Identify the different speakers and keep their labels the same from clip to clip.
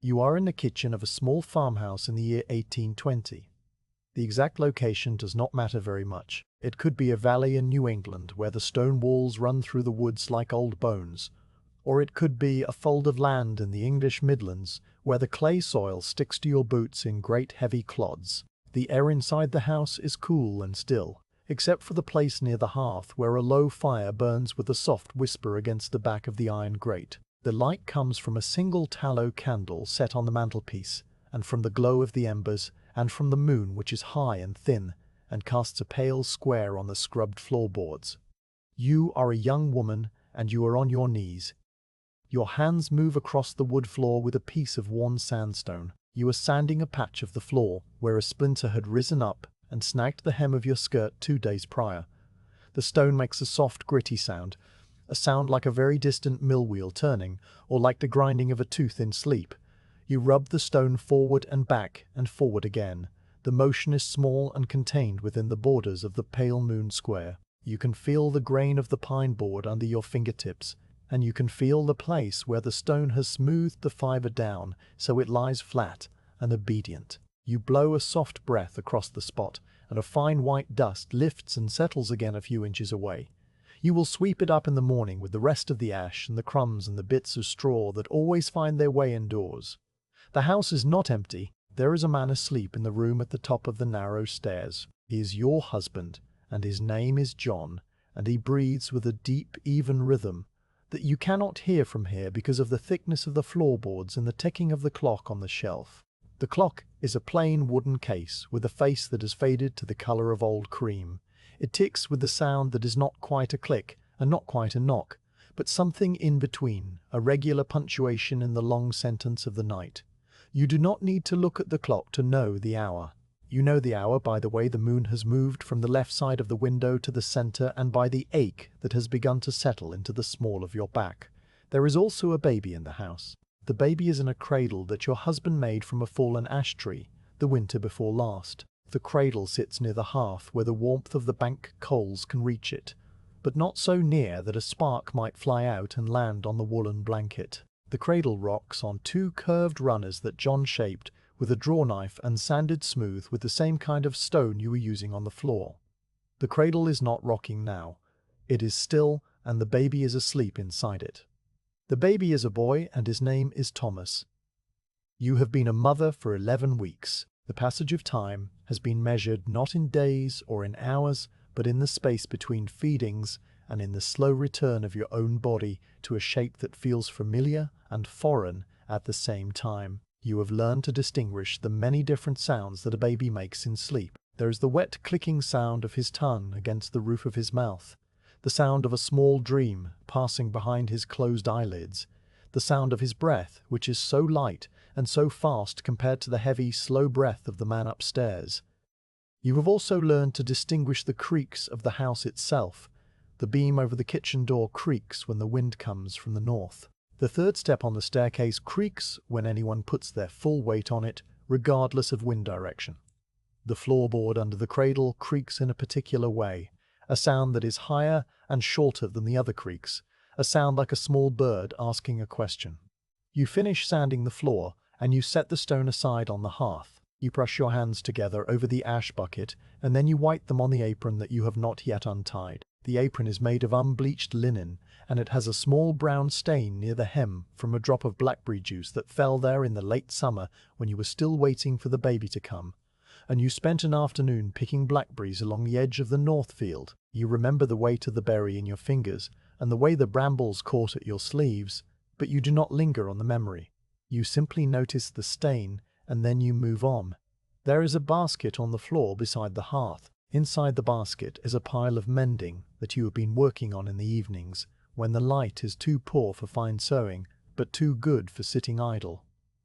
Speaker 1: You are in the kitchen of a small farmhouse in the year 1820. The exact location does not matter very much. It could be a valley in New England where the stone walls run through the woods like old bones, or it could be a fold of land in the English Midlands where the clay soil sticks to your boots in great heavy clods. The air inside the house is cool and still, except for the place near the hearth where a low fire burns with a soft whisper against the back of the iron grate. The light comes from a single tallow candle set on the mantelpiece, and from the glow of the embers, and from the moon, which is high and thin, and casts a pale square on the scrubbed floorboards. You are a young woman, and you are on your knees. Your hands move across the wood floor with a piece of worn sandstone. You are sanding a patch of the floor where a splinter had risen up and snagged the hem of your skirt 2 days prior. The stone makes a soft, gritty sound, a sound like a very distant mill wheel turning, or like the grinding of a tooth in sleep. You rub the stone forward and back and forward again. The motion is small and contained within the borders of the pale moon square. You can feel the grain of the pine board under your fingertips, and you can feel the place where the stone has smoothed the fiber down so it lies flat and obedient. You blow a soft breath across the spot, and a fine white dust lifts and settles again a few inches away. You will sweep it up in the morning with the rest of the ash and the crumbs and the bits of straw that always find their way indoors. The house is not empty. There is a man asleep in the room at the top of the narrow stairs. He is your husband, and his name is John, and he breathes with a deep, even rhythm that you cannot hear from here because of the thickness of the floorboards and the ticking of the clock on the shelf. The clock is a plain wooden case with a face that has faded to the color of old cream. It ticks with the sound that is not quite a click and not quite a knock, but something in between, a regular punctuation in the long sentence of the night. You do not need to look at the clock to know the hour. You know the hour by the way the moon has moved from the left side of the window to the center, and by the ache that has begun to settle into the small of your back. There is also a baby in the house. The baby is in a cradle that your husband made from a fallen ash tree the winter before last. The cradle sits near the hearth where the warmth of the bank coals can reach it, but not so near that a spark might fly out and land on the woolen blanket. The cradle rocks on 2 curved runners that John shaped with a draw knife and sanded smooth with the same kind of stone you were using on the floor. The cradle is not rocking now. It is still, and the baby is asleep inside it. The baby is a boy, and his name is Thomas. You have been a mother for 11 weeks. The passage of time has been measured not in days or in hours, but in the space between feedings and in the slow return of your own body to a shape that feels familiar and foreign at the same time. You have learned to distinguish the many different sounds that a baby makes in sleep. There is the wet clicking sound of his tongue against the roof of his mouth, the sound of a small dream passing behind his closed eyelids, the sound of his breath, which is so light and so fast compared to the heavy, slow breath of the man upstairs. You have also learned to distinguish the creaks of the house itself. The beam over the kitchen door creaks when the wind comes from the north. The 3rd step on the staircase creaks when anyone puts their full weight on it, regardless of wind direction. The floorboard under the cradle creaks in a particular way, a sound that is higher and shorter than the other creaks, a sound like a small bird asking a question. You finish sanding the floor, and you set the stone aside on the hearth. You brush your hands together over the ash bucket, and then you wipe them on the apron that you have not yet untied. The apron is made of unbleached linen, and it has a small brown stain near the hem from a drop of blackberry juice that fell there in the late summer when you were still waiting for the baby to come, and you spent an afternoon picking blackberries along the edge of the north field. You remember the weight of the berry in your fingers and the way the brambles caught at your sleeves, but you do not linger on the memory. You simply notice the stain, and then you move on. There is a basket on the floor beside the hearth. Inside the basket is a pile of mending that you have been working on in the evenings, when the light is too poor for fine sewing, but too good for sitting idle.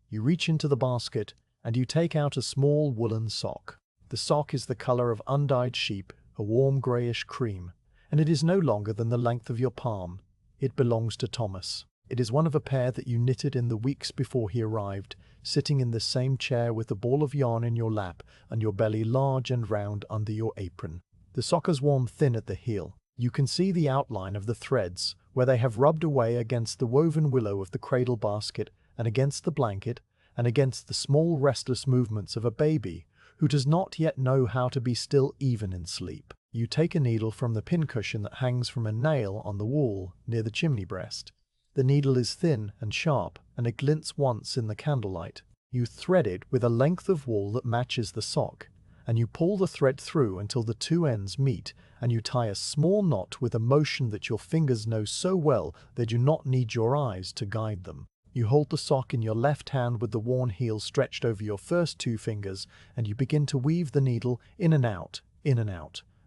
Speaker 1: You reach into the basket, and you take out a small woolen sock. The sock is the color of undyed sheep, a warm greyish cream, and it is no longer than the length of your palm. It belongs to Thomas. It is one of a pair that you knitted in the weeks before he arrived, sitting in the same chair with a ball of yarn in your lap and your belly large and round under your apron. The sock is worn thin at the heel. You can see the outline of the threads where they have rubbed away against the woven willow of the cradle basket and against the blanket, and against the small restless movements of a baby who does not yet know how to be still even in sleep. You take a needle from the pincushion that hangs from a nail on the wall near the chimney breast. The needle is thin and sharp, and it glints once in the candlelight. You thread it with a length of wool that matches the sock, and you pull the thread through until the two ends meet, and you tie a small knot with a motion that your fingers know so well they do not need your eyes to guide them. You hold the sock in your left hand with the worn heel stretched over your first two fingers, and you begin to weave the needle in and out,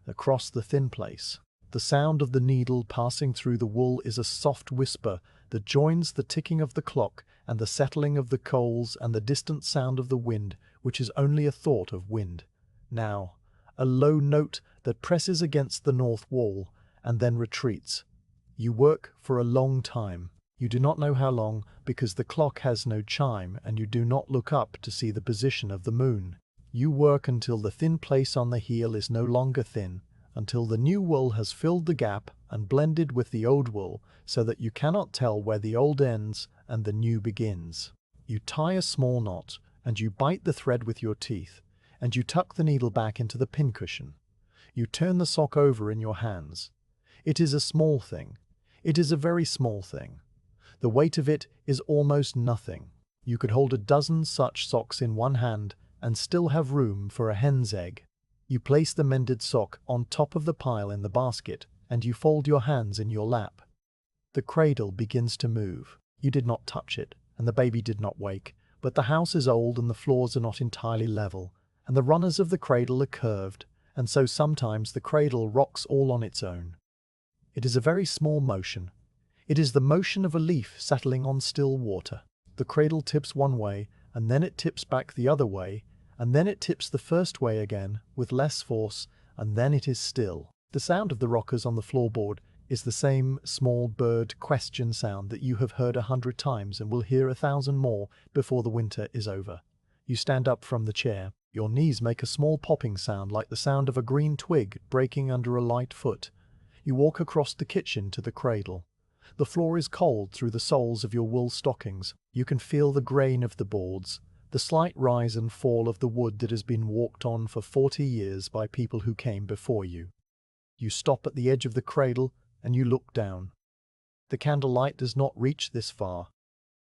Speaker 1: across the thin place. The sound of the needle passing through the wool is a soft whisper that joins the ticking of the clock and the settling of the coals and the distant sound of the wind, which is only a thought of wind. Now, a low note that presses against the north wall and then retreats. You work for a long time. You do not know how long, because the clock has no chime and you do not look up to see the position of the moon. You work until the thin place on the heel is no longer thin, until the new wool has filled the gap and blended with the old wool so that you cannot tell where the old ends and the new begins. You tie a small knot, and you bite the thread with your teeth, and you tuck the needle back into the pincushion. You turn the sock over in your hands. It is a small thing. It is a very small thing. The weight of it is almost nothing. You could hold a dozen such socks in one hand and still have room for a hen's egg. You place the mended sock on top of the pile in the basket, and you fold your hands in your lap. The cradle begins to move. You did not touch it, and the baby did not wake, but the house is old and the floors are not entirely level, and the runners of the cradle are curved, and so sometimes the cradle rocks all on its own. It is a very small motion. It is the motion of a leaf settling on still water. The cradle tips one way, and then it tips back the other way, and then it tips the first way again with less force, and then it is still. The sound of the rockers on the floorboard is the same small bird question sound that you have heard 100 times and will hear 1,000 more before the winter is over. You stand up from the chair. Your knees make a small popping sound like the sound of a green twig breaking under a light foot. You walk across the kitchen to the cradle. The floor is cold through the soles of your wool stockings. You can feel the grain of the boards, the slight rise and fall of the wood that has been walked on for 40 years by people who came before you. You stop at the edge of the cradle and you look down. The candlelight does not reach this far.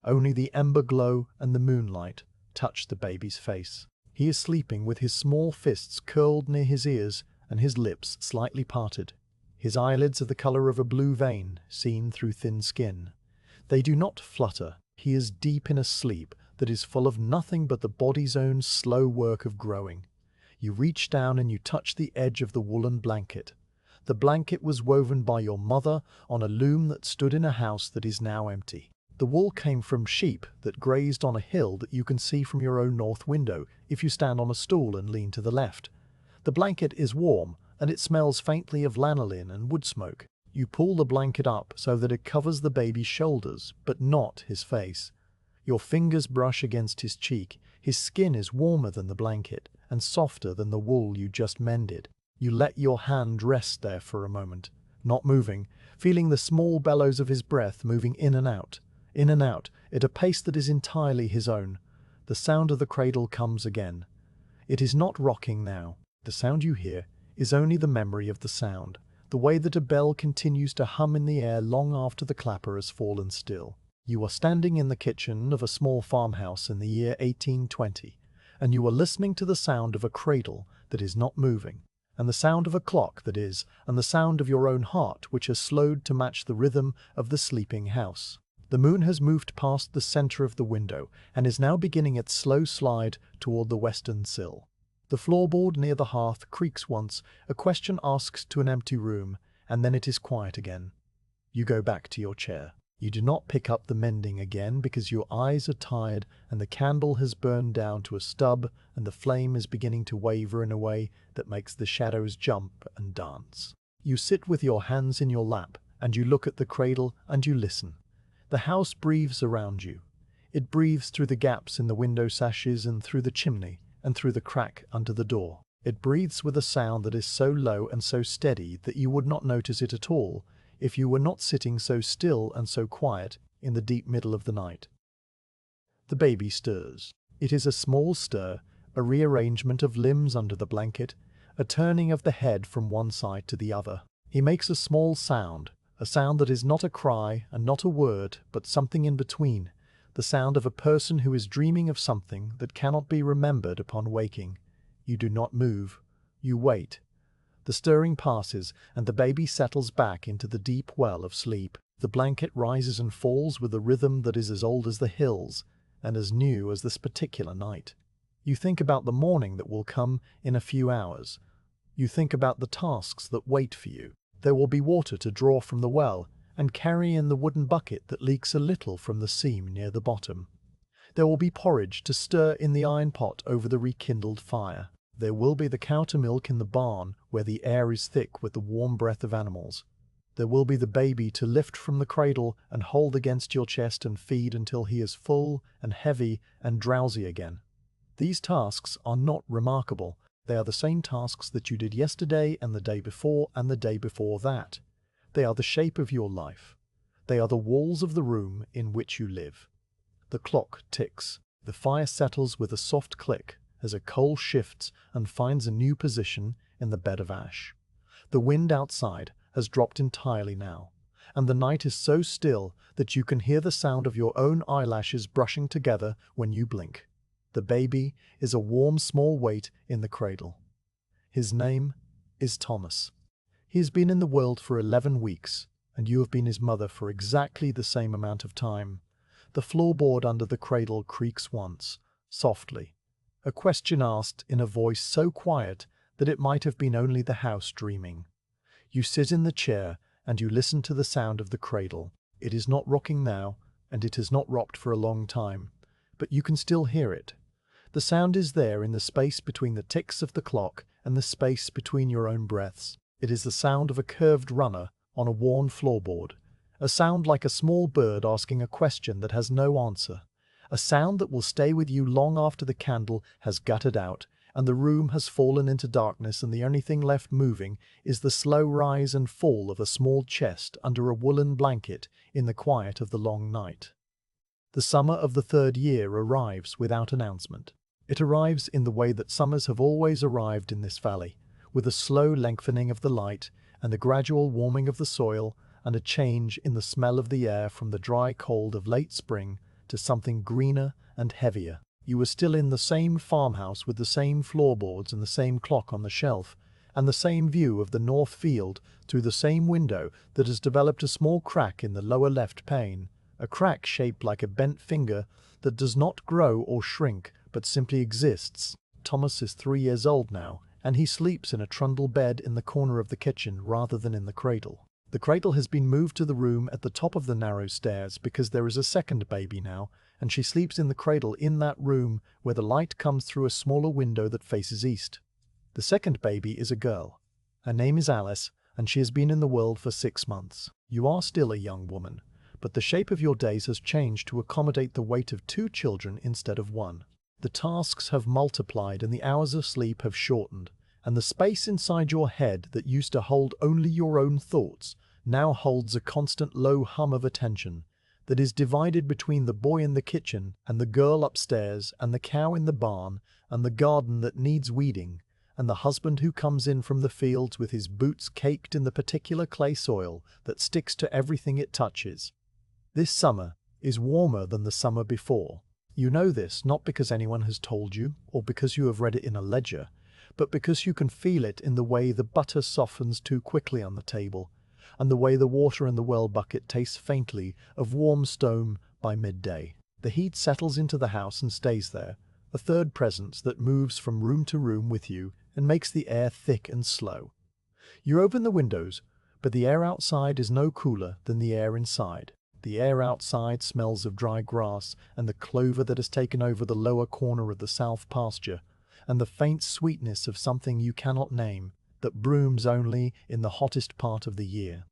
Speaker 1: Only the ember glow and the moonlight touch the baby's face. He is sleeping with his small fists curled near his ears and his lips slightly parted. His eyelids are the color of a blue vein seen through thin skin. They do not flutter. He is deep in a sleep that is full of nothing but the body's own slow work of growing. You reach down and you touch the edge of the woolen blanket. The blanket was woven by your mother on a loom that stood in a house that is now empty. The wool came from sheep that grazed on a hill that you can see from your own north window if you stand on a stool and lean to the left. The blanket is warm, and it smells faintly of lanolin and wood smoke. You pull the blanket up so that it covers the baby's shoulders, but not his face. Your fingers brush against his cheek. His skin is warmer than the blanket, and softer than the wool you just mended. You let your hand rest there for a moment, not moving, feeling the small bellows of his breath moving in and out, at a pace that is entirely his own. The sound of the cradle comes again. It is not rocking now. The sound you hear is only the memory of the sound, the way that a bell continues to hum in the air long after the clapper has fallen still. You are standing in the kitchen of a small farmhouse in the year 1820, and you are listening to the sound of a cradle that is not moving, and the sound of a clock that is, and the sound of your own heart which has slowed to match the rhythm of the sleeping house. The moon has moved past the center of the window and is now beginning its slow slide toward the western sill. The floorboard near the hearth creaks once, a question asks to an empty room, and then it is quiet again. You go back to your chair. You do not pick up the mending again because your eyes are tired and the candle has burned down to a stub and the flame is beginning to waver in a way that makes the shadows jump and dance. You sit with your hands in your lap and you look at the cradle and you listen. The house breathes around you. It breathes through the gaps in the window sashes and through the chimney and through the crack under the door. It breathes with a sound that is so low and so steady that you would not notice it at all if you were not sitting so still and so quiet in the deep middle of the night. The baby stirs. It is a small stir, a rearrangement of limbs under the blanket, a turning of the head from one side to the other. He makes a small sound, a sound that is not a cry and not a word, but something in between, the sound of a person who is dreaming of something that cannot be remembered upon waking. You do not move. You wait. The stirring passes, and the baby settles back into the deep well of sleep. The blanket rises and falls with a rhythm that is as old as the hills, and as new as this particular night. You think about the morning that will come in a few hours. You think about the tasks that wait for you. There will be water to draw from the well, and carry in the wooden bucket that leaks a little from the seam near the bottom. There will be porridge to stir in the iron pot over the rekindled fire. There will be the cow to milk in the barn where the air is thick with the warm breath of animals. There will be the baby to lift from the cradle and hold against your chest and feed until he is full and heavy and drowsy again. These tasks are not remarkable. They are the same tasks that you did yesterday and the day before and the day before that. They are the shape of your life. They are the walls of the room in which you live. The clock ticks. The fire settles with a soft click as a coal shifts and finds a new position in the bed of ash. The wind outside has dropped entirely now, and the night is so still that you can hear the sound of your own eyelashes brushing together when you blink. The baby is a warm small weight in the cradle. His name is Thomas. He has been in the world for 11 weeks, and you have been his mother for exactly the same amount of time. The floorboard under the cradle creaks once, softly. A question asked in a voice so quiet that it might have been only the house dreaming. You sit in the chair and you listen to the sound of the cradle. It is not rocking now, and it has not rocked for a long time, but you can still hear it. The sound is there in the space between the ticks of the clock and the space between your own breaths. It is the sound of a curved runner on a worn floorboard, a sound like a small bird asking a question that has no answer, a sound that will stay with you long after the candle has guttered out and the room has fallen into darkness and the only thing left moving is the slow rise and fall of a small chest under a woolen blanket in the quiet of the long night. The summer of the 3rd year arrives without announcement. It arrives in the way that summers have always arrived in this valley, with a slow lengthening of the light and a gradual warming of the soil and a change in the smell of the air from the dry cold of late spring to something greener and heavier. You are still in the same farmhouse with the same floorboards and the same clock on the shelf, and the same view of the north field through the same window that has developed a small crack in the lower left pane, a crack shaped like a bent finger that does not grow or shrink but simply exists. Thomas is 3 years old now, and he sleeps in a trundle bed in the corner of the kitchen rather than in the cradle. The cradle has been moved to the room at the top of the narrow stairs because there is a second baby now, and she sleeps in the cradle in that room where the light comes through a smaller window that faces east. The second baby is a girl. Her name is Alice, and she has been in the world for 6 months. You are still a young woman, but the shape of your days has changed to accommodate the weight of 2 children instead of 1. The tasks have multiplied and the hours of sleep have shortened, and the space inside your head that used to hold only your own thoughts now holds a constant low hum of attention that is divided between the boy in the kitchen and the girl upstairs and the cow in the barn and the garden that needs weeding and the husband who comes in from the fields with his boots caked in the particular clay soil that sticks to everything it touches. This summer is warmer than the summer before. You know this not because anyone has told you or because you have read it in a ledger, but because you can feel it in the way the butter softens too quickly on the table, and the way the water in the well bucket tastes faintly of warm stone by midday. The heat settles into the house and stays there, a third presence that moves from room to room with you and makes the air thick and slow. You open the windows, but the air outside is no cooler than the air inside. The air outside smells of dry grass and the clover that has taken over the lower corner of the south pasture, and the faint sweetness of something you cannot name that blooms only in the hottest part of the year.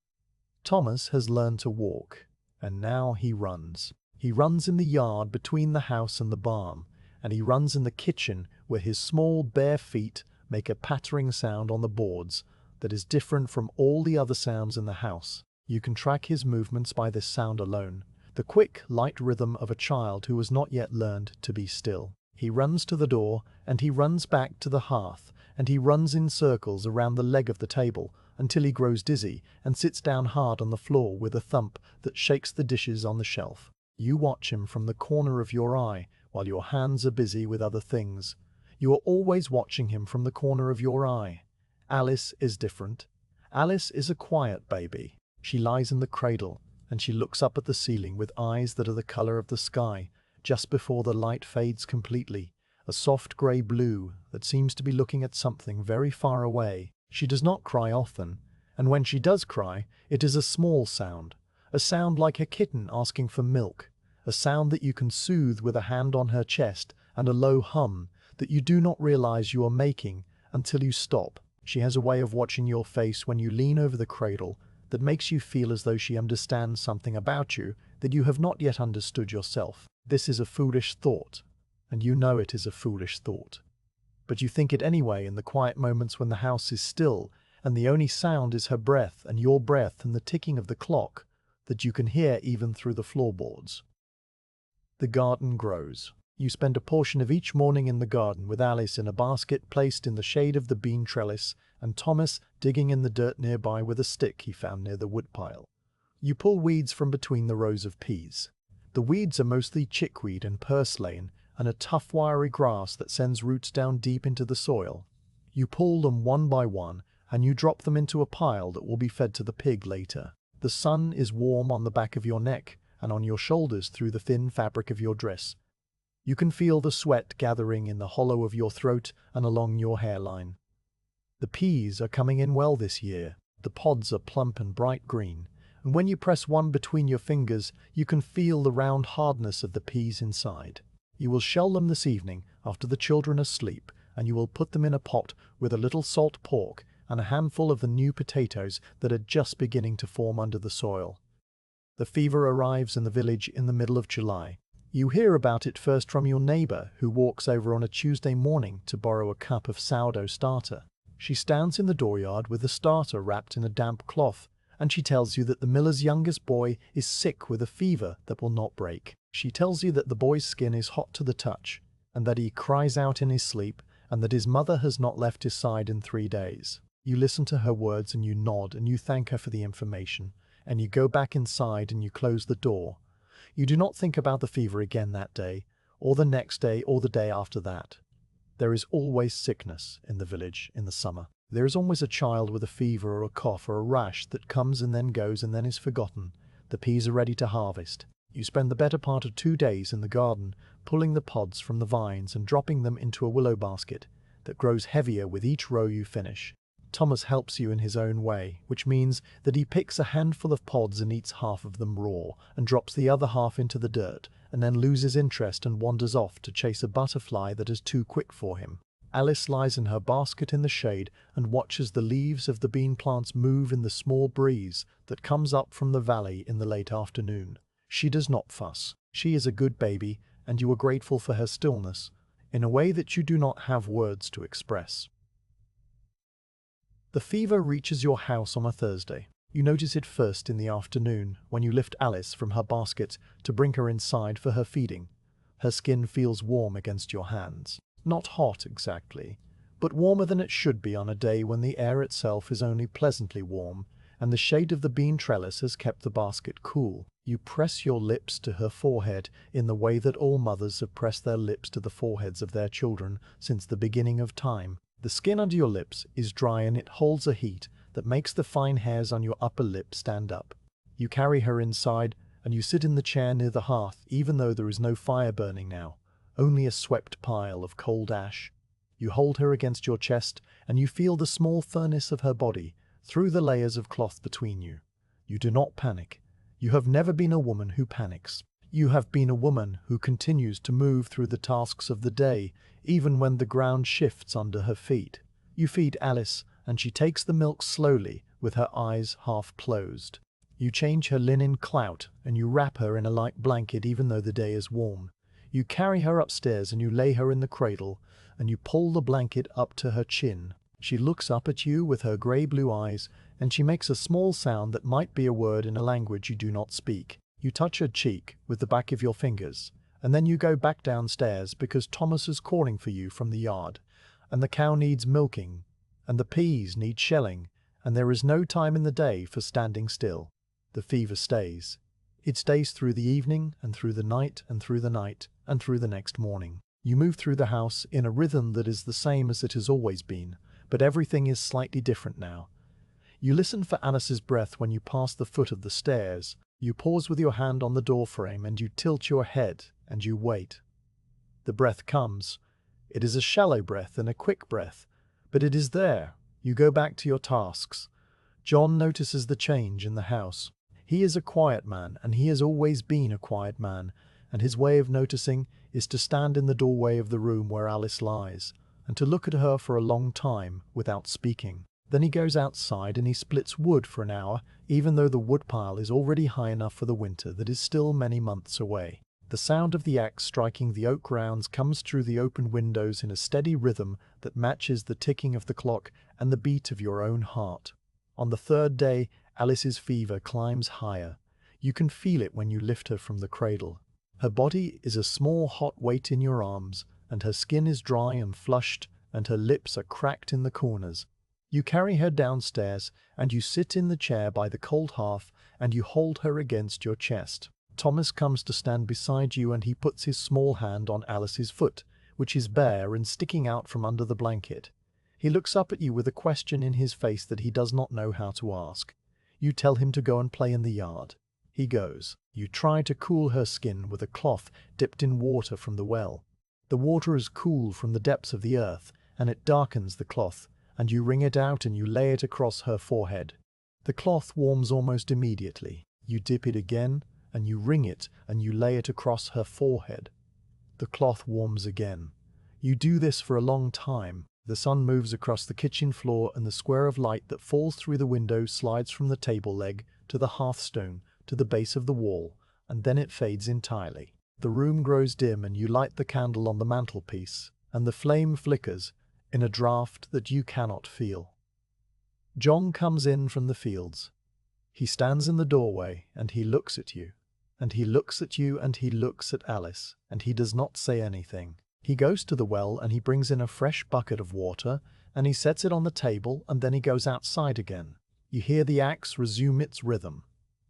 Speaker 1: Thomas has learned to walk, and now he runs. He runs in the yard between the house and the barn, and he runs in the kitchen where his small bare feet make a pattering sound on the boards that is different from all the other sounds in the house. You can track his movements by this sound alone. The the quick, light rhythm of a child who has not yet learned to be still. He runs to the door, and he runs back to the hearth, and he runs in circles around the leg of the table until he grows dizzy and sits down hard on the floor with a thump that shakes the dishes on the shelf. You watch him from the corner of your eye while your hands are busy with other things. You are always watching him from the corner of your eye. Alice is different. Alice is a quiet baby. She lies in the cradle, and she looks up at the ceiling with eyes that are the color of the sky just before the light fades completely, a soft grey blue that seems to be looking at something very far away. She does not cry often, and when she does cry, it is a small sound, a sound like a kitten asking for milk, a sound that you can soothe with a hand on her chest and a low hum that you do not realize you are making until you stop. She has a way of watching your face when you lean over the cradle that makes you feel as though she understands something about you that you have not yet understood yourself. This is a foolish thought, and you know it is a foolish thought. But you think it anyway in the quiet moments when the house is still, and the only sound is her breath and your breath and the ticking of the clock that you can hear even through the floorboards. The garden grows. You spend a portion of each morning in the garden with Alice in a basket placed in the shade of the bean trellis and Thomas digging in the dirt nearby with a stick he found near the woodpile. You pull weeds from between the rows of peas. The weeds are mostly chickweed and purslane and a tough wiry grass that sends roots down deep into the soil. You pull them one by one and you drop them into a pile that will be fed to the pig later. The sun is warm on the back of your neck and on your shoulders through the thin fabric of your dress. You can feel the sweat gathering in the hollow of your throat and along your hairline. The peas are coming in well this year. The pods are plump and bright green, and when you press one between your fingers, you can feel the round hardness of the peas inside. You will shell them this evening after the children are asleep, and you will put them in a pot with a little salt pork and a handful of the new potatoes that are just beginning to form under the soil. The fever arrives in the village in the middle of July. You hear about it first from your neighbor who walks over on a Tuesday morning to borrow a cup of sourdough starter. She stands in the dooryard with the starter wrapped in a damp cloth, and she tells you that the miller's youngest boy is sick with a fever that will not break. She tells you that the boy's skin is hot to the touch, and that he cries out in his sleep, and that his mother has not left his side in 3 days. You listen to her words and you nod and you thank her for the information, and you go back inside and you close the door. You do not think about the fever again that day, or the next day, or the day after that. There is always sickness in the village in the summer. There is always a child with a fever or a cough or a rash that comes and then goes and then is forgotten. The peas are ready to harvest. You spend the better part of 2 days in the garden, pulling the pods from the vines and dropping them into a willow basket that grows heavier with each row you finish. Thomas helps you in his own way, which means that he picks a handful of pods and eats half of them raw, and drops the other half into the dirt, and then loses interest and wanders off to chase a butterfly that is too quick for him. Alice lies in her basket in the shade and watches the leaves of the bean plants move in the small breeze that comes up from the valley in the late afternoon. She does not fuss. She is a good baby, and you are grateful for her stillness, in a way that you do not have words to express. The fever reaches your house on a Thursday. You notice it first in the afternoon when you lift Alice from her basket to bring her inside for her feeding. Her skin feels warm against your hands. Not hot exactly, but warmer than it should be on a day when the air itself is only pleasantly warm, and the shade of the bean trellis has kept the basket cool. You press your lips to her forehead in the way that all mothers have pressed their lips to the foreheads of their children since the beginning of time. The skin under your lips is dry and it holds a heat that makes the fine hairs on your upper lip stand up. You carry her inside and you sit in the chair near the hearth even though there is no fire burning now, only a swept pile of cold ash. You hold her against your chest and you feel the small furnace of her body through the layers of cloth between you. You do not panic. You have never been a woman who panics. You have been a woman who continues to move through the tasks of the day, even when the ground shifts under her feet. You feed Alice, and she takes the milk slowly, with her eyes half closed. You change her linen clout, and you wrap her in a light blanket even though the day is warm. You carry her upstairs and you lay her in the cradle, and you pull the blanket up to her chin. She looks up at you with her grey-blue eyes, and she makes a small sound that might be a word in a language you do not speak. You touch her cheek with the back of your fingers, and then you go back downstairs because Thomas is calling for you from the yard, and the cow needs milking, and the peas need shelling, and there is no time in the day for standing still. The fever stays. It stays through the evening, and through the night, and through the night, and through the next morning. You move through the house in a rhythm that is the same as it has always been, but everything is slightly different now. You listen for Alice's breath when you pass the foot of the stairs. You pause with your hand on the doorframe and you tilt your head and you wait. The breath comes. It is a shallow breath and a quick breath, but it is there. You go back to your tasks. John notices the change in the house. He is a quiet man, and he has always been a quiet man, and his way of noticing is to stand in the doorway of the room where Alice lies, and to look at her for a long time without speaking. Then he goes outside and he splits wood for an hour, even though the woodpile is already high enough for the winter that is still many months away. The sound of the axe striking the oak rounds comes through the open windows in a steady rhythm that matches the ticking of the clock and the beat of your own heart. On the third day, Alice's fever climbs higher. You can feel it when you lift her from the cradle. Her body is a small hot weight in your arms, and her skin is dry and flushed, and her lips are cracked in the corners. You carry her downstairs, and you sit in the chair by the cold hearth, and you hold her against your chest. Thomas comes to stand beside you, and he puts his small hand on Alice's foot, which is bare and sticking out from under the blanket. He looks up at you with a question in his face that he does not know how to ask. You tell him to go and play in the yard. He goes. You try to cool her skin with a cloth dipped in water from the well. The water is cool from the depths of the earth, and it darkens the cloth, and you wring it out and you lay it across her forehead. The cloth warms almost immediately. You dip it again, and you wring it and you lay it across her forehead. The cloth warms again. You do this for a long time. The sun moves across the kitchen floor, and the square of light that falls through the window slides from the table leg to the hearthstone to the base of the wall, and then it fades entirely. The room grows dim, and you light the candle on the mantelpiece, and the flame flickers in a draught that you cannot feel. John comes in from the fields. He stands in the doorway, and he looks at you, and he looks at you, and he looks at Alice, and he does not say anything. He goes to the well and he brings in a fresh bucket of water, and he sets it on the table, and then he goes outside again. You hear the axe resume its rhythm.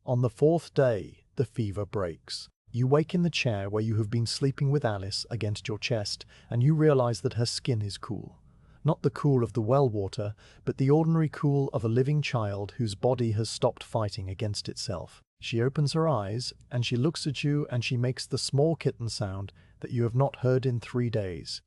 Speaker 1: On the fourth day, the fever breaks. You wake in the chair where you have been sleeping with Alice against your chest, and you realize that her skin is cool. Not the cool of the well water, but the ordinary cool of a living child whose body has stopped fighting against itself. She opens her eyes, and she looks at you, and she makes the small kitten sound that you have not heard in 3 days.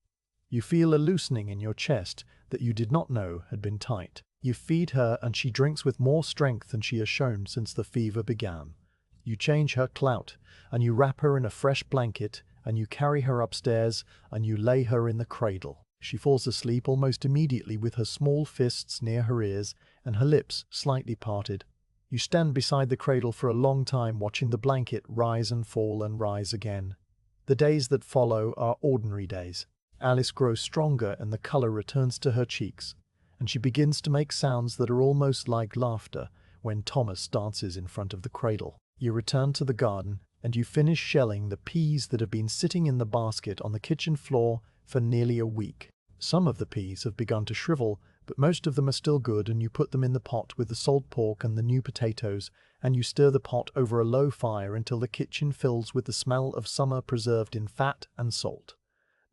Speaker 1: You feel a loosening in your chest that you did not know had been tight. You feed her, and she drinks with more strength than she has shown since the fever began. You change her clout, and you wrap her in a fresh blanket, and you carry her upstairs, and you lay her in the cradle. She falls asleep almost immediately with her small fists near her ears and her lips slightly parted. You stand beside the cradle for a long time, watching the blanket rise and fall and rise again. The days that follow are ordinary days. Alice grows stronger and the color returns to her cheeks, and she begins to make sounds that are almost like laughter when Thomas dances in front of the cradle. You return to the garden, and you finish shelling the peas that have been sitting in the basket on the kitchen floor for nearly a week. Some of the peas have begun to shrivel, but most of them are still good, and you put them in the pot with the salt pork and the new potatoes, and you stir the pot over a low fire until the kitchen fills with the smell of summer preserved in fat and salt.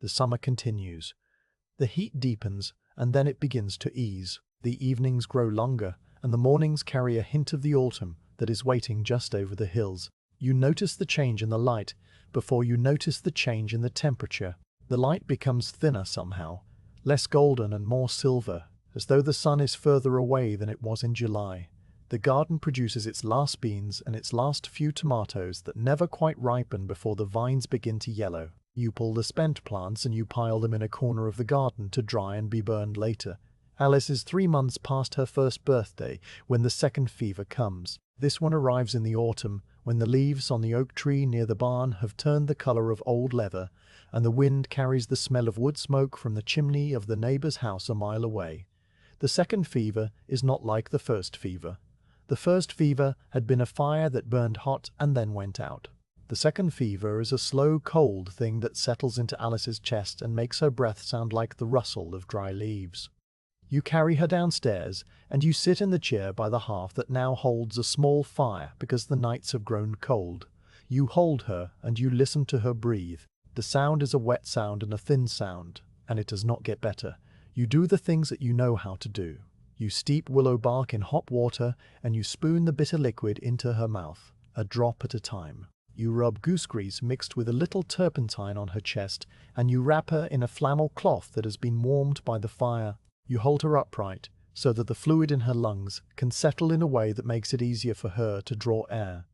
Speaker 1: The summer continues. The heat deepens, and then it begins to ease. The evenings grow longer, and the mornings carry a hint of the autumn that is waiting just over the hills. You notice the change in the light before you notice the change in the temperature. The light becomes thinner somehow, less golden and more silver, as though the sun is further away than it was in July. The garden produces its last beans and its last few tomatoes that never quite ripen before the vines begin to yellow. You pull the spent plants and you pile them in a corner of the garden to dry and be burned later. Alice is 3 months past her first birthday when the second fever comes. This one arrives in the autumn, when the leaves on the oak tree near the barn have turned the color of old leather, and the wind carries the smell of wood smoke from the chimney of the neighbor's house a mile away. The second fever is not like the first fever. The first fever had been a fire that burned hot and then went out. The second fever is a slow, cold thing that settles into Alice's chest and makes her breath sound like the rustle of dry leaves. You carry her downstairs, and you sit in the chair by the hearth that now holds a small fire because the nights have grown cold. You hold her, and you listen to her breathe. The sound is a wet sound and a thin sound, and it does not get better. You do the things that you know how to do. You steep willow bark in hot water, and you spoon the bitter liquid into her mouth, a drop at a time. You rub goose grease mixed with a little turpentine on her chest, and you wrap her in a flannel cloth that has been warmed by the fire. You hold her upright, so that the fluid in her lungs can settle in a way that makes it easier for her to draw air.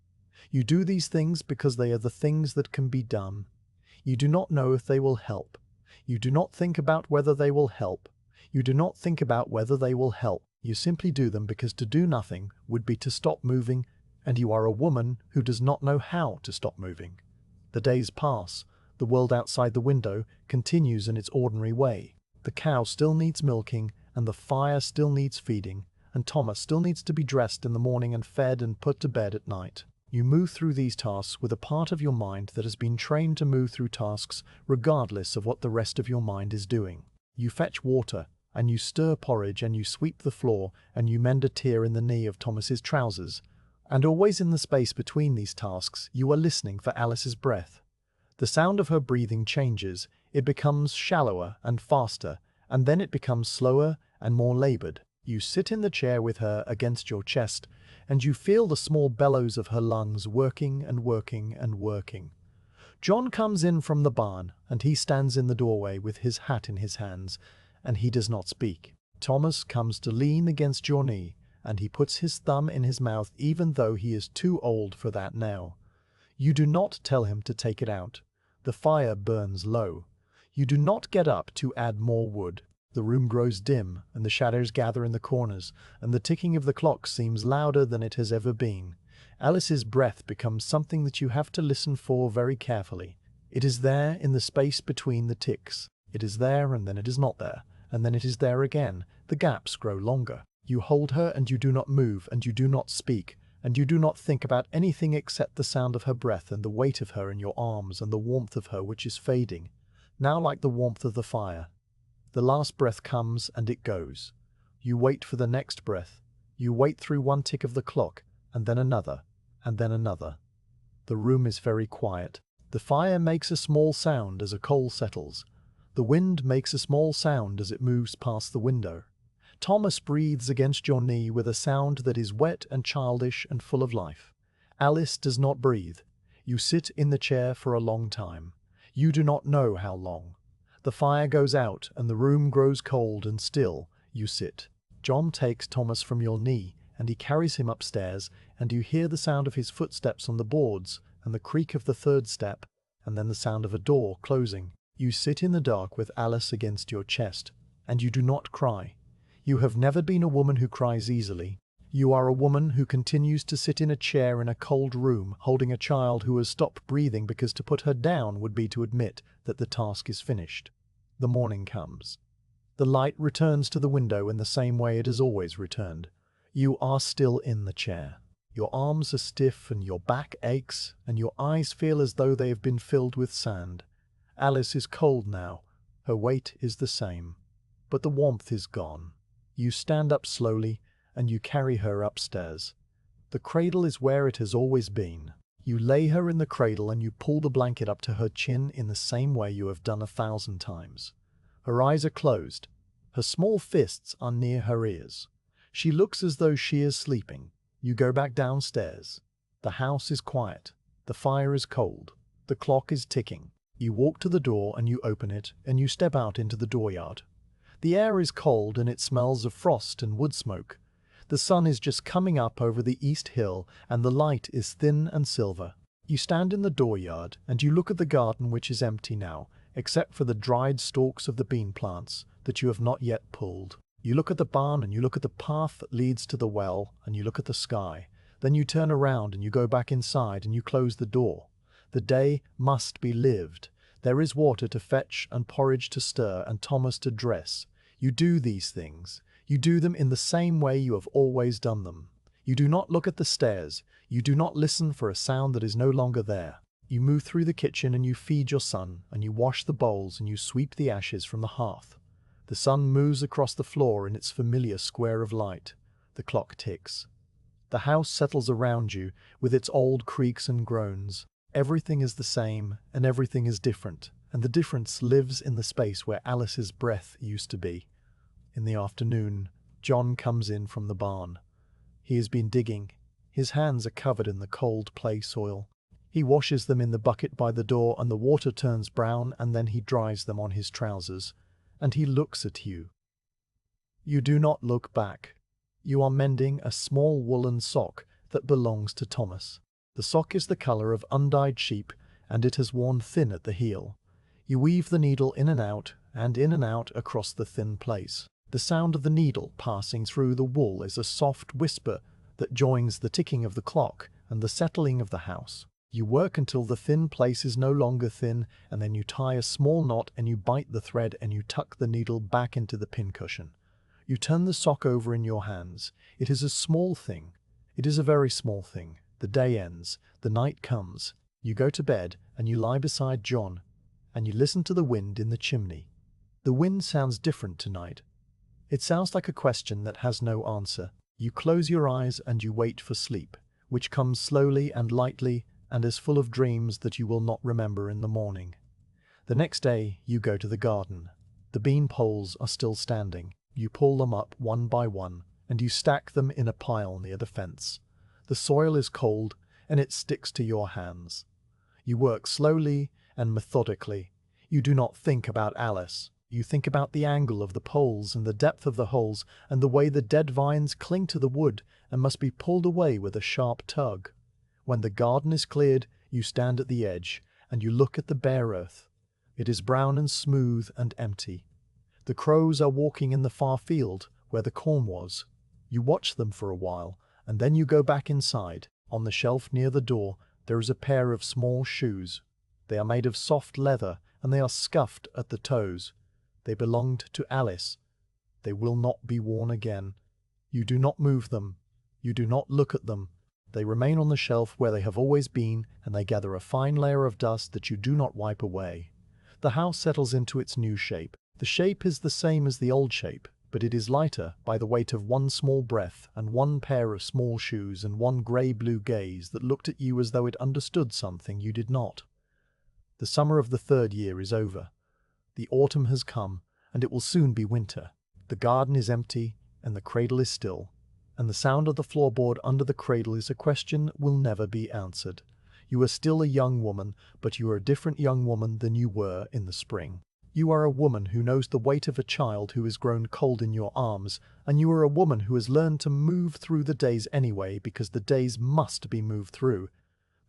Speaker 1: You do these things because they are the things that can be done. You do not know if they will help. You do not think about whether they will help. You do not think about whether they will help. You simply do them because to do nothing would be to stop moving, and you are a woman who does not know how to stop moving. The days pass. The world outside the window continues in its ordinary way. The cow still needs milking, and the fire still needs feeding, and Thomas still needs to be dressed in the morning and fed and put to bed at night. You move through these tasks with a part of your mind that has been trained to move through tasks regardless of what the rest of your mind is doing. You fetch water, and you stir porridge, and you sweep the floor, and you mend a tear in the knee of Thomas's trousers. And always in the space between these tasks, you are listening for Alice's breath. The sound of her breathing changes. It becomes shallower and faster, and then it becomes slower and more labored. You sit in the chair with her against your chest, and you feel the small bellows of her lungs working and working and working. John comes in from the barn, and he stands in the doorway with his hat in his hands, and he does not speak. Thomas comes to lean against your knee, and he puts his thumb in his mouth even though he is too old for that now. You do not tell him to take it out. The fire burns low. You do not get up to add more wood. The room grows dim, and the shadows gather in the corners, and the ticking of the clock seems louder than it has ever been. Alice's breath becomes something that you have to listen for very carefully. It is there in the space between the ticks. It is there, and then it is not there, and then it is there again. The gaps grow longer. You hold her, and you do not move, and you do not speak, and you do not think about anything except the sound of her breath and the weight of her in your arms and the warmth of her which is fading, now like the warmth of the fire. The last breath comes and it goes. You wait for the next breath. You wait through one tick of the clock, and then another, and then another. The room is very quiet. The fire makes a small sound as a coal settles. The wind makes a small sound as it moves past the window. Thomas breathes against your knee with a sound that is wet and childish and full of life. Alice does not breathe. You sit in the chair for a long time. You do not know how long. The fire goes out and the room grows cold and still. You sit. John takes Thomas from your knee and he carries him upstairs, and you hear the sound of his footsteps on the boards and the creak of the third step, and then the sound of a door closing. You sit in the dark with Alice against your chest, and you do not cry. You have never been a woman who cries easily. You are a woman who continues to sit in a chair in a cold room holding a child who has stopped breathing because to put her down would be to admit that the task is finished. The morning comes. The light returns to the window in the same way it has always returned. You are still in the chair. Your arms are stiff and your back aches, and your eyes feel as though they have been filled with sand. Alice is cold now. Her weight is the same, but the warmth is gone. You stand up slowly, and you carry her upstairs. The cradle is where it has always been. You lay her in the cradle and you pull the blanket up to her chin in the same way you have done 1,000 times. Her eyes are closed. Her small fists are near her ears. She looks as though she is sleeping. You go back downstairs. The house is quiet. The fire is cold. The clock is ticking. You walk to the door and you open it, and you step out into the dooryard. The air is cold and it smells of frost and wood smoke. The sun is just coming up over the east hill and the light is thin and silver. You stand in the dooryard and you look at the garden, which is empty now, except for the dried stalks of the bean plants that you have not yet pulled. You look at the barn and you look at the path that leads to the well and you look at the sky. Then you turn around and you go back inside and you close the door. The day must be lived. There is water to fetch and porridge to stir and Thomas to dress. You do these things. You do them in the same way you have always done them. You do not look at the stairs. You do not listen for a sound that is no longer there. You move through the kitchen and you feed your son, and you wash the bowls and you sweep the ashes from the hearth. The sun moves across the floor in its familiar square of light. The clock ticks. The house settles around you with its old creaks and groans. Everything is the same and everything is different, and the difference lives in the space where Alice's breath used to be. In the afternoon, John comes in from the barn. He has been digging. His hands are covered in the cold clay soil. He washes them in the bucket by the door and the water turns brown, and then he dries them on his trousers. And he looks at you. You do not look back. You are mending a small woolen sock that belongs to Thomas. The sock is the color of undyed sheep, and it has worn thin at the heel. You weave the needle in and out across the thin place. The sound of the needle passing through the wool is a soft whisper that joins the ticking of the clock and the settling of the house. You work until the thin place is no longer thin, and then you tie a small knot and you bite the thread and you tuck the needle back into the pincushion. You turn the sock over in your hands. It is a small thing. It is a very small thing. The day ends. The night comes. You go to bed and you lie beside John and you listen to the wind in the chimney. The wind sounds different tonight. It sounds like a question that has no answer. You close your eyes and you wait for sleep, which comes slowly and lightly and is full of dreams that you will not remember in the morning. The next day you go to the garden. The bean poles are still standing. You pull them up one by one and you stack them in a pile near the fence. The soil is cold and it sticks to your hands. You work slowly and methodically. You do not think about Alice. You think about the angle of the poles and the depth of the holes and the way the dead vines cling to the wood and must be pulled away with a sharp tug. When the garden is cleared, you stand at the edge and you look at the bare earth. It is brown and smooth and empty. The crows are walking in the far field where the corn was. You watch them for a while and then you go back inside. On the shelf near the door, there is a pair of small shoes. They are made of soft leather and they are scuffed at the toes. They belonged to Alice. They will not be worn again. You do not move them. You do not look at them. They remain on the shelf where they have always been, and they gather a fine layer of dust that you do not wipe away. The house settles into its new shape. The shape is the same as the old shape, but it is lighter by the weight of one small breath and one pair of small shoes and one grey-blue gaze that looked at you as though it understood something you did not. The summer of the third year is over. The autumn has come, and it will soon be winter. The garden is empty, and the cradle is still. And the sound of the floorboard under the cradle is a question that will never be answered. You are still a young woman, but you are a different young woman than you were in the spring. You are a woman who knows the weight of a child who has grown cold in your arms, and you are a woman who has learned to move through the days anyway because the days must be moved through.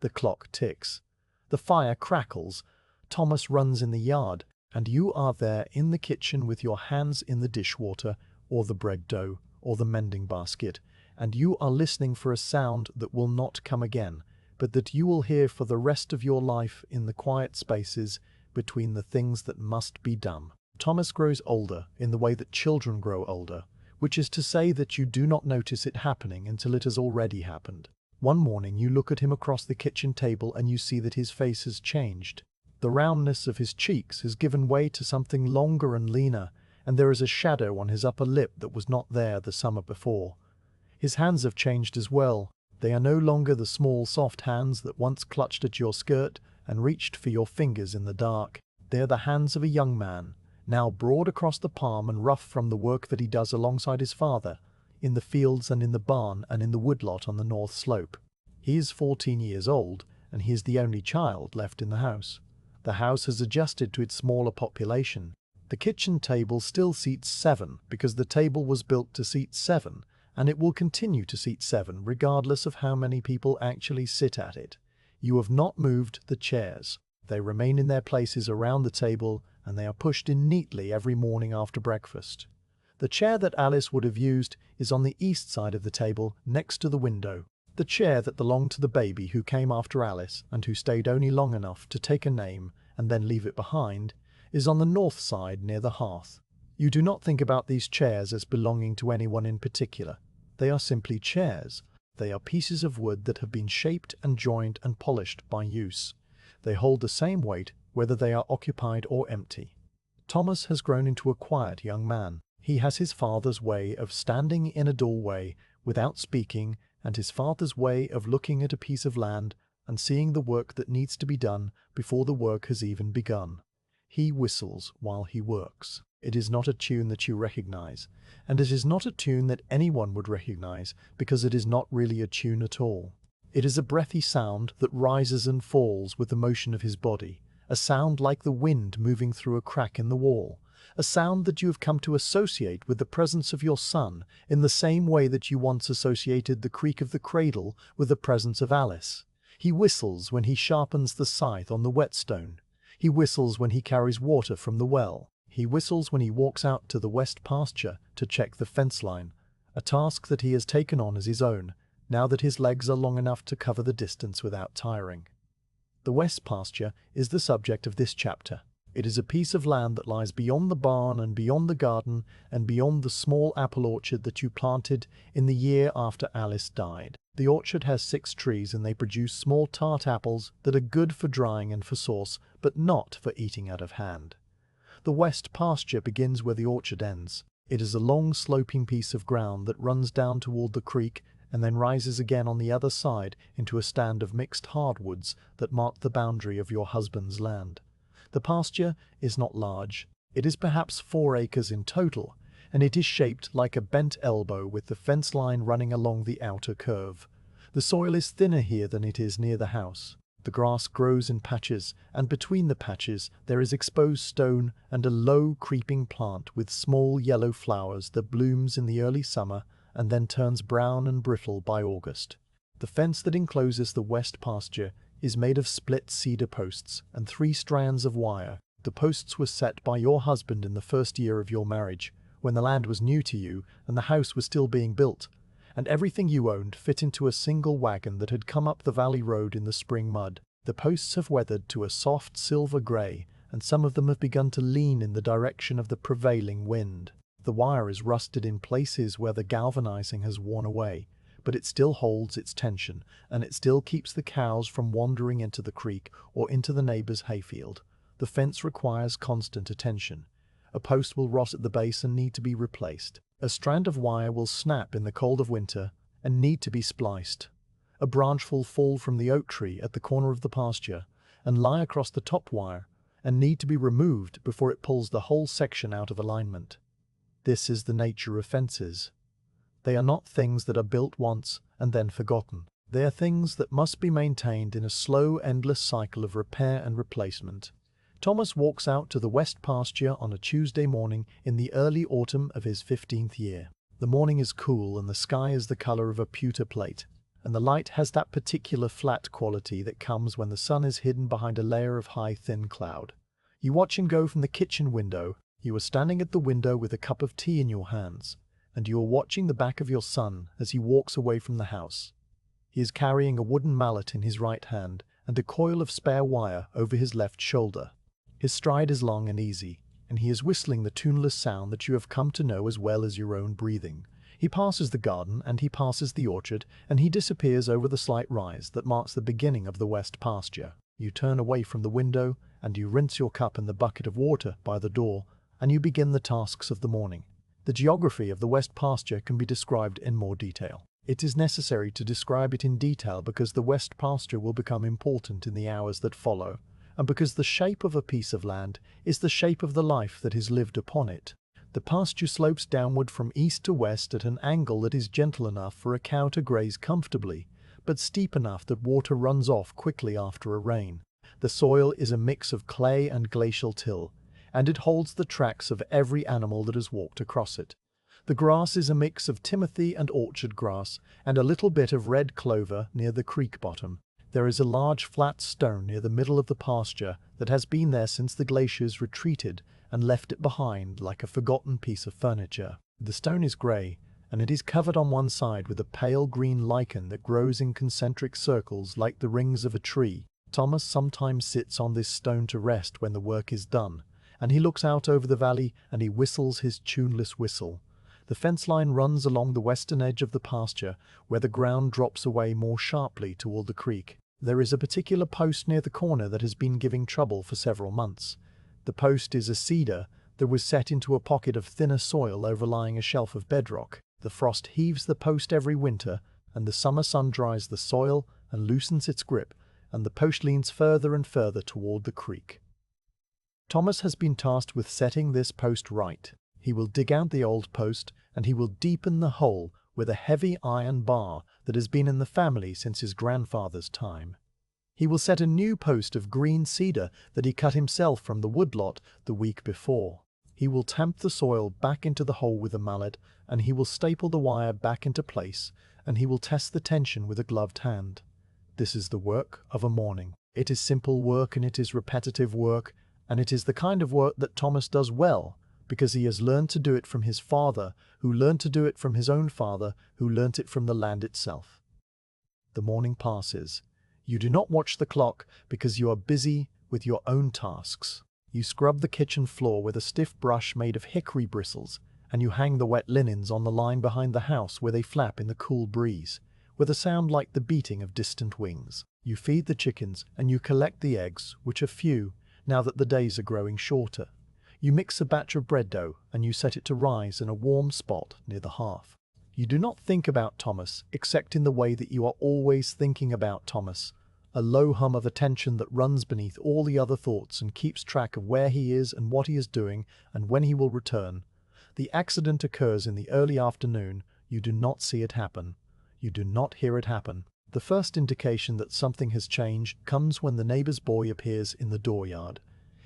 Speaker 1: The clock ticks. The fire crackles. Thomas runs in the yard, and you are there in the kitchen with your hands in the dishwater, or the bread dough, or the mending basket, and you are listening for a sound that will not come again, but that you will hear for the rest of your life in the quiet spaces between the things that must be done. Thomas grows older in the way that children grow older, which is to say that you do not notice it happening until it has already happened. One morning you look at him across the kitchen table and you see that his face has changed. The roundness of his cheeks has given way to something longer and leaner, and there is a shadow on his upper lip that was not there the summer before. His hands have changed as well. They are no longer the small soft hands that once clutched at your skirt and reached for your fingers in the dark. They are the hands of a young man, now broad across the palm and rough from the work that he does alongside his father, in the fields and in the barn and in the woodlot on the north slope. He is 14 years old, and he is the only child left in the house. The house has adjusted to its smaller population. The kitchen table still seats 7 because the table was built to seat 7, and it will continue to seat 7 regardless of how many people actually sit at it. You have not moved the chairs. They remain in their places around the table, and they are pushed in neatly every morning after breakfast. The chair that Alice would have used is on the east side of the table, next to the window. The chair that belonged to the baby who came after Alice and who stayed only long enough to take a name and then leave it behind is on the north side near the hearth. You do not think about these chairs as belonging to anyone in particular. They are simply chairs. They are pieces of wood that have been shaped and joined and polished by use. They hold the same weight whether they are occupied or empty. Thomas has grown into a quiet young man. He has his father's way of standing in a doorway without speaking, and his father's way of looking at a piece of land and seeing the work that needs to be done before the work has even begun. He whistles while he works. It is not a tune that you recognize, and it is not a tune that anyone would recognize because it is not really a tune at all. It is a breathy sound that rises and falls with the motion of his body, a sound like the wind moving through a crack in the wall, a sound that you have come to associate with the presence of your son in the same way that you once associated the creak of the cradle with the presence of Alice. He whistles when he sharpens the scythe on the whetstone. He whistles when he carries water from the well. He whistles when he walks out to the west pasture to check the fence line, a task that he has taken on as his own, now that his legs are long enough to cover the distance without tiring. The west pasture is the subject of this chapter. It is a piece of land that lies beyond the barn and beyond the garden and beyond the small apple orchard that you planted in the year after Alice died. The orchard has 6 trees and they produce small tart apples that are good for drying and for sauce, but not for eating out of hand. The west pasture begins where the orchard ends. It is a long sloping piece of ground that runs down toward the creek and then rises again on the other side into a stand of mixed hardwoods that mark the boundary of your husband's land. The pasture is not large. It is perhaps 4 acres in total, and it is shaped like a bent elbow with the fence line running along the outer curve. The soil is thinner here than it is near the house. The grass grows in patches, and between the patches there is exposed stone and a low creeping plant with small yellow flowers that blooms in the early summer and then turns brown and brittle by August. The fence that encloses the west pasture is made of split cedar posts and 3 strands of wire. The posts were set by your husband in the first year of your marriage, when the land was new to you and the house was still being built, and everything you owned fit into a single wagon that had come up the valley road in the spring mud. The posts have weathered to a soft silver grey, and some of them have begun to lean in the direction of the prevailing wind. The wire is rusted in places where the galvanizing has worn away, but it still holds its tension, and it still keeps the cows from wandering into the creek or into the neighbor's hayfield. The fence requires constant attention. A post will rot at the base and need to be replaced. A strand of wire will snap in the cold of winter and need to be spliced. A branch will fall from the oak tree at the corner of the pasture and lie across the top wire and need to be removed before it pulls the whole section out of alignment. This is the nature of fences. They are not things that are built once and then forgotten. They are things that must be maintained in a slow, endless cycle of repair and replacement. Thomas walks out to the west pasture on a Tuesday morning in the early autumn of his 15th year. The morning is cool and the sky is the color of a pewter plate, and the light has that particular flat quality that comes when the sun is hidden behind a layer of high, thin cloud. You watch him go from the kitchen window. You are standing at the window with a cup of tea in your hands, and you are watching the back of your son as he walks away from the house. He is carrying a wooden mallet in his right hand and a coil of spare wire over his left shoulder. His stride is long and easy, and he is whistling the tuneless sound that you have come to know as well as your own breathing. He passes the garden and he passes the orchard, and he disappears over the slight rise that marks the beginning of the west pasture. You turn away from the window, and you rinse your cup in the bucket of water by the door, and you begin the tasks of the morning. The geography of the west pasture can be described in more detail. It is necessary to describe it in detail because the west pasture will become important in the hours that follow, and because the shape of a piece of land is the shape of the life that is lived upon it. The pasture slopes downward from east to west at an angle that is gentle enough for a cow to graze comfortably, but steep enough that water runs off quickly after a rain. The soil is a mix of clay and glacial till, and it holds the tracks of every animal that has walked across it. The grass is a mix of timothy and orchard grass, and a little bit of red clover near the creek bottom. There is a large flat stone near the middle of the pasture that has been there since the glaciers retreated and left it behind like a forgotten piece of furniture. The stone is grey, and it is covered on one side with a pale green lichen that grows in concentric circles like the rings of a tree. Thomas sometimes sits on this stone to rest when the work is done, and he looks out over the valley and he whistles his tuneless whistle. The fence line runs along the western edge of the pasture, where the ground drops away more sharply toward the creek. There is a particular post near the corner that has been giving trouble for several months. The post is a cedar that was set into a pocket of thinner soil overlying a shelf of bedrock. The frost heaves the post every winter, and the summer sun dries the soil and loosens its grip, and the post leans further and further toward the creek. Thomas has been tasked with setting this post right. He will dig out the old post, and he will deepen the hole with a heavy iron bar that has been in the family since his grandfather's time. He will set a new post of green cedar that he cut himself from the woodlot the week before. He will tamp the soil back into the hole with a mallet, and he will staple the wire back into place, and he will test the tension with a gloved hand. This is the work of a morning. It is simple work, and it is repetitive work, and it is the kind of work that Thomas does well, because he has learned to do it from his father, who learned to do it from his own father, who learnt it from the land itself. The morning passes. You do not watch the clock because you are busy with your own tasks. You scrub the kitchen floor with a stiff brush made of hickory bristles, and you hang the wet linens on the line behind the house where they flap in the cool breeze, with a sound like the beating of distant wings. You feed the chickens, and you collect the eggs, which are few, now that the days are growing shorter. You mix a batch of bread dough, and you set it to rise in a warm spot near the hearth. You do not think about Thomas, except in the way that you are always thinking about Thomas, a low hum of attention that runs beneath all the other thoughts and keeps track of where he is and what he is doing and when he will return. The accident occurs in the early afternoon. You do not see it happen. You do not hear it happen. The first indication that something has changed comes when the neighbor's boy appears in the dooryard.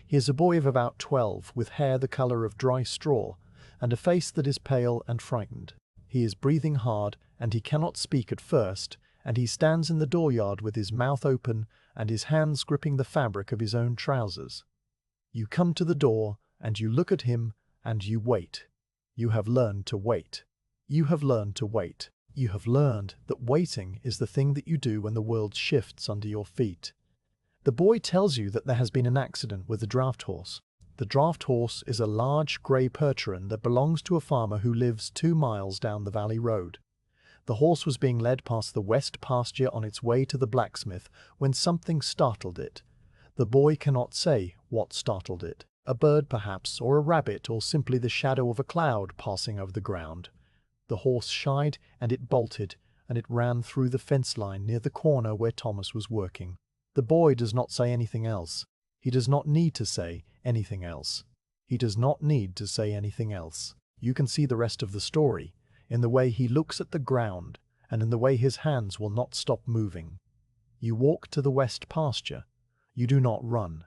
Speaker 1: He is a boy of about 12, with hair the color of dry straw, and a face that is pale and frightened. He is breathing hard, and he cannot speak at first, and he stands in the dooryard with his mouth open and his hands gripping the fabric of his own trousers. You come to the door, and you look at him, and you wait. You have learned to wait. You have learned to wait. You have learned that waiting is the thing that you do when the world shifts under your feet. The boy tells you that there has been an accident with the draft horse. The draft horse is a large grey Percheron that belongs to a farmer who lives 2 miles down the valley road. The horse was being led past the west pasture on its way to the blacksmith when something startled it. The boy cannot say what startled it. A bird perhaps, or a rabbit, or simply the shadow of a cloud passing over the ground. The horse shied, and it bolted, and it ran through the fence line near the corner where Thomas was working. The boy does not say anything else. He does not need to say anything else. He does not need to say anything else. You can see the rest of the story in the way he looks at the ground and in the way his hands will not stop moving. You walk to the west pasture. You do not run.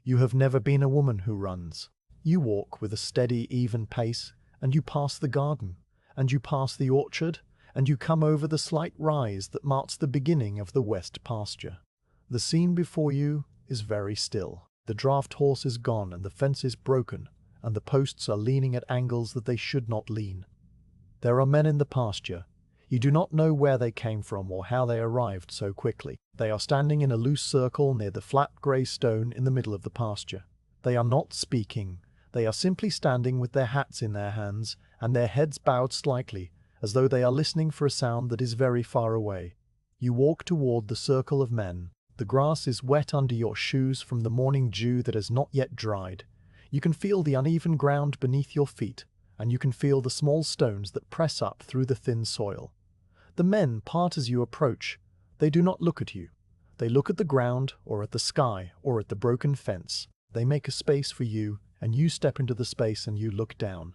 Speaker 1: You have never been a woman who runs. You walk with a steady, even pace, and you pass the garden, and you pass the orchard, and you come over the slight rise that marks the beginning of the west pasture. The scene before you is very still. The draft horse is gone, and the fence is broken, and the posts are leaning at angles that they should not lean. There are men in the pasture. You do not know where they came from or how they arrived so quickly. They are standing in a loose circle near the flat grey stone in the middle of the pasture. They are not speaking. They are simply standing with their hats in their hands and their heads bowed slightly, as though they are listening for a sound that is very far away. You walk toward the circle of men. The grass is wet under your shoes from the morning dew that has not yet dried. You can feel the uneven ground beneath your feet, and you can feel the small stones that press up through the thin soil. The men part as you approach. They do not look at you. They look at the ground, or at the sky, or at the broken fence. They make a space for you, and you step into the space and you look down.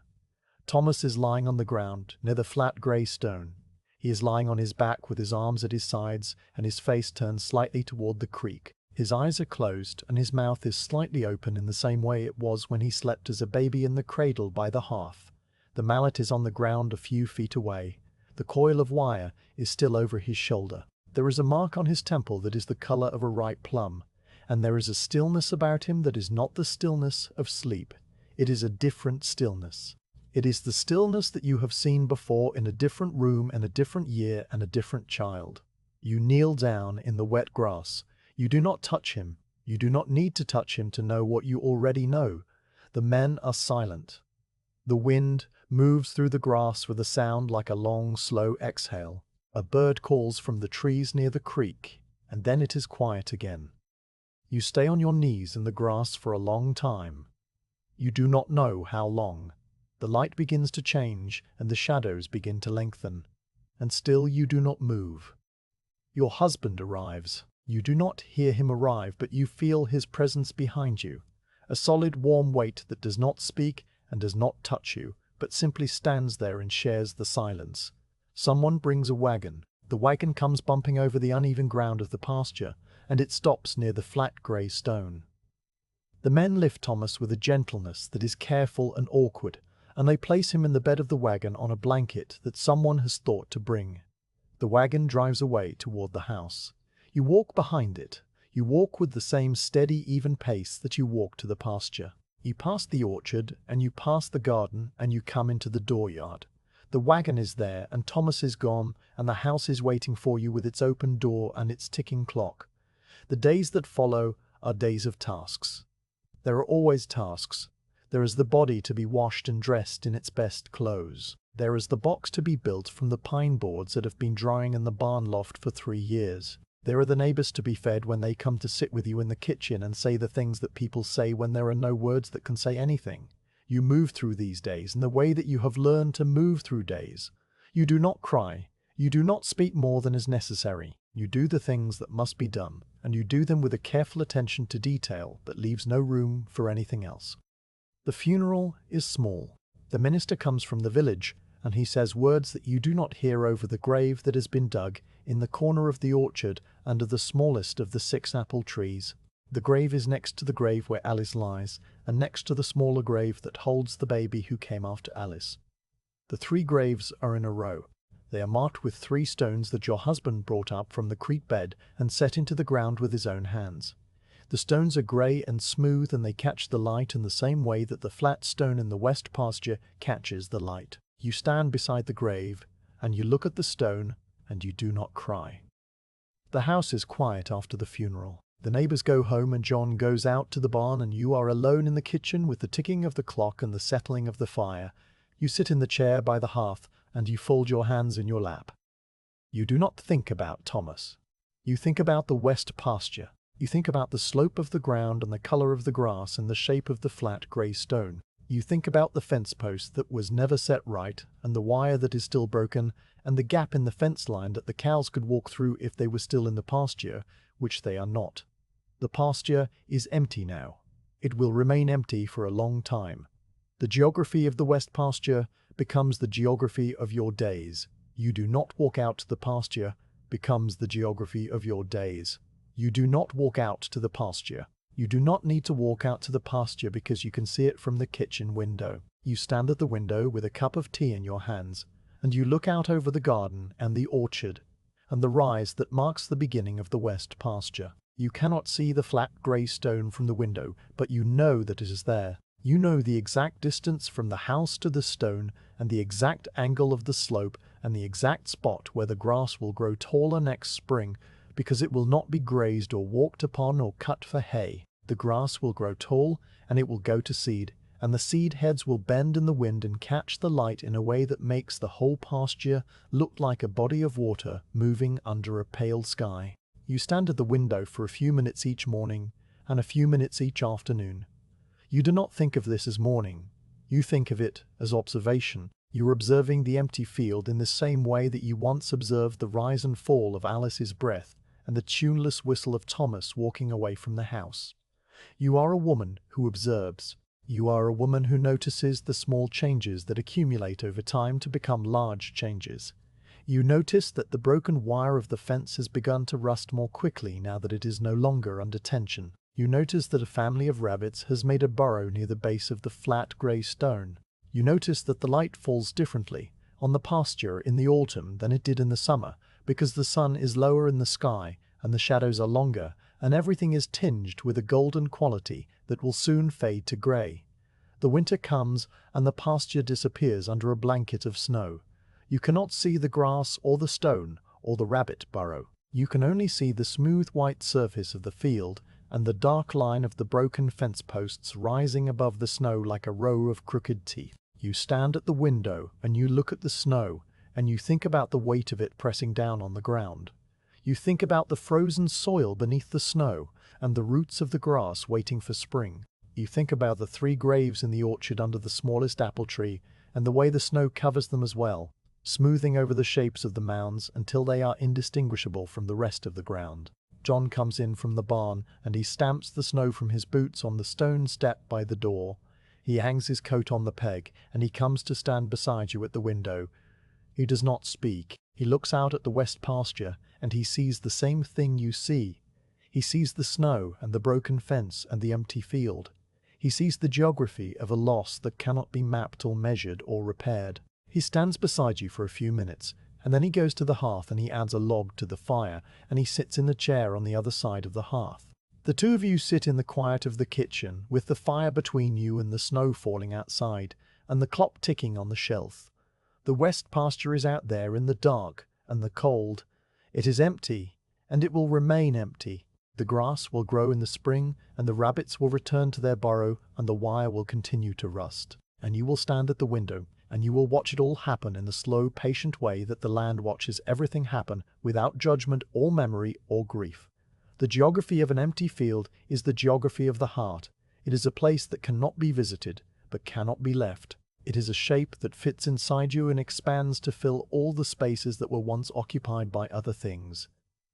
Speaker 1: Thomas is lying on the ground, near the flat grey stone. He is lying on his back with his arms at his sides and his face turned slightly toward the creek. His eyes are closed and his mouth is slightly open in the same way it was when he slept as a baby in the cradle by the hearth. The mallet is on the ground a few feet away. The coil of wire is still over his shoulder. There is a mark on his temple that is the color of a ripe plum, and there is a stillness about him that is not the stillness of sleep. It is a different stillness. It is the stillness that you have seen before in a different room and a different year and a different child. You kneel down in the wet grass. You do not touch him. You do not need to touch him to know what you already know. The men are silent. The wind moves through the grass with a sound like a long, slow exhale. A bird calls from the trees near the creek, and then it is quiet again. You stay on your knees in the grass for a long time. You do not know how long. The light begins to change, and the shadows begin to lengthen. And still you do not move. Your husband arrives. You do not hear him arrive, but you feel his presence behind you. A solid, warm weight that does not speak and does not touch you, but simply stands there and shares the silence. Someone brings a wagon. The wagon comes bumping over the uneven ground of the pasture, and it stops near the flat grey stone. The men lift Thomas with a gentleness that is careful and awkward, and they place him in the bed of the wagon on a blanket that someone has thought to bring. The wagon drives away toward the house. You walk behind it. You walk with the same steady, even pace that you walk to the pasture. You pass the orchard, and you pass the garden, and you come into the dooryard. The wagon is there, and Thomas is gone, and the house is waiting for you with its open door and its ticking clock. The days that follow are days of tasks. There are always tasks. There is the body to be washed and dressed in its best clothes. There is the box to be built from the pine boards that have been drying in the barn loft for 3 years. There are the neighbors to be fed when they come to sit with you in the kitchen and say the things that people say when there are no words that can say anything. You move through these days in the way that you have learned to move through days. You do not cry. You do not speak more than is necessary. You do the things that must be done, and you do them with a careful attention to detail that leaves no room for anything else. The funeral is small. The minister comes from the village, and he says words that you do not hear over the grave that has been dug in the corner of the orchard under the smallest of the 6 apple trees. The grave is next to the grave where Alice lies, and next to the smaller grave that holds the baby who came after Alice. The 3 graves are in a row. They are marked with 3 stones that your husband brought up from the creek bed and set into the ground with his own hands. The stones are grey and smooth, and they catch the light in the same way that the flat stone in the west pasture catches the light. You stand beside the grave, and you look at the stone, and you do not cry. The house is quiet after the funeral. The neighbors go home, and John goes out to the barn, and you are alone in the kitchen with the ticking of the clock and the settling of the fire. You sit in the chair by the hearth, and you fold your hands in your lap. You do not think about Thomas. You think about the west pasture. You think about the slope of the ground and the color of the grass and the shape of the flat grey stone. You think about the fence post that was never set right, and the wire that is still broken, and the gap in the fence line that the cows could walk through if they were still in the pasture, which they are not. The pasture is empty now. It will remain empty for a long time. The geography of the west pasture becomes the geography of your days. You do not walk out to the pasture becomes the geography of your days. You do not walk out to the pasture. You do not need to walk out to the pasture because you can see it from the kitchen window. You stand at the window with a cup of tea in your hands, and you look out over the garden and the orchard, and the rise that marks the beginning of the west pasture. You cannot see the flat grey stone from the window, but you know that it is there. You know the exact distance from the house to the stone, and the exact angle of the slope, and the exact spot where the grass will grow taller next spring, because it will not be grazed or walked upon or cut for hay. The grass will grow tall, and it will go to seed, and the seed heads will bend in the wind and catch the light in a way that makes the whole pasture look like a body of water moving under a pale sky. You stand at the window for a few minutes each morning, and a few minutes each afternoon. You do not think of this as mourning. You think of it as observation. You are observing the empty field in the same way that you once observed the rise and fall of Alice's breath and the tuneless whistle of Thomas walking away from the house. You are a woman who observes. You are a woman who notices the small changes that accumulate over time to become large changes. You notice that the broken wire of the fence has begun to rust more quickly now that it is no longer under tension. You notice that a family of rabbits has made a burrow near the base of the flat grey stone. You notice that the light falls differently on the pasture in the autumn than it did in the summer, because the sun is lower in the sky and the shadows are longer, and everything is tinged with a golden quality that will soon fade to grey. The winter comes, and the pasture disappears under a blanket of snow. You cannot see the grass or the stone or the rabbit burrow. You can only see the smooth white surface of the field and the dark line of the broken fence posts rising above the snow like a row of crooked teeth. You stand at the window and you look at the snow, and you think about the weight of it pressing down on the ground. You think about the frozen soil beneath the snow and the roots of the grass waiting for spring. You think about the 3 graves in the orchard under the smallest apple tree and the way the snow covers them as well, smoothing over the shapes of the mounds until they are indistinguishable from the rest of the ground. John comes in from the barn and he stamps the snow from his boots on the stone step by the door. He hangs his coat on the peg and he comes to stand beside you at the window. He does not speak. He looks out at the west pasture and he sees the same thing you see. He sees the snow and the broken fence and the empty field. He sees the geography of a loss that cannot be mapped or measured or repaired. He stands beside you for a few minutes, and then he goes to the hearth and he adds a log to the fire, and he sits in the chair on the other side of the hearth. The two of you sit in the quiet of the kitchen, with the fire between you and the snow falling outside, and the clock ticking on the shelf. The west pasture is out there in the dark and the cold. It is empty, and it will remain empty. The grass will grow in the spring, and the rabbits will return to their burrow, and the wire will continue to rust. And you will stand at the window, and you will watch it all happen in the slow, patient way that the land watches everything happen without judgment or memory or grief. The geography of an empty field is the geography of the heart. It is a place that cannot be visited, but cannot be left. It is a shape that fits inside you and expands to fill all the spaces that were once occupied by other things.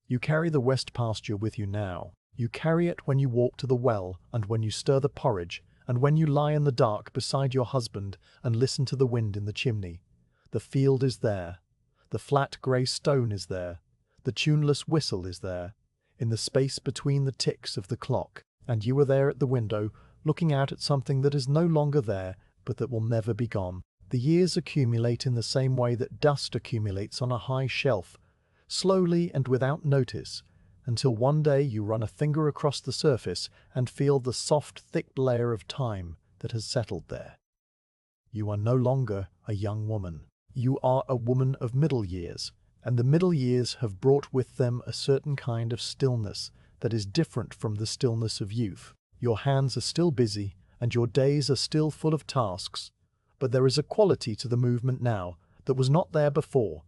Speaker 1: You carry the west pasture with you now. You carry it when you walk to the well, and when you stir the porridge, and when you lie in the dark beside your husband and listen to the wind in the chimney. The field is there. The flat grey stone is there. The tuneless whistle is there, in the space between the ticks of the clock. And you are there at the window, looking out at something that is no longer there, but that will never be gone. The years accumulate in the same way that dust accumulates on a high shelf, slowly and without notice, until one day you run a finger across the surface and feel the soft, thick layer of time that has settled there. You are no longer a young woman. You are a woman of middle years, and the middle years have brought with them a certain kind of stillness that is different from the stillness of youth. Your hands are still busy, and your days are still full of tasks, but there is a quality to the movement now that was not there before,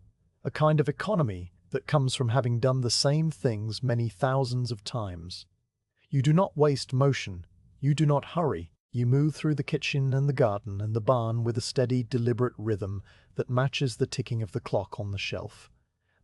Speaker 1: a kind of economy that comes from having done the same things many thousands of times. You do not waste motion. You do not hurry. You move through the kitchen and the garden and the barn with a steady, deliberate rhythm that matches the ticking of the clock on the shelf.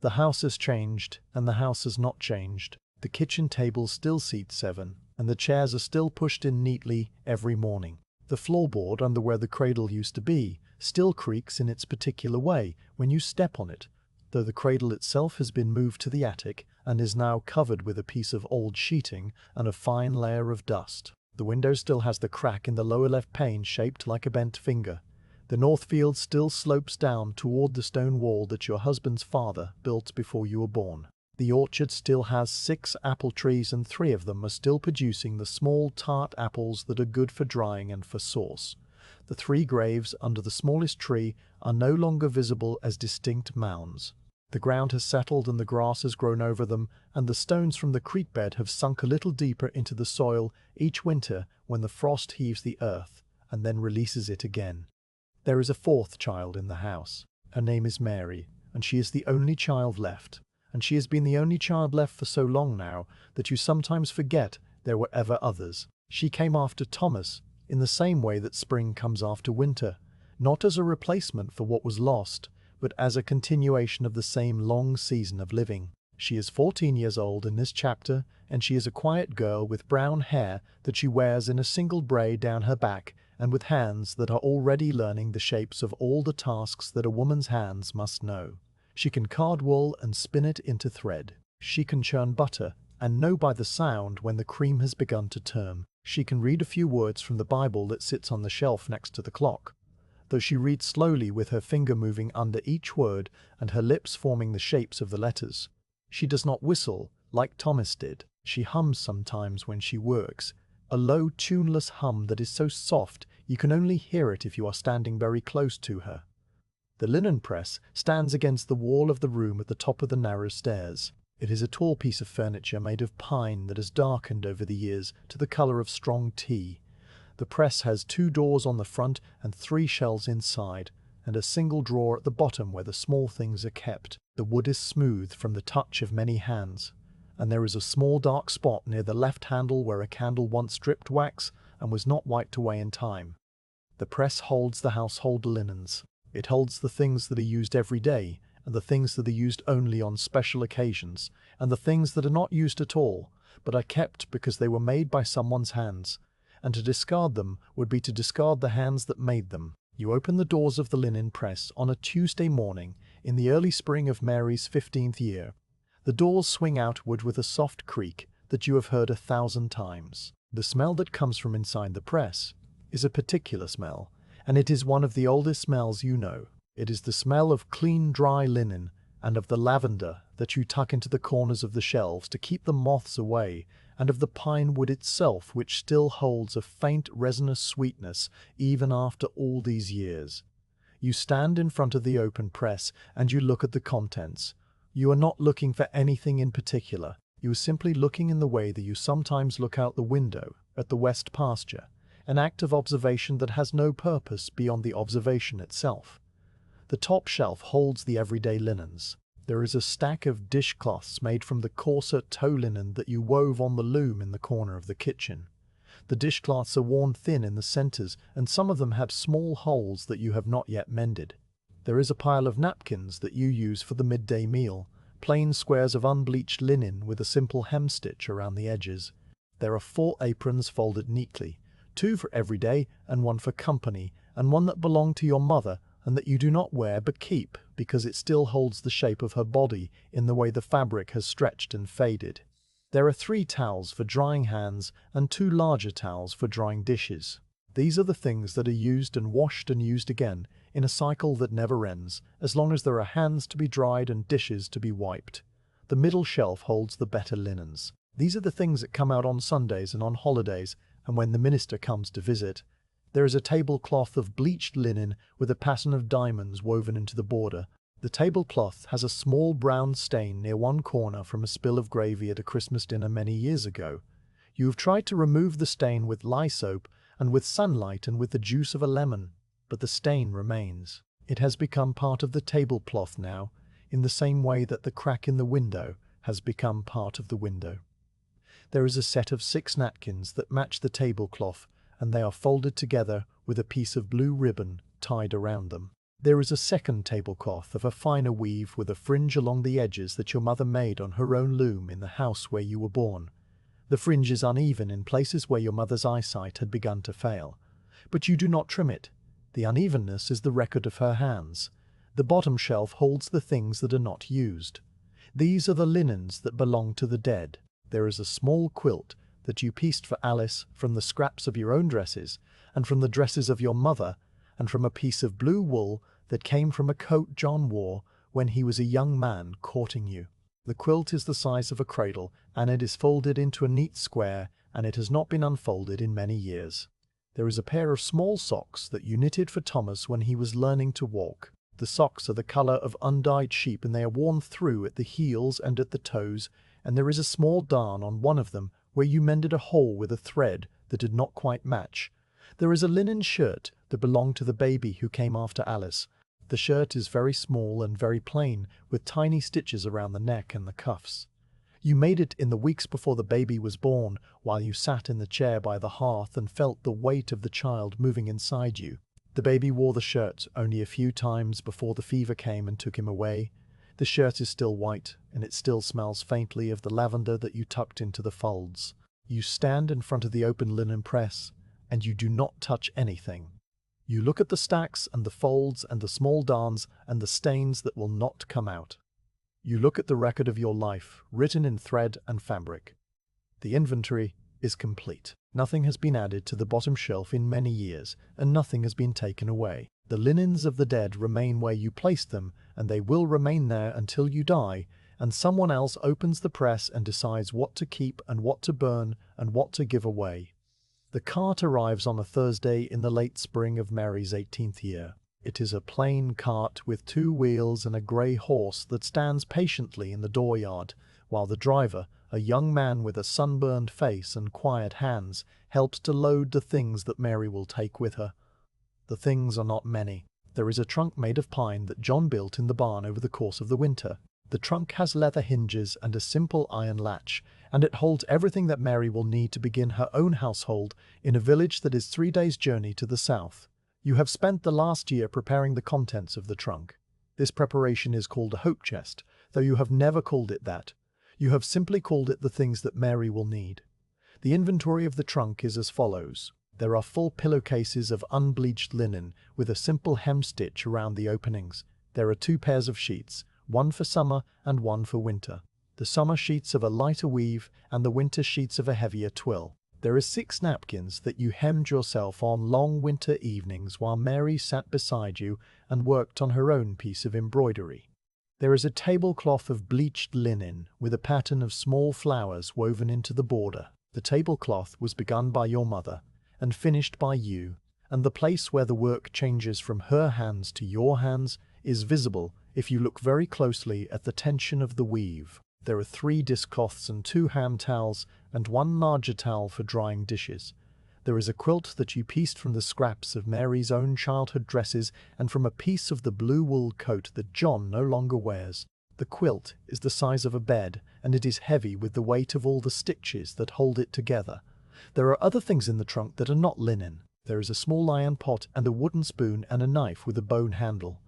Speaker 1: The house has changed, and the house has not changed. The kitchen table still seats 7, and the chairs are still pushed in neatly every morning. The floorboard under where the cradle used to be still creaks in its particular way when you step on it, though the cradle itself has been moved to the attic and is now covered with a piece of old sheeting and a fine layer of dust. The window still has the crack in the lower left pane shaped like a bent finger. The north field still slopes down toward the stone wall that your husband's father built before you were born. The orchard still has 6 apple trees, and 3 of them are still producing the small tart apples that are good for drying and for sauce. The 3 graves under the smallest tree are no longer visible as distinct mounds. The ground has settled and the grass has grown over them, and the stones from the creek bed have sunk a little deeper into the soil each winter when the frost heaves the earth and then releases it again. There is a 4th child in the house. Her name is Mary, and she is the only child left. And she has been the only child left for so long now that you sometimes forget there were ever others. She came after Thomas, in the same way that spring comes after winter, not as a replacement for what was lost, but as a continuation of the same long season of living. She is 14 years old in this chapter, and she is a quiet girl with brown hair that she wears in a single braid down her back, and with hands that are already learning the shapes of all the tasks that a woman's hands must know. She can card wool and spin it into thread. She can churn butter and know by the sound when the cream has begun to turn. She can read a few words from the Bible that sits on the shelf next to the clock, though she reads slowly with her finger moving under each word and her lips forming the shapes of the letters. She does not whistle like Thomas did. She hums sometimes when she works, a low, tuneless hum that is so soft you can only hear it if you are standing very close to her. The linen press stands against the wall of the room at the top of the narrow stairs. It is a tall piece of furniture made of pine that has darkened over the years to the color of strong tea. The press has 2 doors on the front and 3 shelves inside, and a single drawer at the bottom where the small things are kept. The wood is smooth from the touch of many hands, and there is a small dark spot near the left handle where a candle once dripped wax and was not wiped away in time. The press holds the household linens. It holds the things that are used every day, and the things that are used only on special occasions, and the things that are not used at all, but are kept because they were made by someone's hands, and to discard them would be to discard the hands that made them. You open the doors of the linen press on a Tuesday morning in the early spring of Mary's 15th year. The doors swing outward with a soft creak that you have heard 1,000 times. The smell that comes from inside the press is a particular smell, and it is one of the oldest smells you know. It is the smell of clean, dry linen and of the lavender that you tuck into the corners of the shelves to keep the moths away, and of the pine wood itself, which still holds a faint resinous sweetness even after all these years. You stand in front of the open press and you look at the contents. You are not looking for anything in particular. You are simply looking in the way that you sometimes look out the window at the west pasture, an act of observation that has no purpose beyond the observation itself. The top shelf holds the everyday linens. There is a stack of dishcloths made from the coarser tow linen that you wove on the loom in the corner of the kitchen. The dishcloths are worn thin in the centers, and some of them have small holes that you have not yet mended. There is a pile of napkins that you use for the midday meal, plain squares of unbleached linen with a simple hemstitch around the edges. There are 4 aprons folded neatly, 2 for every day and 1 for company, and 1 that belonged to your mother and that you do not wear but keep because it still holds the shape of her body in the way the fabric has stretched and faded. There are 3 towels for drying hands and 2 larger towels for drying dishes. These are the things that are used and washed and used again in a cycle that never ends, as long as there are hands to be dried and dishes to be wiped. The middle shelf holds the better linens. These are the things that come out on Sundays and on holidays, and when the minister comes to visit. There is a tablecloth of bleached linen with a pattern of diamonds woven into the border. The tablecloth has a small brown stain near one corner from a spill of gravy at a Christmas dinner many years ago. You have tried to remove the stain with lye soap and with sunlight and with the juice of a lemon, but the stain remains. It has become part of the tablecloth now, in the same way that the crack in the window has become part of the window. There is a set of 6 napkins that match the tablecloth, and they are folded together with a piece of blue ribbon tied around them. There is a second tablecloth of a finer weave with a fringe along the edges that your mother made on her own loom in the house where you were born. The fringe is uneven in places where your mother's eyesight had begun to fail, but you do not trim it. The unevenness is the record of her hands. The bottom shelf holds the things that are not used. These are the linens that belong to the dead. There is a small quilt that you pieced for Alice from the scraps of your own dresses, and from the dresses of your mother, and from a piece of blue wool that came from a coat John wore when he was a young man courting you. The quilt is the size of a cradle, and it is folded into a neat square, and it has not been unfolded in many years. There is a pair of small socks that you knitted for Thomas when he was learning to walk. The socks are the color of undyed sheep, and they are worn through at the heels and at the toes, and there is a small darn on one of them where you mended a hole with a thread that did not quite match. There is a linen shirt that belonged to the baby who came after Alice. The shirt is very small and very plain, with tiny stitches around the neck and the cuffs. You made it in the weeks before the baby was born, while you sat in the chair by the hearth and felt the weight of the child moving inside you. The baby wore the shirt only a few times before the fever came and took him away. The shirt is still white, and it still smells faintly of the lavender that you tucked into the folds. You stand in front of the open linen press, and you do not touch anything. You look at the stacks and the folds and the small darns and the stains that will not come out. You look at the record of your life, written in thread and fabric. The inventory is complete. Nothing has been added to the bottom shelf in many years, and nothing has been taken away. The linens of the dead remain where you placed them, and they will remain there until you die, and someone else opens the press and decides what to keep and what to burn and what to give away. The cart arrives on a Thursday in the late spring of Mary's 18th year. It is a plain cart with 2 wheels and a grey horse that stands patiently in the dooryard, while the driver, a young man with a sunburned face and quiet hands, helps to load the things that Mary will take with her. The things are not many. There is a trunk made of pine that John built in the barn over the course of the winter. The trunk has leather hinges and a simple iron latch, and it holds everything that Mary will need to begin her own household in a village that is 3 days' journey to the south. You have spent the last year preparing the contents of the trunk. This preparation is called a hope chest, though you have never called it that. You have simply called it the things that Mary will need. The inventory of the trunk is as follows. There are full pillowcases of unbleached linen with a simple hem stitch around the openings. There are 2 pairs of sheets, one for summer and one for winter. The summer sheets of a lighter weave and the winter sheets of a heavier twill. There are 6 napkins that you hemmed yourself on long winter evenings while Mary sat beside you and worked on her own piece of embroidery. There is a tablecloth of bleached linen with a pattern of small flowers woven into the border. The tablecloth was begun by your mother and finished by you, and the place where the work changes from her hands to your hands is visible if you look very closely at the tension of the weave. There are 3 dishcloths and 2 hand towels and 1 larger towel for drying dishes. There is a quilt that you pieced from the scraps of Mary's own childhood dresses and from a piece of the blue wool coat that John no longer wears. The quilt is the size of a bed, and it is heavy with the weight of all the stitches that hold it together. There are other things in the trunk that are not linen. There is a small iron pot and a wooden spoon and a knife with a bone handle.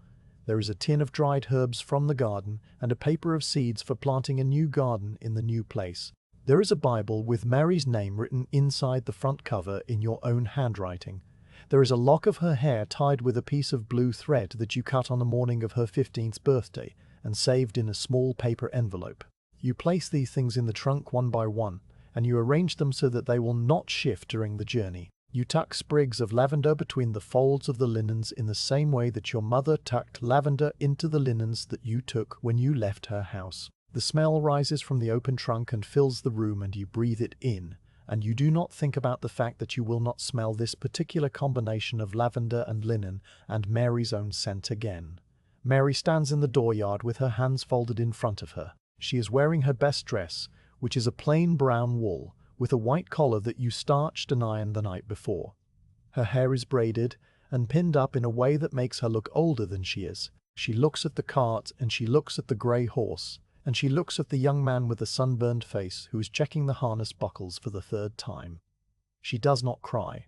Speaker 1: There is a tin of dried herbs from the garden and a paper of seeds for planting a new garden in the new place. There is a Bible with Mary's name written inside the front cover in your own handwriting. There is a lock of her hair tied with a piece of blue thread that you cut on the morning of her 15th birthday and saved in a small paper envelope. You place these things in the trunk one by one, and you arrange them so that they will not shift during the journey. You tuck sprigs of lavender between the folds of the linens in the same way that your mother tucked lavender into the linens that you took when you left her house. The smell rises from the open trunk and fills the room, and you breathe it in, and you do not think about the fact that you will not smell this particular combination of lavender and linen and Mary's own scent again. Mary stands in the dooryard with her hands folded in front of her. She is wearing her best dress, which is a plain brown wool, with a white collar that you starched and ironed the night before. Her hair is braided and pinned up in a way that makes her look older than she is. She looks at the cart, and she looks at the grey horse, and she looks at the young man with the sunburned face who is checking the harness buckles for the 3rd time. She does not cry.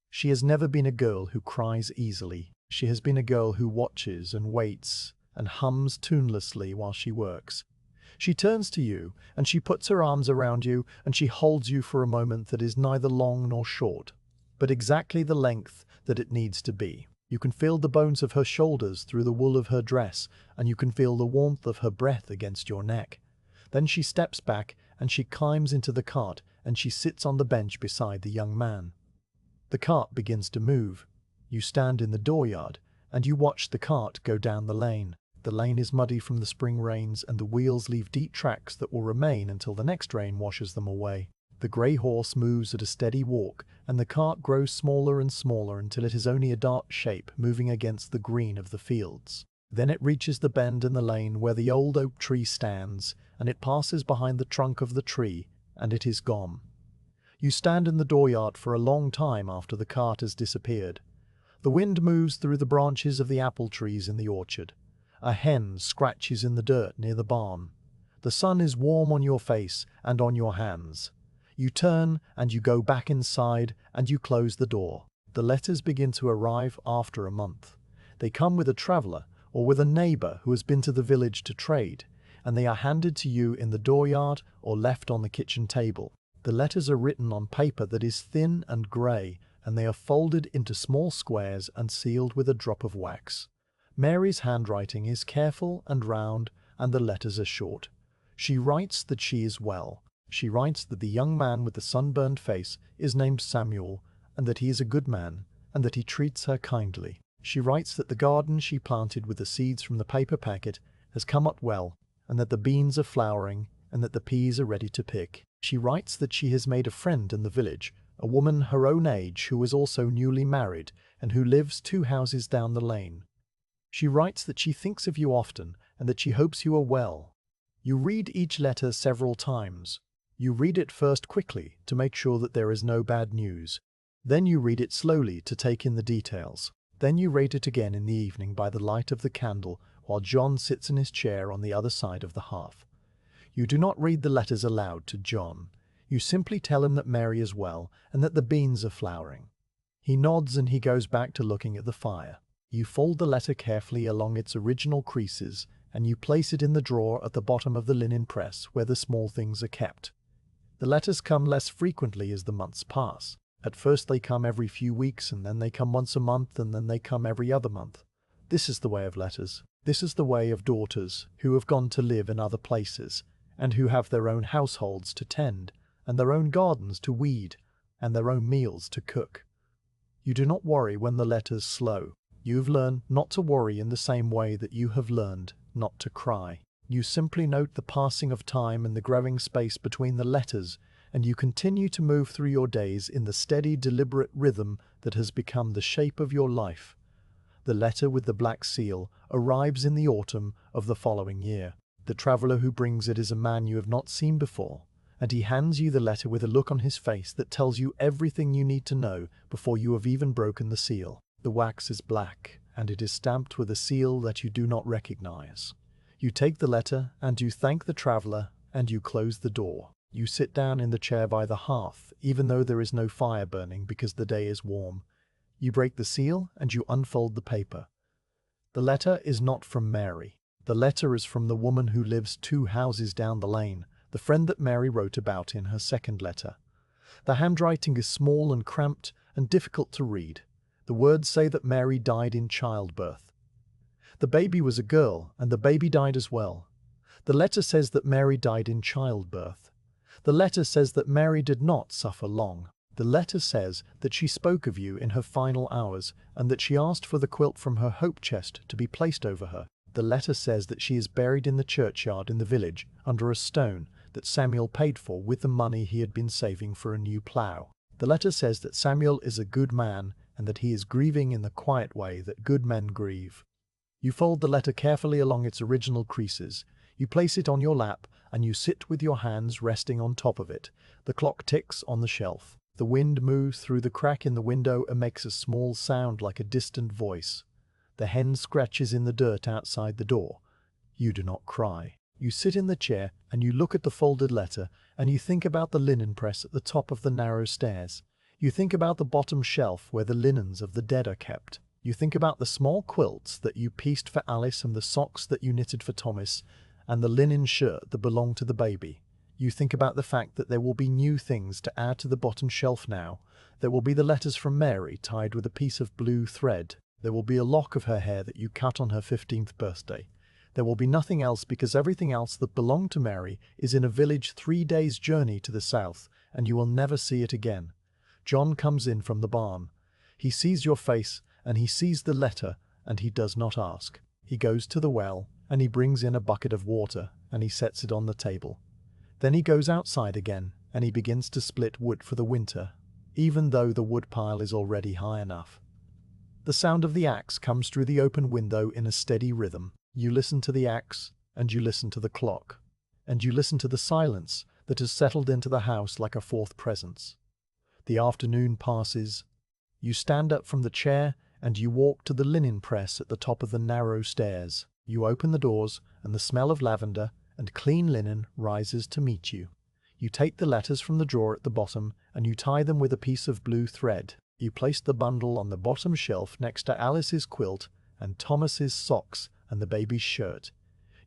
Speaker 1: She has never been a girl who cries easily. She has been a girl who watches and waits and hums tunelessly while she works. She turns to you, and she puts her arms around you, and she holds you for a moment that is neither long nor short, but exactly the length that it needs to be. You can feel the bones of her shoulders through the wool of her dress, and you can feel the warmth of her breath against your neck. Then she steps back, and she climbs into the cart, and she sits on the bench beside the young man. The cart begins to move. You stand in the dooryard, and you watch the cart go down the lane. The lane is muddy from the spring rains, and the wheels leave deep tracks that will remain until the next rain washes them away. The grey horse moves at a steady walk, and the cart grows smaller and smaller until it is only a dark shape moving against the green of the fields. Then it reaches the bend in the lane where the old oak tree stands, and it passes behind the trunk of the tree, and it is gone. You stand in the dooryard for a long time after the cart has disappeared. The wind moves through the branches of the apple trees in the orchard. A hen scratches in the dirt near the barn. The sun is warm on your face and on your hands. You turn and you go back inside and you close the door. The letters begin to arrive after a month. They come with a traveller or with a neighbour who has been to the village to trade, and they are handed to you in the dooryard or left on the kitchen table. The letters are written on paper that is thin and grey, and they are folded into small squares and sealed with a drop of wax. Mary's handwriting is careful and round, and the letters are short. She writes that she is well. She writes that the young man with the sunburned face is named Samuel, and that he is a good man, and that he treats her kindly. She writes that the garden she planted with the seeds from the paper packet has come up well, and that the beans are flowering, and that the peas are ready to pick. She writes that she has made a friend in the village, a woman her own age who is also newly married, and who lives 2 houses down the lane. She writes that she thinks of you often, and that she hopes you are well. You read each letter several times. You read it first quickly to make sure that there is no bad news. Then you read it slowly to take in the details. Then you read it again in the evening by the light of the candle while John sits in his chair on the other side of the hearth. You do not read the letters aloud to John. You simply tell him that Mary is well and that the beans are flowering. He nods and he goes back to looking at the fire. You fold the letter carefully along its original creases and you place it in the drawer at the bottom of the linen press where the small things are kept. The letters come less frequently as the months pass. At first they come every few weeks, and then they come once a month, and then they come every other month. This is the way of letters. This is the way of daughters who have gone to live in other places, and who have their own households to tend, and their own gardens to weed, and their own meals to cook. You do not worry when the letters slow. You have learned not to worry in the same way that you have learned not to cry. You simply note the passing of time and the growing space between the letters, and you continue to move through your days in the steady, deliberate rhythm that has become the shape of your life. The letter with the black seal arrives in the autumn of the following year. The traveler who brings it is a man you have not seen before, and he hands you the letter with a look on his face that tells you everything you need to know before you have even broken the seal. The wax is black, and it is stamped with a seal that you do not recognize. You take the letter, and you thank the traveler, and you close the door. You sit down in the chair by the hearth, even though there is no fire burning because the day is warm. You break the seal, and you unfold the paper. The letter is not from Mary. The letter is from the woman who lives 2 houses down the lane, the friend that Mary wrote about in her second letter. The handwriting is small and cramped and difficult to read. The words say that Mary died in childbirth. The baby was a girl, and the baby died as well. The letter says that Mary died in childbirth. The letter says that Mary did not suffer long. The letter says that she spoke of you in her final hours, and that she asked for the quilt from her hope chest to be placed over her. The letter says that she is buried in the churchyard in the village, under a stone that Samuel paid for with the money he had been saving for a new plough. The letter says that Samuel is a good man, and that he is grieving in the quiet way that good men grieve. You fold the letter carefully along its original creases. You place it on your lap, and you sit with your hands resting on top of it. The clock ticks on the shelf. The wind moves through the crack in the window and makes a small sound like a distant voice. The hen scratches in the dirt outside the door. You do not cry. You sit in the chair, and you look at the folded letter, and you think about the linen press at the top of the narrow stairs. You think about the bottom shelf where the linens of the dead are kept. You think about the small quilts that you pieced for Alice and the socks that you knitted for Thomas and the linen shirt that belonged to the baby. You think about the fact that there will be new things to add to the bottom shelf now. There will be the letters from Mary tied with a piece of blue thread. There will be a lock of her hair that you cut on her 15th birthday. There will be nothing else because everything else that belonged to Mary is in a village 3 days' journey to the south, and you will never see it again. John comes in from the barn. He sees your face, and he sees the letter, and he does not ask. He goes to the well, and he brings in a bucket of water, and he sets it on the table. Then he goes outside again, and he begins to split wood for the winter, even though the wood pile is already high enough. The sound of the axe comes through the open window in a steady rhythm. You listen to the axe, and you listen to the clock, and you listen to the silence that has settled into the house like a fourth presence. The afternoon passes. You stand up from the chair, and you walk to the linen press at the top of the narrow stairs. You open the doors, and the smell of lavender and clean linen rises to meet you. You take the letters from the drawer at the bottom, and you tie them with a piece of blue thread. You place the bundle on the bottom shelf next to Alice's quilt and Thomas's socks and the baby's shirt.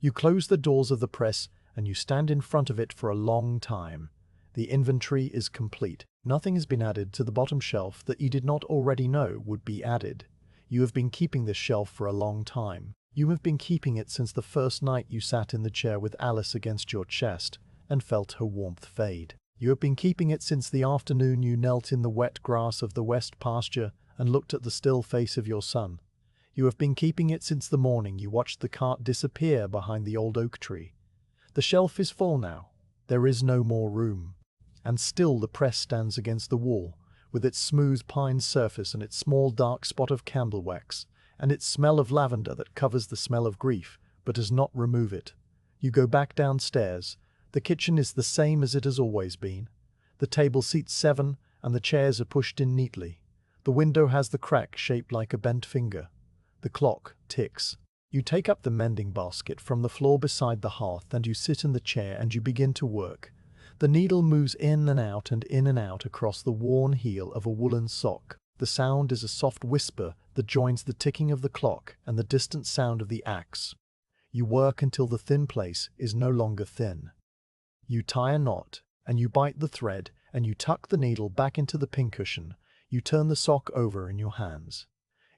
Speaker 1: You close the doors of the press, and you stand in front of it for a long time. The inventory is complete. Nothing has been added to the bottom shelf that you did not already know would be added. You have been keeping this shelf for a long time. You have been keeping it since the first night you sat in the chair with Alice against your chest and felt her warmth fade. You have been keeping it since the afternoon you knelt in the wet grass of the west pasture and looked at the still face of your son. You have been keeping it since the morning you watched the cart disappear behind the old oak tree. The shelf is full now. There is no more room. And still the press stands against the wall, with its smooth pine surface and its small dark spot of candle wax, and its smell of lavender that covers the smell of grief, but does not remove it. You go back downstairs. The kitchen is the same as it has always been. The table seats 7, and the chairs are pushed in neatly. The window has the crack shaped like a bent finger. The clock ticks. You take up the mending basket from the floor beside the hearth and you sit in the chair and you begin to work. The needle moves in and out across the worn heel of a woolen sock. The sound is a soft whisper that joins the ticking of the clock and the distant sound of the axe. You work until the thin place is no longer thin. You tie a knot, and you bite the thread, and you tuck the needle back into the pincushion. You turn the sock over in your hands.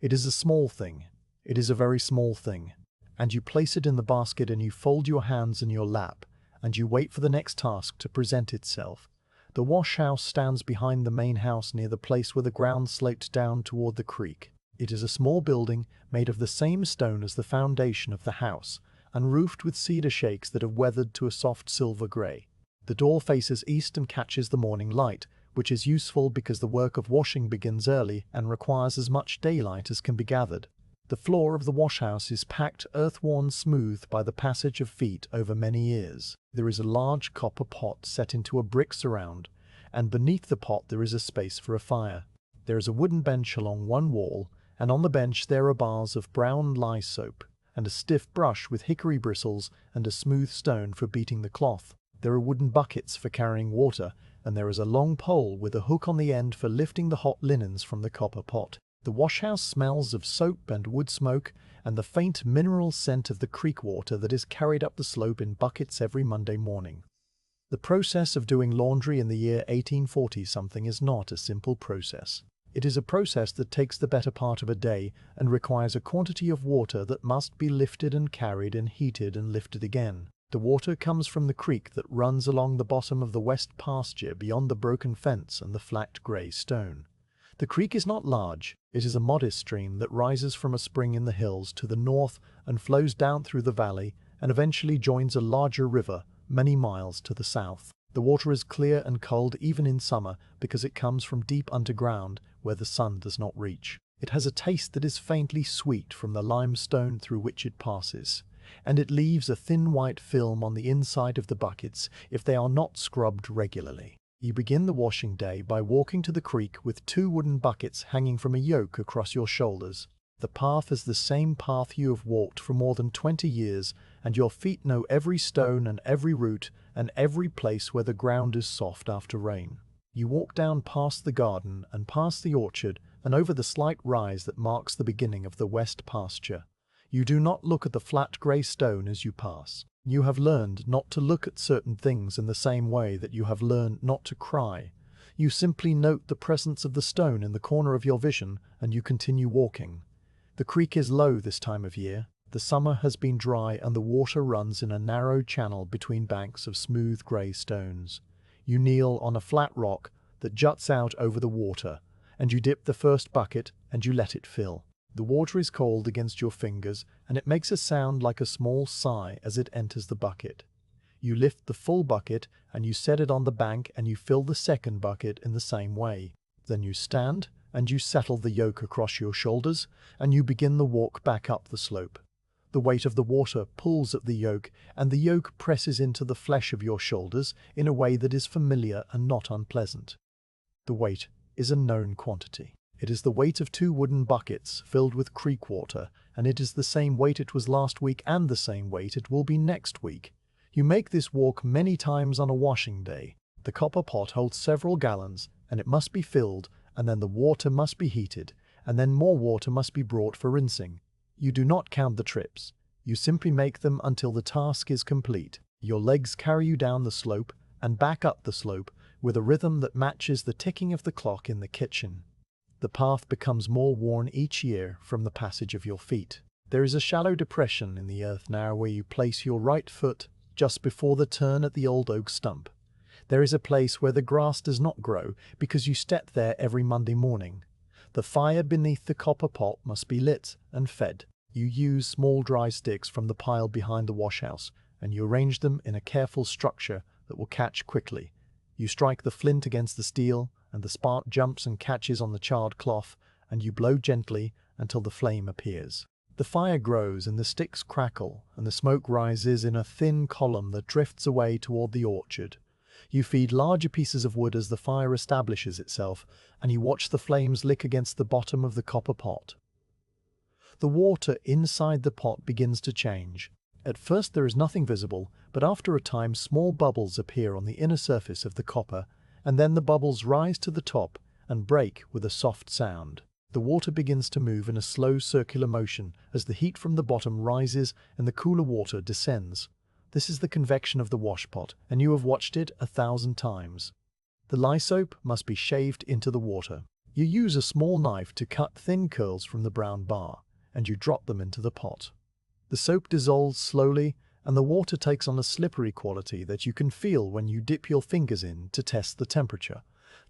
Speaker 1: It is a small thing. It is a very small thing. And you place it in the basket and you fold your hands in your lap, and you wait for the next task to present itself. The wash house stands behind the main house near the place where the ground sloped down toward the creek. It is a small building made of the same stone as the foundation of the house, and roofed with cedar shakes that have weathered to a soft silver grey. The door faces east and catches the morning light, which is useful because the work of washing begins early and requires as much daylight as can be gathered. The floor of the washhouse is packed earth-worn smooth by the passage of feet over many years. There is a large copper pot set into a brick surround, and beneath the pot there is a space for a fire. There is a wooden bench along one wall, and on the bench there are bars of brown lye soap, and a stiff brush with hickory bristles and a smooth stone for beating the cloth. There are wooden buckets for carrying water, and there is a long pole with a hook on the end for lifting the hot linens from the copper pot. The washhouse smells of soap and wood smoke and the faint mineral scent of the creek water that is carried up the slope in buckets every Monday morning. The process of doing laundry in the year 1840-something is not a simple process. It is a process that takes the better part of a day and requires a quantity of water that must be lifted and carried and heated and lifted again. The water comes from the creek that runs along the bottom of the west pasture beyond the broken fence and the flat grey stone. The creek is not large. It is a modest stream that rises from a spring in the hills to the north and flows down through the valley and eventually joins a larger river many miles to the south. The water is clear and cold even in summer because it comes from deep underground where the sun does not reach. It has a taste that is faintly sweet from the limestone through which it passes, and it leaves a thin white film on the inside of the buckets if they are not scrubbed regularly. You begin the washing day by walking to the creek with 2 wooden buckets hanging from a yoke across your shoulders. The path is the same path you have walked for more than 20 years, and your feet know every stone and every root and every place where the ground is soft after rain. You walk down past the garden and past the orchard and over the slight rise that marks the beginning of the west pasture. You do not look at the flat grey stone as you pass. You have learned not to look at certain things in the same way that you have learned not to cry. You simply note the presence of the stone in the corner of your vision and you continue walking. The creek is low this time of year. The summer has been dry and the water runs in a narrow channel between banks of smooth grey stones. You kneel on a flat rock that juts out over the water, and you dip the first bucket and you let it fill. The water is cold against your fingers and it makes a sound like a small sigh as it enters the bucket. You lift the full bucket and you set it on the bank and you fill the second bucket in the same way. Then you stand and you settle the yoke across your shoulders and you begin the walk back up the slope. The weight of the water pulls at the yoke and the yoke presses into the flesh of your shoulders in a way that is familiar and not unpleasant. The weight is a known quantity. It is the weight of 2 wooden buckets filled with creek water, and it is the same weight it was last week and the same weight it will be next week. You make this walk many times on a washing day. The copper pot holds several gallons, and it must be filled, and then the water must be heated, and then more water must be brought for rinsing. You do not count the trips. You simply make them until the task is complete. Your legs carry you down the slope and back up the slope with a rhythm that matches the ticking of the clock in the kitchen. The path becomes more worn each year from the passage of your feet. There is a shallow depression in the earth now where you place your right foot just before the turn at the old oak stump. There is a place where the grass does not grow because you step there every Monday morning. The fire beneath the copper pot must be lit and fed. You use small dry sticks from the pile behind the washhouse and you arrange them in a careful structure that will catch quickly. You strike the flint against the steel and the spark jumps and catches on the charred cloth, and you blow gently until the flame appears. The fire grows and the sticks crackle, and the smoke rises in a thin column that drifts away toward the orchard. You feed larger pieces of wood as the fire establishes itself, and you watch the flames lick against the bottom of the copper pot. The water inside the pot begins to change. At first there is nothing visible, but after a time small bubbles appear on the inner surface of the copper, and then the bubbles rise to the top and break with a soft sound. The water begins to move in a slow circular motion as the heat from the bottom rises and the cooler water descends. This is the convection of the washpot, and you have watched it 1,000 times. The lye soap must be shaved into the water. You use a small knife to cut thin curls from the brown bar, and you drop them into the pot. The soap dissolves slowly, and the water takes on a slippery quality that you can feel when you dip your fingers in to test the temperature.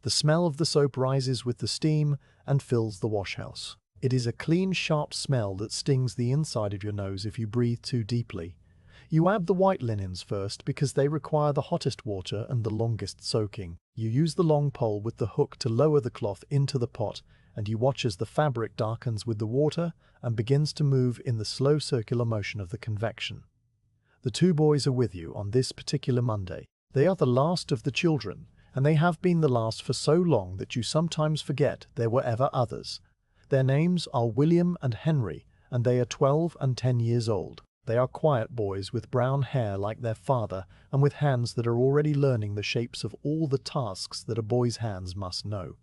Speaker 1: The smell of the soap rises with the steam and fills the washhouse. It is a clean, sharp smell that stings the inside of your nose if you breathe too deeply. You add the white linens first because they require the hottest water and the longest soaking. You use the long pole with the hook to lower the cloth into the pot, and you watch as the fabric darkens with the water and begins to move in the slow circular motion of the convection. The two boys are with you on this particular Monday. They are the last of the children, and they have been the last for so long that you sometimes forget there were ever others. Their names are William and Henry, and they are 12 and 10 years old. They are quiet boys with brown hair like their father and with hands that are already learning the shapes of all the tasks that a boy's hands must know.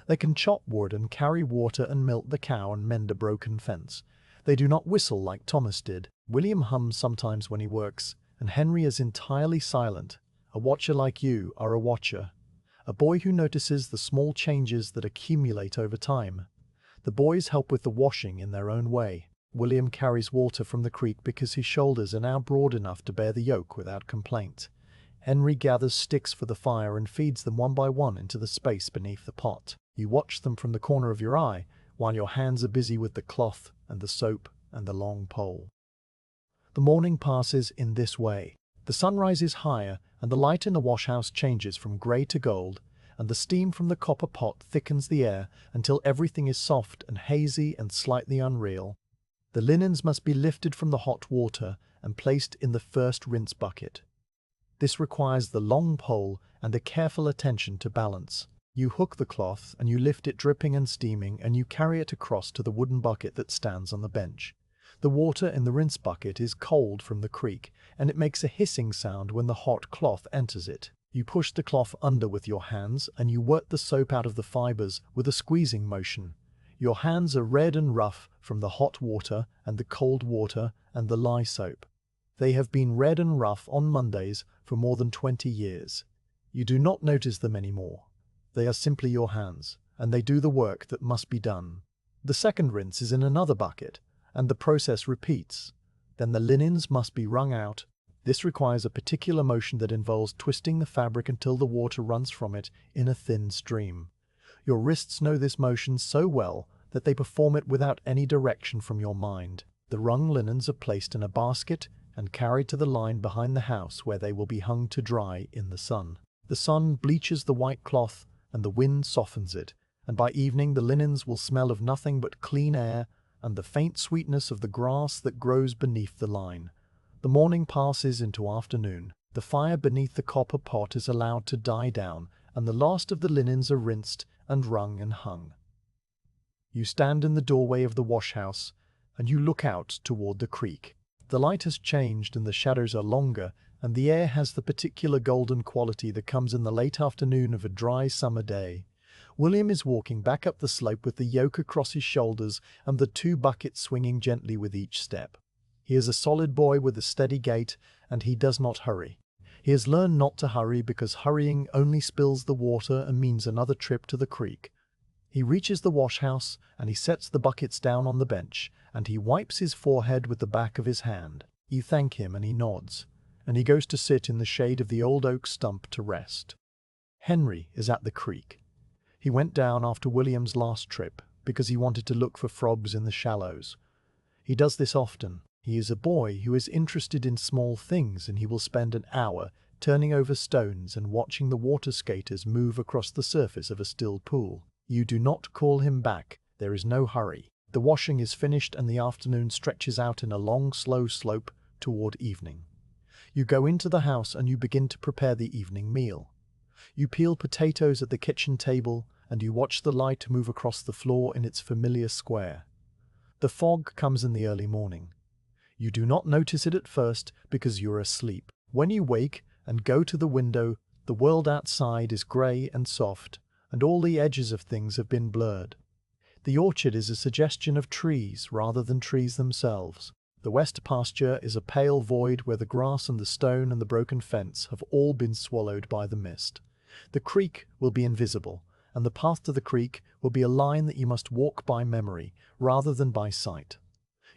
Speaker 1: They can chop wood and carry water and milk the cow and mend a broken fence. They do not whistle like Thomas did. William hums sometimes when he works, and Henry is entirely silent. A watcher like you are a watcher. A boy who notices the small changes that accumulate over time. The boys help with the washing in their own way. William carries water from the creek because his shoulders are now broad enough to bear the yoke without complaint. Henry gathers sticks for the fire and feeds them one by one into the space beneath the pot. You watch them from the corner of your eye, while your hands are busy with the cloth and the soap and the long pole. The morning passes in this way. The sun rises higher, and the light in the washhouse changes from grey to gold, and the steam from the copper pot thickens the air until everything is soft and hazy and slightly unreal. The linens must be lifted from the hot water and placed in the first rinse bucket. This requires the long pole and a careful attention to balance. You hook the cloth and you lift it dripping and steaming, and you carry it across to the wooden bucket that stands on the bench. The water in the rinse bucket is cold from the creek, and it makes a hissing sound when the hot cloth enters it. You push the cloth under with your hands and you work the soap out of the fibers with a squeezing motion. Your hands are red and rough from the hot water and the cold water and the lye soap. They have been red and rough on Mondays for more than 20 years. You do not notice them anymore. They are simply your hands, and they do the work that must be done. The second rinse is in another bucket, and the process repeats. Then the linens must be wrung out. This requires a particular motion that involves twisting the fabric until the water runs from it in a thin stream. Your wrists know this motion so well that they perform it without any direction from your mind. The wrung linens are placed in a basket and carried to the line behind the house, where they will be hung to dry in the sun. The sun bleaches the white cloth and the wind softens it, and by evening the linens will smell of nothing but clean air and the faint sweetness of the grass that grows beneath the line. The morning passes into afternoon. The fire beneath the copper pot is allowed to die down, and the last of the linens are rinsed and wrung and hung. You stand in the doorway of the washhouse, and you look out toward the creek. The light has changed and the shadows are longer, and the air has the particular golden quality that comes in the late afternoon of a dry summer day. William is walking back up the slope with the yoke across his shoulders and the two buckets swinging gently with each step. He is a solid boy with a steady gait, and he does not hurry. He has learned not to hurry because hurrying only spills the water and means another trip to the creek. He reaches the washhouse and he sets the buckets down on the bench, and he wipes his forehead with the back of his hand. You thank him and he nods, and he goes to sit in the shade of the old oak stump to rest. Henry is at the creek. He went down after William's last trip because he wanted to look for frogs in the shallows. He does this often. He is a boy who is interested in small things, and he will spend an hour turning over stones and watching the water skaters move across the surface of a still pool. You do not call him back. There is no hurry. The washing is finished and the afternoon stretches out in a long, slow slope toward evening. You go into the house and you begin to prepare the evening meal. You peel potatoes at the kitchen table and you watch the light move across the floor in its familiar square. The fog comes in the early morning. You do not notice it at first because you're asleep. When you wake and go to the window, the world outside is grey and soft, and all the edges of things have been blurred. The orchard is a suggestion of trees rather than trees themselves. The west pasture is a pale void where the grass and the stone and the broken fence have all been swallowed by the mist. The creek will be invisible, and the path to the creek will be a line that you must walk by memory rather than by sight.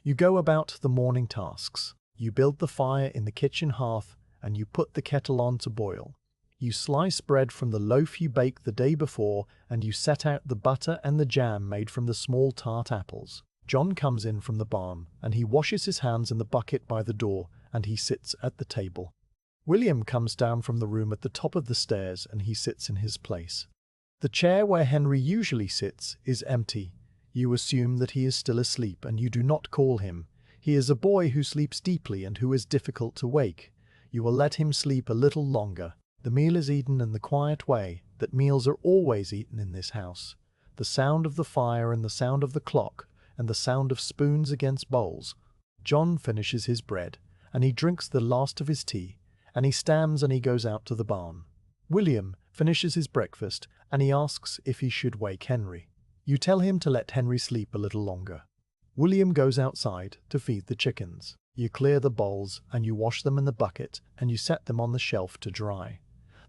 Speaker 1: You go about the morning tasks. You build the fire in the kitchen hearth and you put the kettle on to boil. You slice bread from the loaf you baked the day before and you set out the butter and the jam made from the small tart apples. John comes in from the barn and he washes his hands in the bucket by the door and he sits at the table. William comes down from the room at the top of the stairs and he sits in his place. The chair where Henry usually sits is empty. You assume that he is still asleep and you do not call him. He is a boy who sleeps deeply and who is difficult to wake. You will let him sleep a little longer. The meal is eaten in the quiet way that meals are always eaten in this house. The sound of the fire and the sound of the clock and the sound of spoons against bowls. John finishes his bread and he drinks the last of his tea and he stands and he goes out to the barn. William finishes his breakfast and he asks if he should wake Henry. You tell him to let Henry sleep a little longer. William goes outside to feed the chickens. You clear the bowls and you wash them in the bucket and you set them on the shelf to dry.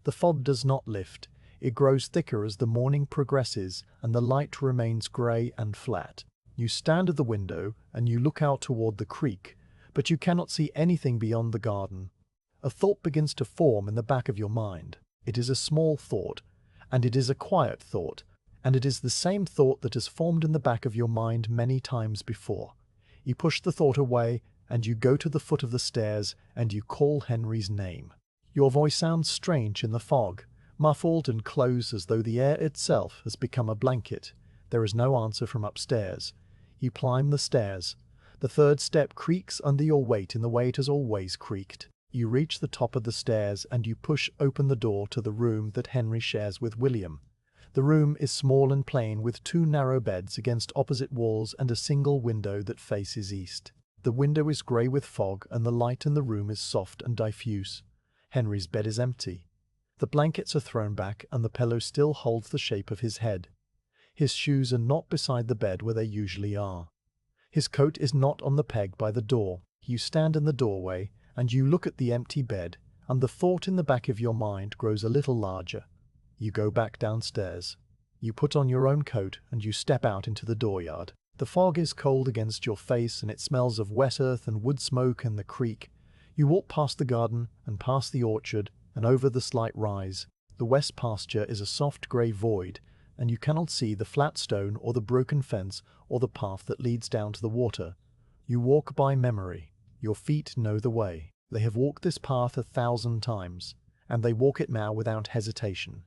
Speaker 1: The fog does not lift. It grows thicker as the morning progresses and the light remains grey and flat. You stand at the window and you look out toward the creek, but you cannot see anything beyond the garden. A thought begins to form in the back of your mind. It is a small thought, and it is a quiet thought, and it is the same thought that has formed in the back of your mind many times before. You push the thought away and you go to the foot of the stairs and you call Henry's name. Your voice sounds strange in the fog, muffled and close as though the air itself has become a blanket. There is no answer from upstairs. You climb the stairs. The third step creaks under your weight in the way it has always creaked. You reach the top of the stairs and you push open the door to the room that Henry shares with William. The room is small and plain with two narrow beds against opposite walls and a single window that faces east. The window is grey with fog and the light in the room is soft and diffuse. Henry's bed is empty. The blankets are thrown back and the pillow still holds the shape of his head. His shoes are not beside the bed where they usually are. His coat is not on the peg by the door. You stand in the doorway and you look at the empty bed, and the thought in the back of your mind grows a little larger. You go back downstairs. You put on your own coat and you step out into the dooryard. The fog is cold against your face and it smells of wet earth and wood smoke and the creek. You walk past the garden and past the orchard and over the slight rise. The west pasture is a soft grey void, and you cannot see the flat stone or the broken fence or the path that leads down to the water. You walk by memory. Your feet know the way. They have walked this path 1,000 times, and they walk it now without hesitation.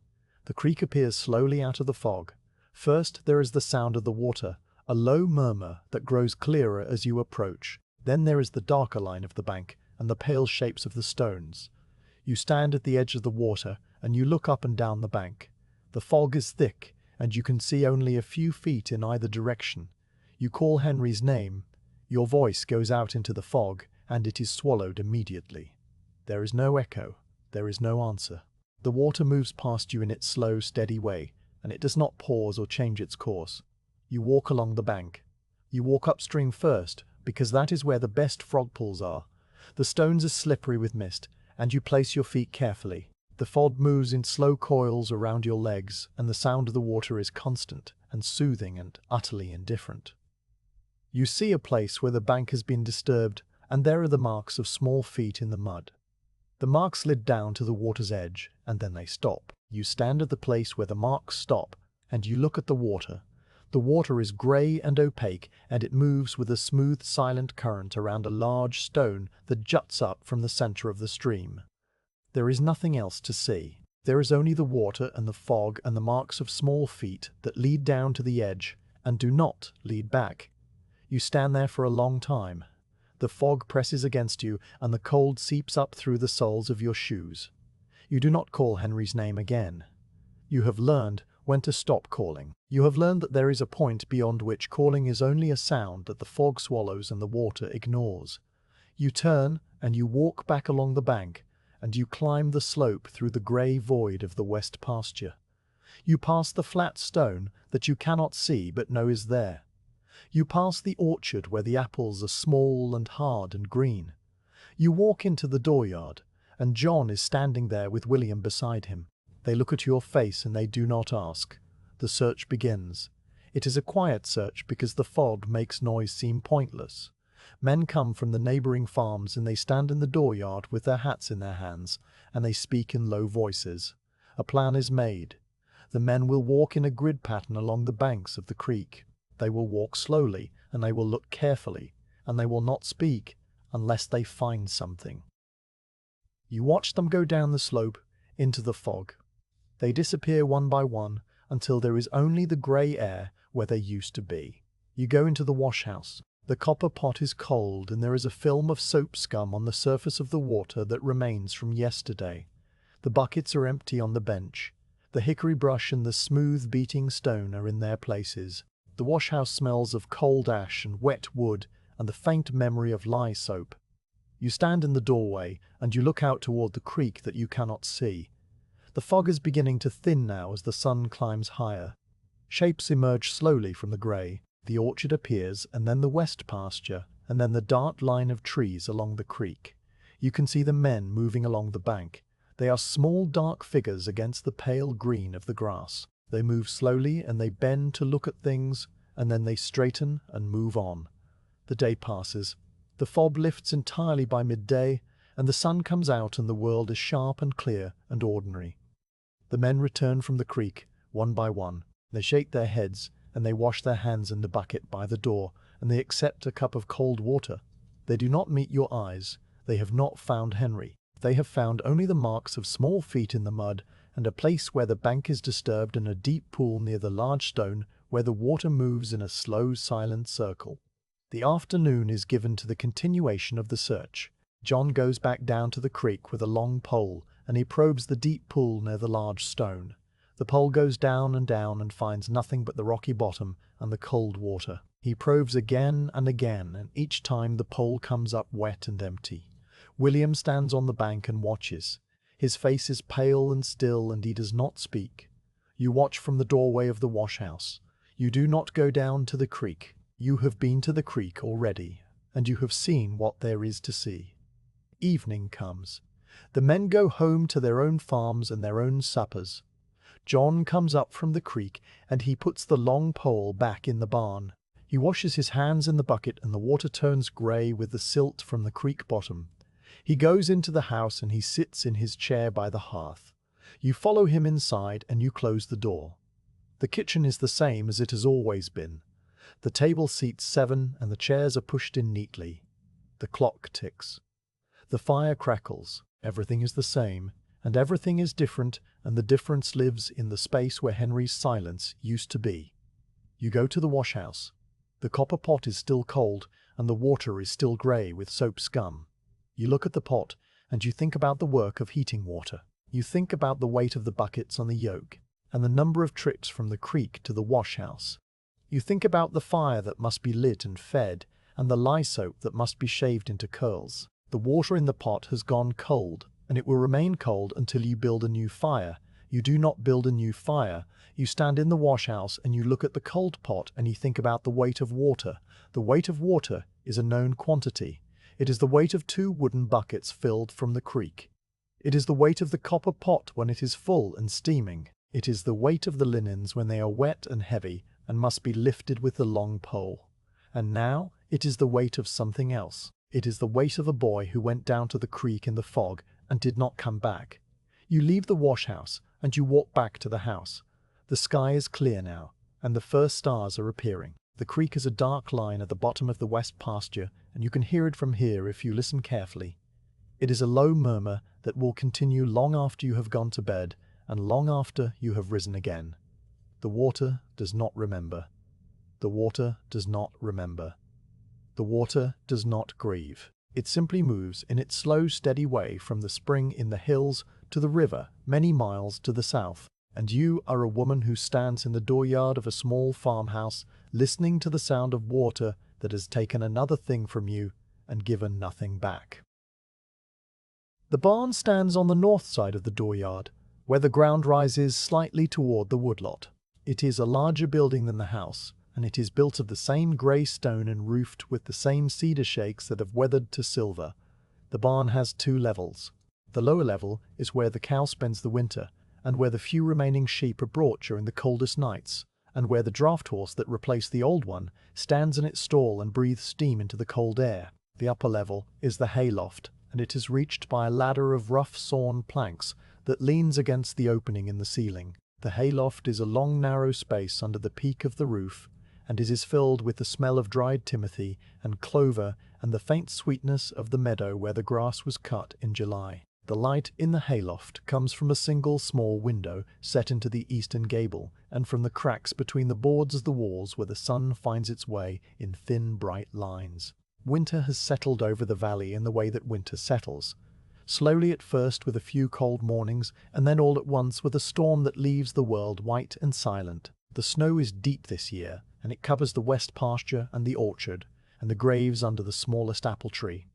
Speaker 1: The creek appears slowly out of the fog. First there is the sound of the water, a low murmur that grows clearer as you approach. Then there is the darker line of the bank and the pale shapes of the stones. You stand at the edge of the water and you look up and down the bank. The fog is thick and you can see only a few feet in either direction. You call Henry's name. Your voice goes out into the fog and it is swallowed immediately. There is no echo. There is no answer. The water moves past you in its slow, steady way, and it does not pause or change its course. You walk along the bank. You walk upstream first, because that is where the best frog pools are. The stones are slippery with mist, and you place your feet carefully. The fog moves in slow coils around your legs, and the sound of the water is constant and soothing and utterly indifferent. You see a place where the bank has been disturbed, and there are the marks of small feet in the mud. The marks slid down to the water's edge, and then they stop. You stand at the place where the marks stop, and you look at the water. The water is grey and opaque, and it moves with a smooth, silent current around a large stone that juts up from the centre of the stream. There is nothing else to see. There is only the water and the fog and the marks of small feet that lead down to the edge and do not lead back. You stand there for a long time. The fog presses against you, and the cold seeps up through the soles of your shoes. You do not call Henry's name again. You have learned when to stop calling. You have learned that there is a point beyond which calling is only a sound that the fog swallows and the water ignores. You turn and you walk back along the bank, and you climb the slope through the grey void of the west pasture. You pass the flat stone that you cannot see but know is there. You pass the orchard where the apples are small and hard and green. You walk into the dooryard, and John is standing there with William beside him. They look at your face and they do not ask. The search begins. It is a quiet search because the fog makes noise seem pointless. Men come from the neighboring farms and they stand in the dooryard with their hats in their hands, and they speak in low voices. A plan is made. The men will walk in a grid pattern along the banks of the creek. They will walk slowly, and they will look carefully, and they will not speak unless they find something. You watch them go down the slope into the fog. They disappear one by one until there is only the grey air where they used to be. You go into the wash house. The copper pot is cold and there is a film of soap scum on the surface of the water that remains from yesterday. The buckets are empty on the bench. The hickory brush and the smooth beating stone are in their places. The wash house smells of cold ash and wet wood and the faint memory of lye soap. You stand in the doorway and you look out toward the creek that you cannot see. The fog is beginning to thin now as the sun climbs higher. Shapes emerge slowly from the grey. The orchard appears, and then the west pasture, and then the dark line of trees along the creek. You can see the men moving along the bank. They are small dark figures against the pale green of the grass. They move slowly and they bend to look at things, and then they straighten and move on. The day passes. The fog lifts entirely by midday, and the sun comes out and the world is sharp and clear and ordinary. The men return from the creek, one by one. They shake their heads, and they wash their hands in the bucket by the door, and they accept a cup of cold water. They do not meet your eyes. They have not found Henry. They have found only the marks of small feet in the mud, and a place where the bank is disturbed and a deep pool near the large stone where the water moves in a slow, silent circle. The afternoon is given to the continuation of the search. John goes back down to the creek with a long pole, and he probes the deep pool near the large stone. The pole goes down and finds nothing but the rocky bottom and the cold water. He probes again, and each time the pole comes up wet and empty. William stands on the bank and watches. His face is pale and still, and he does not speak. You watch from the doorway of the wash house. You do not go down to the creek. You have been to the creek already, and you have seen what there is to see. Evening comes. The men go home to their own farms and their own suppers. John comes up from the creek, and he puts the long pole back in the barn. He washes his hands in the bucket, and the water turns grey with the silt from the creek bottom. He goes into the house and he sits in his chair by the hearth. You follow him inside and you close the door. The kitchen is the same as it has always been. The table seats 7 and the chairs are pushed in neatly. The clock ticks. The fire crackles. Everything is the same, and everything is different, and the difference lives in the space where Henry's silence used to be. You go to the wash house. The copper pot is still cold, and the water is still grey with soap scum. You look at the pot, and you think about the work of heating water. You think about the weight of the buckets on the yoke, and the number of trips from the creek to the wash house. You think about the fire that must be lit and fed, and the lye soap that must be shaved into curls. The water in the pot has gone cold, and it will remain cold until you build a new fire. You do not build a new fire. You stand in the wash house and you look at the cold pot and you think about the weight of water. The weight of water is a known quantity. It is the weight of 2 wooden buckets filled from the creek. It is the weight of the copper pot when it is full and steaming. It is the weight of the linens when they are wet and heavy and must be lifted with the long pole. And now it is the weight of something else. It is the weight of a boy who went down to the creek in the fog and did not come back. You leave the wash house and you walk back to the house. The sky is clear now, and the first stars are appearing. The creek is a dark line at the bottom of the west pasture, and you can hear it from here if you listen carefully. It is a low murmur that will continue long after you have gone to bed, and long after you have risen again. The water does not remember. The water does not remember. The water does not grieve. It simply moves in its slow, steady way from the spring in the hills to the river many miles to the south. And you are a woman who stands in the dooryard of a small farmhouse, listening to the sound of water that has taken another thing from you and given nothing back. The barn stands on the north side of the dooryard, where the ground rises slightly toward the woodlot. It is a larger building than the house, and it is built of the same grey stone and roofed with the same cedar shakes that have weathered to silver. The barn has 2 levels. The lower level is where the cow spends the winter, and where the few remaining sheep are brought during the coldest nights, and where the draft horse that replaced the old one stands in its stall and breathes steam into the cold air. The upper level is the hayloft, and it is reached by a ladder of rough sawn planks that leans against the opening in the ceiling. The hayloft is a long narrow space under the peak of the roof, and it is filled with the smell of dried timothy and clover and the faint sweetness of the meadow where the grass was cut in July. The light in the hayloft comes from a single small window set into the eastern gable, and from the cracks between the boards of the walls where the sun finds its way in thin, bright lines. Winter has settled over the valley in the way that winter settles. Slowly at first with a few cold mornings, and then all at once with a storm that leaves the world white and silent. The snow is deep this year, and it covers the west pasture and the orchard, and the graves under the smallest apple tree.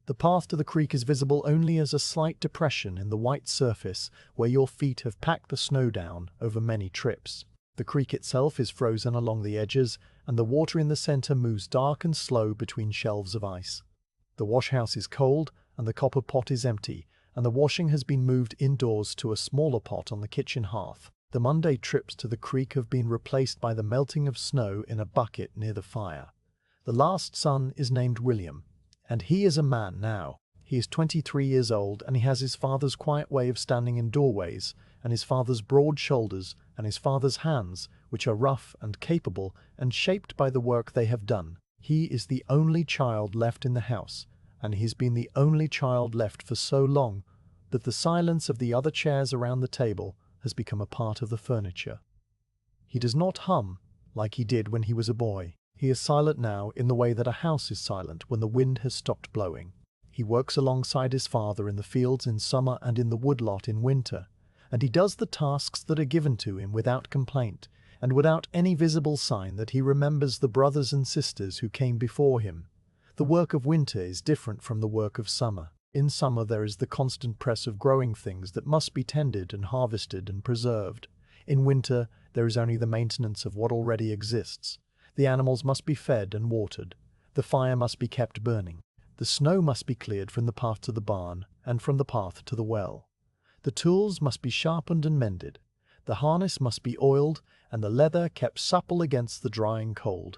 Speaker 1: The path to the creek is visible only as a slight depression in the white surface where your feet have packed the snow down over many trips. The creek itself is frozen along the edges, and the water in the center moves dark and slow between shelves of ice. The washhouse is cold, and the copper pot is empty, and the washing has been moved indoors to a smaller pot on the kitchen hearth. The Monday trips to the creek have been replaced by the melting of snow in a bucket near the fire. The last son is named William, and he is a man now. He is 23 years old, and he has his father's quiet way of standing in doorways, and his father's broad shoulders, and his father's hands, which are rough and capable and shaped by the work they have done. He is the only child left in the house, and he's been the only child left for so long that the silence of the other chairs around the table has become a part of the furniture. He does not hum like he did when he was a boy. He is silent now in the way that a house is silent when the wind has stopped blowing. He works alongside his father in the fields in summer and in the woodlot in winter, and he does the tasks that are given to him without complaint, and without any visible sign that he remembers the brothers and sisters who came before him. The work of winter is different from the work of summer. In summer there is the constant press of growing things that must be tended and harvested and preserved. In winter there is only the maintenance of what already exists. The animals must be fed and watered. The fire must be kept burning. The snow must be cleared from the path to the barn and from the path to the well. The tools must be sharpened and mended. The harness must be oiled and the leather kept supple against the drying cold.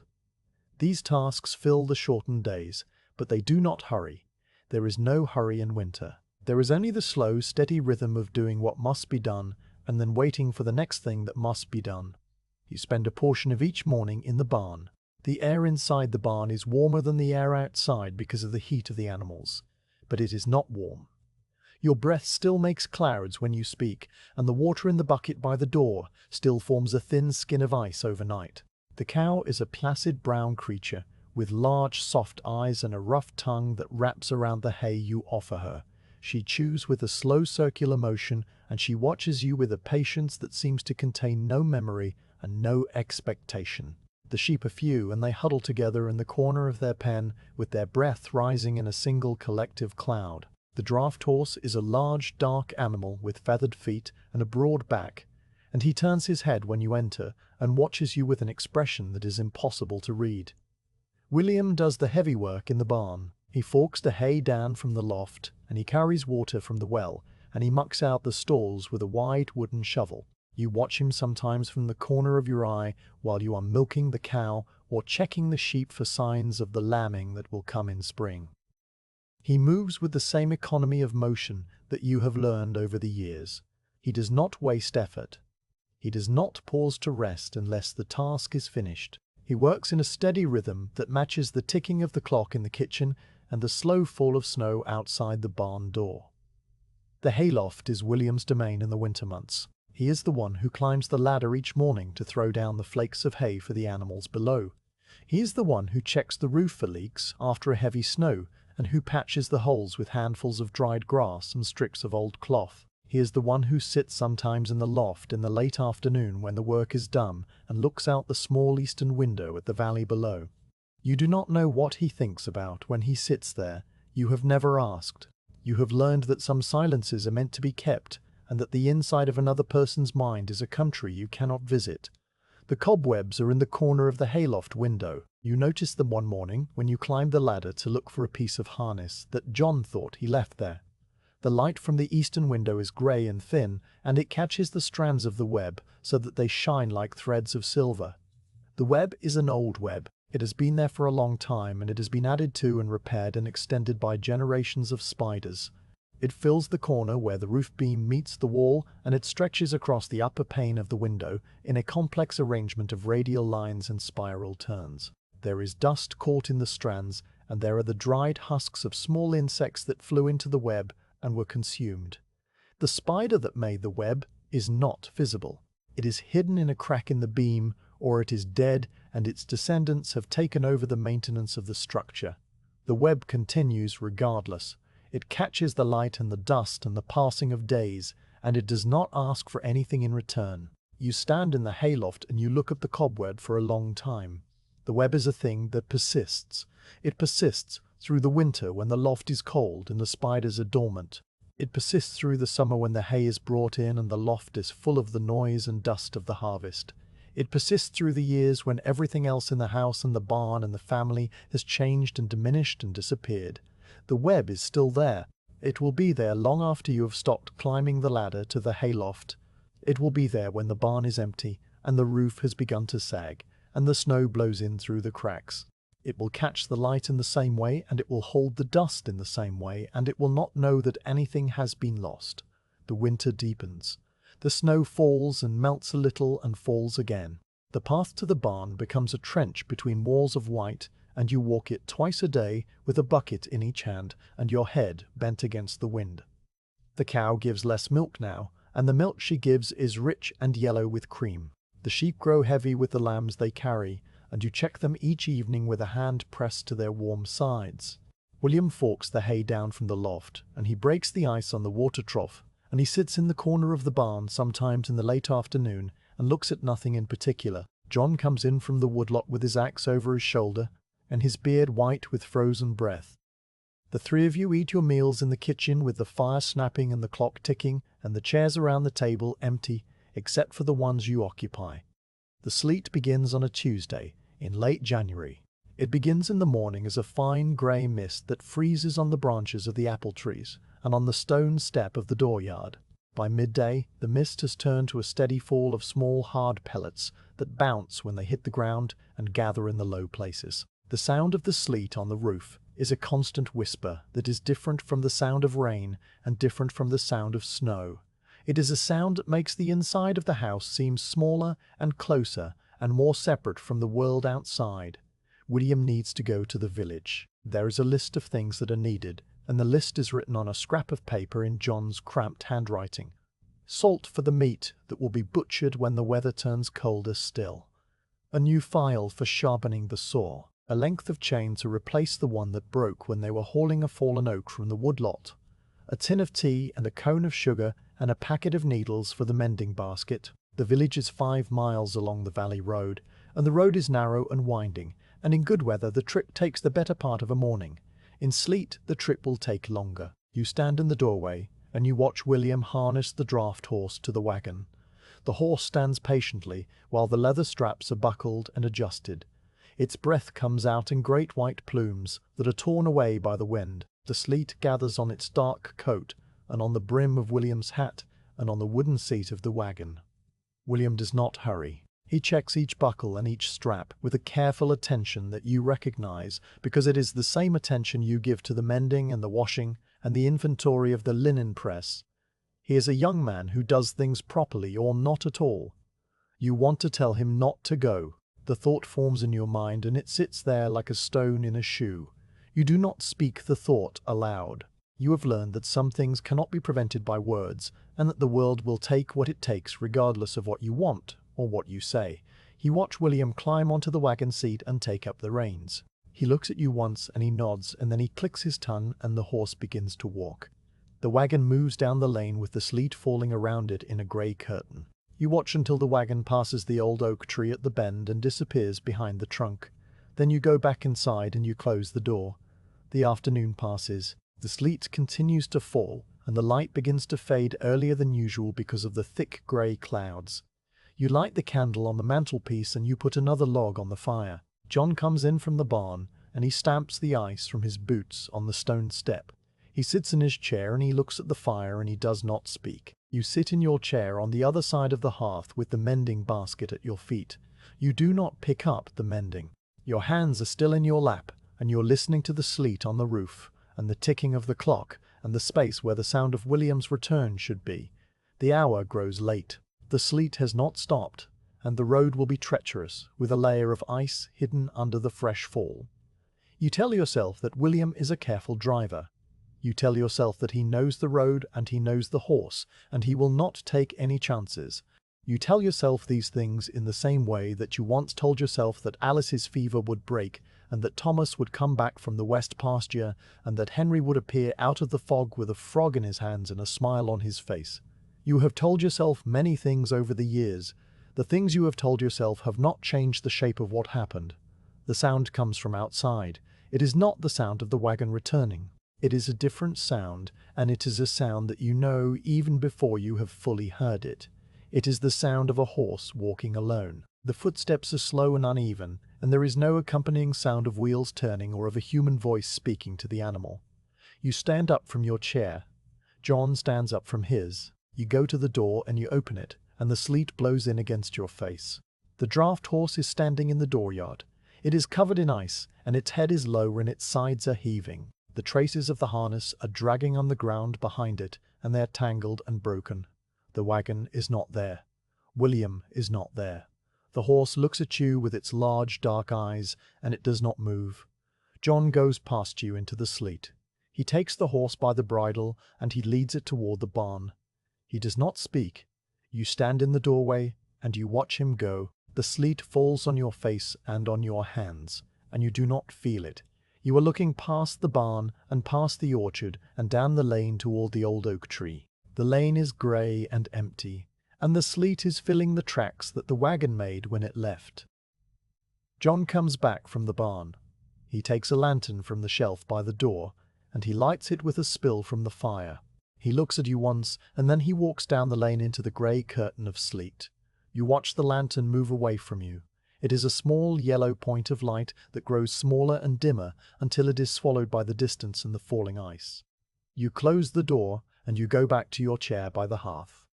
Speaker 1: These tasks fill the shortened days, but they do not hurry. There is no hurry in winter. There is only the slow, steady rhythm of doing what must be done and then waiting for the next thing that must be done. You spend a portion of each morning in the barn. The air inside the barn is warmer than the air outside because of the heat of the animals, but it is not warm. Your breath still makes clouds when you speak, and the water in the bucket by the door still forms a thin skin of ice overnight. The cow is a placid brown creature with large soft eyes and a rough tongue that wraps around the hay you offer her. She chews with a slow circular motion, and she watches you with a patience that seems to contain no memory and no expectation. The sheep are few, and they huddle together in the corner of their pen with their breath rising in a single collective cloud. The draft horse is a large, dark animal with feathered feet and a broad back, and he turns his head when you enter and watches you with an expression that is impossible to read. William does the heavy work in the barn. He forks the hay down from the loft, and he carries water from the well, and he mucks out the stalls with a wide wooden shovel. You watch him sometimes from the corner of your eye while you are milking the cow or checking the sheep for signs of the lambing that will come in spring. He moves with the same economy of motion that you have learned over the years. He does not waste effort. He does not pause to rest unless the task is finished. He works in a steady rhythm that matches the ticking of the clock in the kitchen and the slow fall of snow outside the barn door. The hayloft is William's domain in the winter months. He is the one who climbs the ladder each morning to throw down the flakes of hay for the animals below. He is the one who checks the roof for leaks after a heavy snow and who patches the holes with handfuls of dried grass and strips of old cloth. He is the one who sits sometimes in the loft in the late afternoon when the work is done and looks out the small eastern window at the valley below. You do not know what he thinks about when he sits there. You have never asked. You have learned that some silences are meant to be kept and that the inside of another person's mind is a country you cannot visit. The cobwebs are in the corner of the hayloft window. You noticed them one morning when you climbed the ladder to look for a piece of harness that John thought he left there. The light from the eastern window is grey and thin, and it catches the strands of the web so that they shine like threads of silver. The web is an old web. It has been there for a long time, and it has been added to and repaired and extended by generations of spiders. It fills the corner where the roof beam meets the wall, and it stretches across the upper pane of the window in a complex arrangement of radial lines and spiral turns. There is dust caught in the strands, and there are the dried husks of small insects that flew into the web and were consumed. The spider that made the web is not visible. It is hidden in a crack in the beam, or it is dead, and its descendants have taken over the maintenance of the structure. The web continues regardless. It catches the light and the dust and the passing of days, and it does not ask for anything in return. You stand in the hayloft and you look at the cobweb for a long time. The web is a thing that persists. It persists through the winter when the loft is cold and the spiders are dormant. It persists through the summer when the hay is brought in and the loft is full of the noise and dust of the harvest. It persists through the years when everything else in the house and the barn and the family has changed and diminished and disappeared. The web is still there. It will be there long after you have stopped climbing the ladder to the hayloft. It will be there when the barn is empty and the roof has begun to sag and the snow blows in through the cracks. It will catch the light in the same way, and it will hold the dust in the same way, and it will not know that anything has been lost. The winter deepens. The snow falls and melts a little and falls again. The path to the barn becomes a trench between walls of white, and you walk it twice a day with a bucket in each hand and your head bent against the wind. The cow gives less milk now, and the milk she gives is rich and yellow with cream. The sheep grow heavy with the lambs they carry, and you check them each evening with a hand pressed to their warm sides. William forks the hay down from the loft, and he breaks the ice on the water trough, and he sits in the corner of the barn sometimes in the late afternoon and looks at nothing in particular. John comes in from the woodlot with his axe over his shoulder, and his beard white with frozen breath. The three of you eat your meals in the kitchen with the fire snapping and the clock ticking, and the chairs around the table empty, except for the ones you occupy. The sleet begins on a Tuesday, in late January. It begins in the morning as a fine grey mist that freezes on the branches of the apple trees and on the stone step of the dooryard. By midday, the mist has turned to a steady fall of small hard pellets that bounce when they hit the ground and gather in the low places. The sound of the sleet on the roof is a constant whisper that is different from the sound of rain and different from the sound of snow. It is a sound that makes the inside of the house seem smaller and closer and more separate from the world outside. William needs to go to the village. There is a list of things that are needed, and the list is written on a scrap of paper in John's cramped handwriting. Salt for the meat that will be butchered when the weather turns colder still. A new file for sharpening the saw. A length of chain to replace the one that broke when they were hauling a fallen oak from the woodlot. A tin of tea and a cone of sugar and a packet of needles for the mending basket. The village is 5 miles along the valley road, and the road is narrow and winding, and in good weather the trip takes the better part of a morning. In sleet the trip will take longer. You stand in the doorway, and you watch William harness the draft horse to the wagon. The horse stands patiently while the leather straps are buckled and adjusted. Its breath comes out in great white plumes that are torn away by the wind. The sleet gathers on its dark coat and on the brim of William's hat and on the wooden seat of the wagon. William does not hurry. He checks each buckle and each strap with a careful attention that you recognize because it is the same attention you give to the mending and the washing and the inventory of the linen press. He is a young man who does things properly or not at all. You want to tell him not to go. The thought forms in your mind and it sits there like a stone in a shoe. You do not speak the thought aloud. You have learned that some things cannot be prevented by words and that the world will take what it takes regardless of what you want or what you say. You watch William climb onto the wagon seat and take up the reins. He looks at you once and he nods, and then he clicks his tongue and the horse begins to walk. The wagon moves down the lane with the sleet falling around it in a grey curtain. You watch until the wagon passes the old oak tree at the bend and disappears behind the trunk. Then you go back inside and you close the door. The afternoon passes. The sleet continues to fall, and the light begins to fade earlier than usual because of the thick grey clouds. You light the candle on the mantelpiece and you put another log on the fire. John comes in from the barn, and he stamps the ice from his boots on the stone step. He sits in his chair and he looks at the fire and he does not speak. You sit in your chair on the other side of the hearth with the mending basket at your feet. You do not pick up the mending. Your hands are still in your lap, and you're listening to the sleet on the roof, and the ticking of the clock, and the space where the sound of William's return should be. The hour grows late. The sleet has not stopped, and the road will be treacherous, with a layer of ice hidden under the fresh fall. You tell yourself that William is a careful driver. You tell yourself that he knows the road and he knows the horse, and he will not take any chances. You tell yourself these things in the same way that you once told yourself that Alice's fever would break, and that Thomas would come back from the west pasture, and that Henry would appear out of the fog with a frog in his hands and a smile on his face. You have told yourself many things over the years. The things you have told yourself have not changed the shape of what happened. The sound comes from outside. It is not the sound of the wagon returning. It is a different sound, and it is a sound that you know even before you have fully heard it. It is the sound of a horse walking alone. The footsteps are slow and uneven, and there is no accompanying sound of wheels turning or of a human voice speaking to the animal. You stand up from your chair. John stands up from his. You go to the door and you open it, and the sleet blows in against your face. The draft horse is standing in the dooryard. It is covered in ice, and its head is low and its sides are heaving. The traces of the harness are dragging on the ground behind it, and they are tangled and broken. The wagon is not there. William is not there. The horse looks at you with its large dark eyes, and it does not move. John goes past you into the sleet. He takes the horse by the bridle, and he leads it toward the barn. He does not speak. You stand in the doorway, and you watch him go. The sleet falls on your face and on your hands, and you do not feel it. You are looking past the barn and past the orchard and down the lane toward the old oak tree. The lane is grey and empty, and the sleet is filling the tracks that the wagon made when it left. John comes back from the barn. He takes a lantern from the shelf by the door, and he lights it with a spill from the fire. He looks at you once, and then he walks down the lane into the grey curtain of sleet. You watch the lantern move away from you. It is a small yellow point of light that grows smaller and dimmer until it is swallowed by the distance and the falling ice. You close the door, and you go back to your chair by the hearth.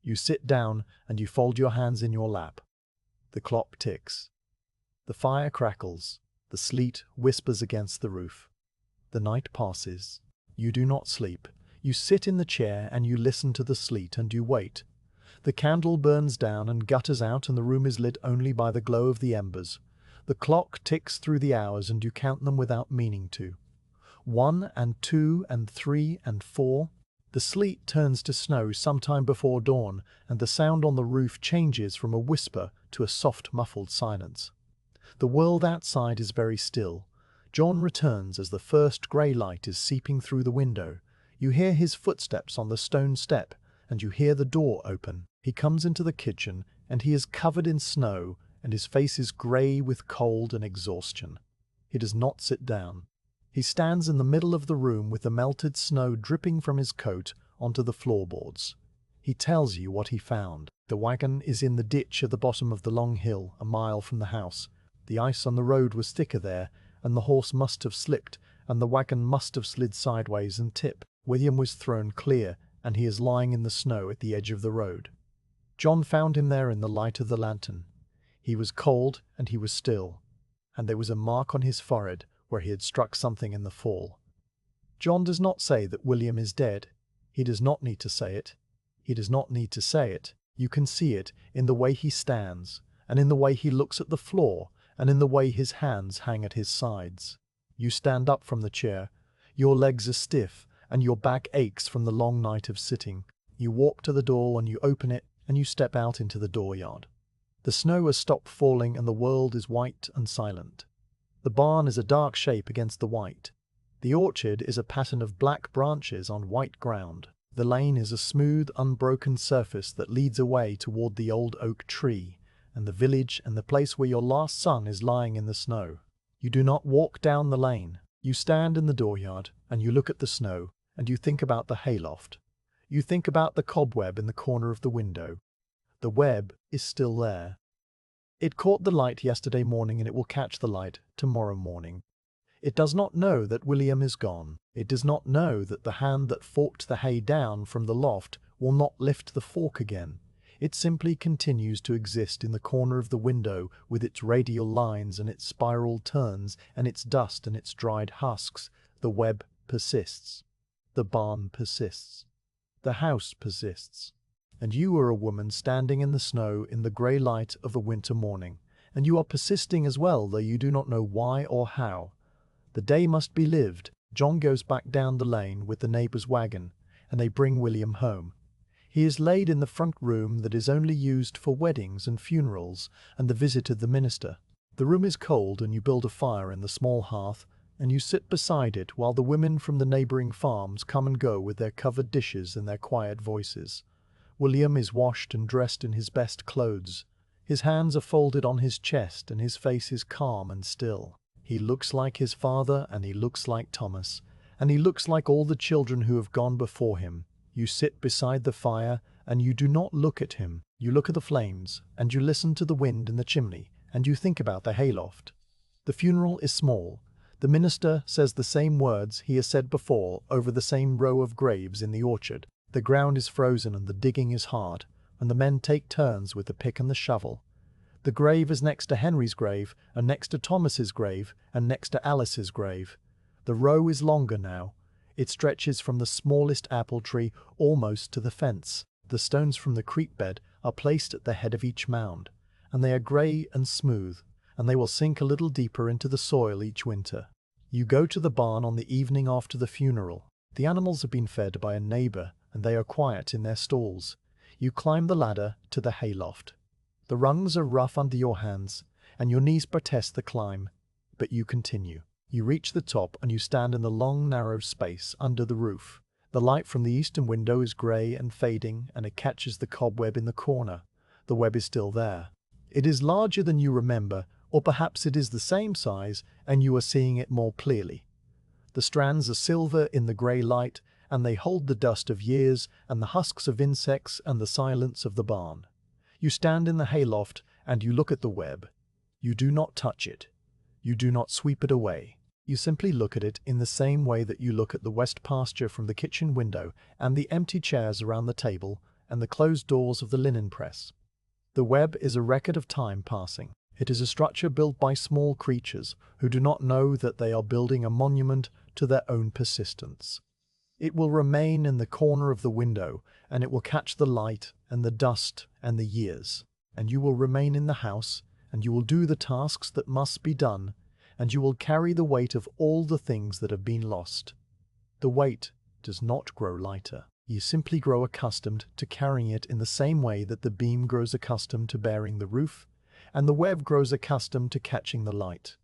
Speaker 1: You sit down, and you fold your hands in your lap. The clock ticks. The fire crackles. The sleet whispers against the roof. The night passes. You do not sleep. You sit in the chair and you listen to the sleet and you wait. The candle burns down and gutters out, and the room is lit only by the glow of the embers. The clock ticks through the hours and you count them without meaning to. 1 and 2 and 3 and 4. The sleet turns to snow sometime before dawn, and the sound on the roof changes from a whisper to a soft muffled silence. The world outside is very still. John returns as the first grey light is seeping through the window. You hear his footsteps on the stone step, and you hear the door open. He comes into the kitchen, and he is covered in snow, and his face is grey with cold and exhaustion. He does not sit down. He stands in the middle of the room with the melted snow dripping from his coat onto the floorboards. He tells you what he found. The wagon is in the ditch at the bottom of the long hill, a mile from the house. The ice on the road was thicker there, and the horse must have slipped, and the wagon must have slid sideways and tipped. William was thrown clear, and he is lying in the snow at the edge of the road. John found him there in the light of the lantern. He was cold, and he was still, and there was a mark on his forehead where he had struck something in the fall. John does not say that William is dead. He does not need to say it. He does not need to say it. You can see it in the way he stands, and in the way he looks at the floor, and in the way his hands hang at his sides. You stand up from the chair. Your legs are stiff, and your back aches from the long night of sitting. You walk to the door and you open it, and you step out into the dooryard. The snow has stopped falling and the world is white and silent. The barn is a dark shape against the white. The orchard is a pattern of black branches on white ground. The lane is a smooth, unbroken surface that leads away toward the old oak tree, and the village and the place where your last son is lying in the snow. You do not walk down the lane. You stand in the dooryard, and you look at the snow, and you think about the hayloft. You think about the cobweb in the corner of the window. The web is still there. It caught the light yesterday morning and it will catch the light tomorrow morning. It does not know that William is gone. It does not know that the hand that forked the hay down from the loft will not lift the fork again. It simply continues to exist in the corner of the window with its radial lines and its spiral turns and its dust and its dried husks. The web persists. The barn persists. The house persists. And you are a woman standing in the snow in the grey light of a winter morning, and you are persisting as well, though you do not know why or how. The day must be lived. John goes back down the lane with the neighbour's wagon, and they bring William home. He is laid in the front room that is only used for weddings and funerals and the visit of the minister. The room is cold, and you build a fire in the small hearth, and you sit beside it while the women from the neighbouring farms come and go with their covered dishes and their quiet voices. William is washed and dressed in his best clothes. His hands are folded on his chest, and his face is calm and still. He looks like his father, and he looks like Thomas, and he looks like all the children who have gone before him. You sit beside the fire, and you do not look at him. You look at the flames, and you listen to the wind in the chimney, and you think about the hayloft. The funeral is small. The minister says the same words he has said before over the same row of graves in the orchard. The ground is frozen and the digging is hard, and the men take turns with the pick and the shovel. The grave is next to Henry's grave, and next to Thomas's grave, and next to Alice's grave. The row is longer now. It stretches from the smallest apple tree almost to the fence. The stones from the creek bed are placed at the head of each mound, and they are grey and smooth, and they will sink a little deeper into the soil each winter. You go to the barn on the evening after the funeral. The animals have been fed by a neighbour, and they are quiet in their stalls. You climb the ladder to the hayloft. The rungs are rough under your hands, and your knees protest the climb, but you continue. You reach the top, and you stand in the long, narrow space under the roof. The light from the eastern window is grey and fading, and it catches the cobweb in the corner. The web is still there. It is larger than you remember, or perhaps it is the same size, and you are seeing it more clearly. The strands are silver in the grey light, and they hold the dust of years and the husks of insects and the silence of the barn. You stand in the hayloft, and you look at the web. You do not touch it. You do not sweep it away. You simply look at it in the same way that you look at the west pasture from the kitchen window and the empty chairs around the table and the closed doors of the linen press. The web is a record of time passing. It is a structure built by small creatures who do not know that they are building a monument to their own persistence. It will remain in the corner of the window, and it will catch the light and the dust and the years. And you will remain in the house, and you will do the tasks that must be done, and you will carry the weight of all the things that have been lost. The weight does not grow lighter. You simply grow accustomed to carrying it in the same way that the beam grows accustomed to bearing the roof, and the web grows accustomed to catching the light.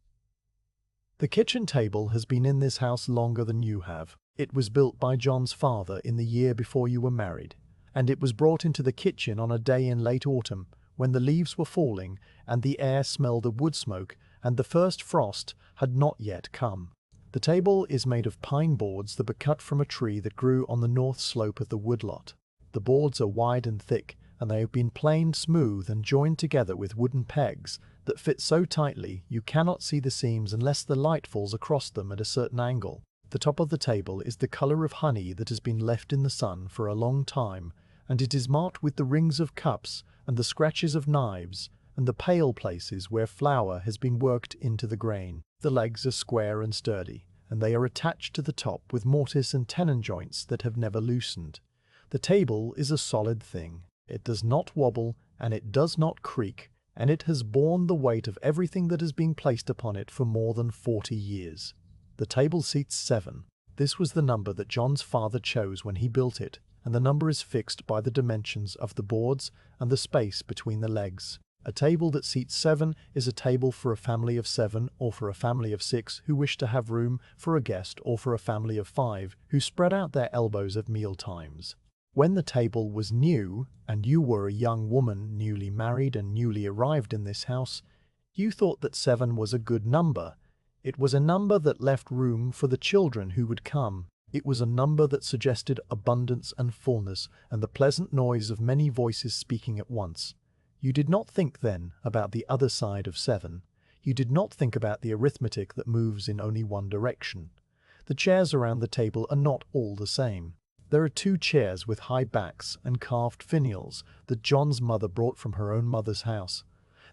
Speaker 1: The kitchen table has been in this house longer than you have. It was built by John's father in the year before you were married, and it was brought into the kitchen on a day in late autumn when the leaves were falling and the air smelled of wood smoke and the first frost had not yet come. The table is made of pine boards that were cut from a tree that grew on the north slope of the woodlot. The boards are wide and thick, and they have been planed smooth and joined together with wooden pegs that fit so tightly you cannot see the seams unless the light falls across them at a certain angle. The top of the table is the colour of honey that has been left in the sun for a long time, and it is marked with the rings of cups and the scratches of knives and the pale places where flour has been worked into the grain. The legs are square and sturdy, and they are attached to the top with mortise and tenon joints that have never loosened. The table is a solid thing. It does not wobble, and it does not creak, and it has borne the weight of everything that has been placed upon it for more than 40 years. The table seats 7. This was the number that John's father chose when he built it, and the number is fixed by the dimensions of the boards and the space between the legs. A table that seats 7 is a table for a family of 7 or for a family of 6 who wish to have room for a guest or for a family of 5 who spread out their elbows at meal times. When the table was new, and you were a young woman newly married and newly arrived in this house, you thought that 7 was a good number. It was a number that left room for the children who would come. It was a number that suggested abundance and fullness and the pleasant noise of many voices speaking at once. You did not think then about the other side of 7. You did not think about the arithmetic that moves in only one direction. The chairs around the table are not all the same. There are 2 chairs with high backs and carved finials that John's mother brought from her own mother's house.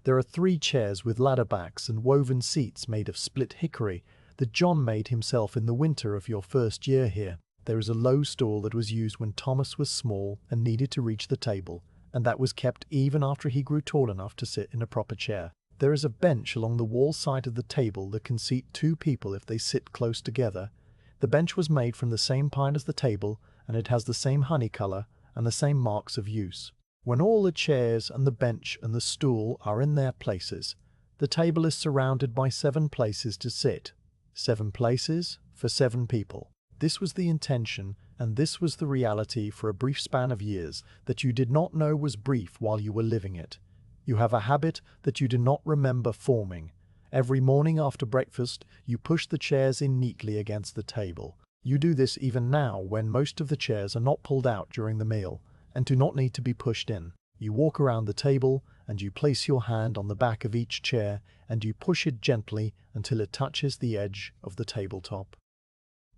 Speaker 1: There are 3 chairs with ladder backs and woven seats made of split hickory that John made himself in the winter of your first year here. There is a low stool that was used when Thomas was small and needed to reach the table, and that was kept even after he grew tall enough to sit in a proper chair. There is a bench along the wall side of the table that can seat 2 people if they sit close together. The bench was made from the same pine as the table, and it has the same honey color and the same marks of use. When all the chairs and the bench and the stool are in their places, the table is surrounded by 7 places to sit. 7 places for 7 people. This was the intention, and this was the reality for a brief span of years that you did not know was brief while you were living it. You have a habit that you do not remember forming. Every morning after breakfast, you push the chairs in neatly against the table. You do this even now when most of the chairs are not pulled out during the meal and do not need to be pushed in. You walk around the table and you place your hand on the back of each chair and you push it gently until it touches the edge of the tabletop.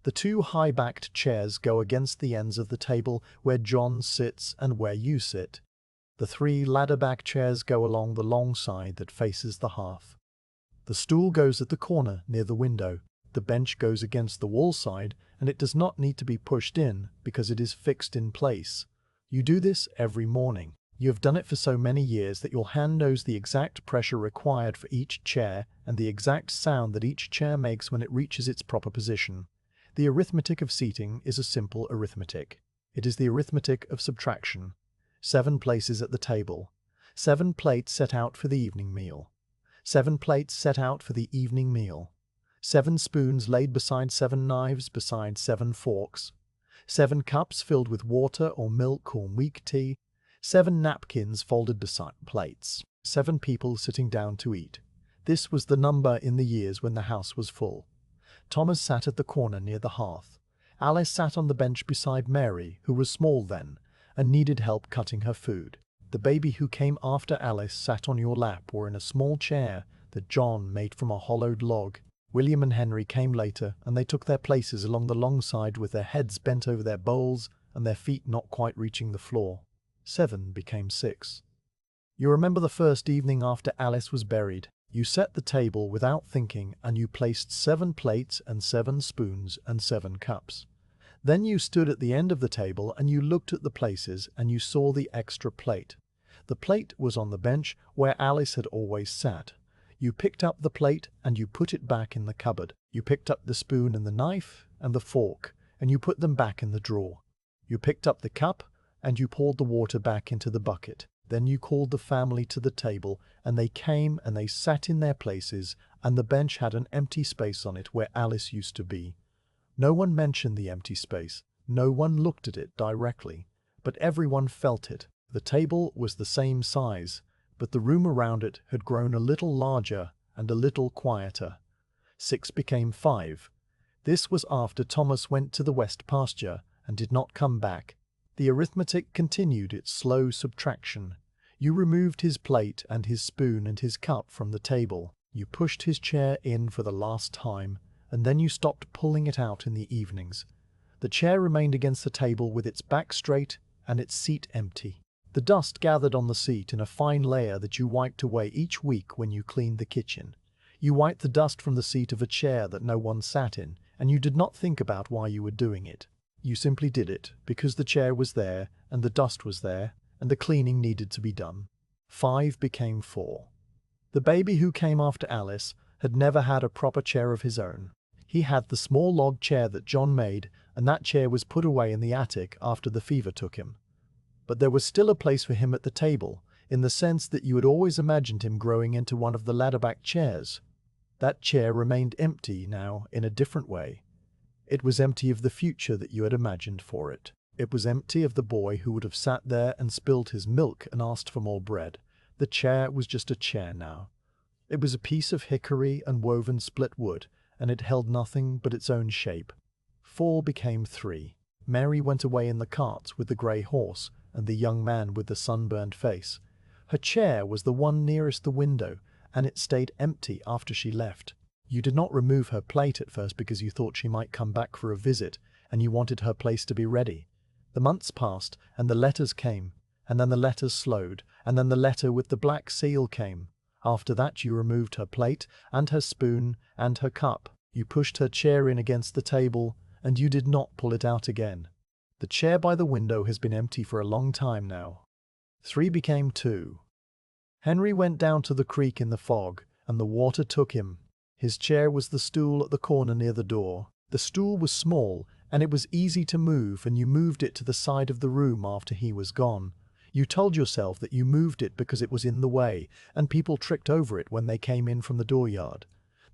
Speaker 1: The 2 high-backed chairs go against the ends of the table where John sits and where you sit. The 3 ladder-back chairs go along the long side that faces the hearth. The stool goes at the corner near the window. The bench goes against the wall side, and it does not need to be pushed in because it is fixed in place. You do this every morning. You have done it for so many years that your hand knows the exact pressure required for each chair and the exact sound that each chair makes when it reaches its proper position. The arithmetic of seating is a simple arithmetic. It is the arithmetic of subtraction. 7 places at the table. 7 plates set out for the evening meal. 7 plates set out for the evening meal. 7 spoons laid beside 7 knives beside 7 forks. 7 cups filled with water or milk or weak tea. 7 napkins folded beside plates. 7 people sitting down to eat. This was the number in the years when the house was full. Thomas sat at the corner near the hearth. Alice sat on the bench beside Mary, who was small then, and needed help cutting her food. The baby who came after Alice sat on your lap or in a small chair that John made from a hollowed log. William and Henry came later, and they took their places along the long side with their heads bent over their bowls and their feet not quite reaching the floor. 7 became 6. You remember the first evening after Alice was buried. You set the table without thinking, and you placed 7 plates and 7 spoons and 7 cups. Then you stood at the end of the table and you looked at the places and you saw the extra plate. The plate was on the bench where Alice had always sat. You picked up the plate and you put it back in the cupboard. You picked up the spoon and the knife and the fork and you put them back in the drawer. You picked up the cup and you poured the water back into the bucket. Then you called the family to the table and they came and they sat in their places, and the bench had an empty space on it where Alice used to be. No one mentioned the empty space. No one looked at it directly, but everyone felt it. The table was the same size, but the room around it had grown a little larger and a little quieter. 6 became 5. This was after Thomas went to the west pasture and did not come back. The arithmetic continued its slow subtraction. You removed his plate and his spoon and his cup from the table. You pushed his chair in for the last time, and then you stopped pulling it out in the evenings. The chair remained against the table with its back straight and its seat empty. The dust gathered on the seat in a fine layer that you wiped away each week when you cleaned the kitchen. You wiped the dust from the seat of a chair that no one sat in, and you did not think about why you were doing it. You simply did it because the chair was there and the dust was there and the cleaning needed to be done. 5 became 4. The baby who came after Alice had never had a proper chair of his own. He had the small log chair that John made, and that chair was put away in the attic after the fever took him. But there was still a place for him at the table. in the sense that you had always imagined him growing into one of the ladder-back chairs. That chair remained empty now in a different way. It was empty of the future that you had imagined for it. It was empty of the boy who would have sat there and spilled his milk and asked for more bread. The chair was just a chair now. It was a piece of hickory and woven split wood, and it held nothing but its own shape. 4 became 3. Mary went away in the cart with the grey horse and the young man with the sunburned face. Her chair was the one nearest the window, and it stayed empty after she left. You did not remove her plate at first because you thought she might come back for a visit, and you wanted her place to be ready. The months passed, and the letters came, and then the letters slowed, and then the letter with the black seal came. After that you removed her plate, and her spoon, and her cup. You pushed her chair in against the table, and you did not pull it out again. The chair by the window has been empty for a long time now. 3 became 2. Henry went down to the creek in the fog, and the water took him. His chair was the stool at the corner near the door. The stool was small, and it was easy to move, and you moved it to the side of the room after he was gone. You told yourself that you moved it because it was in the way, and people tripped over it when they came in from the dooryard.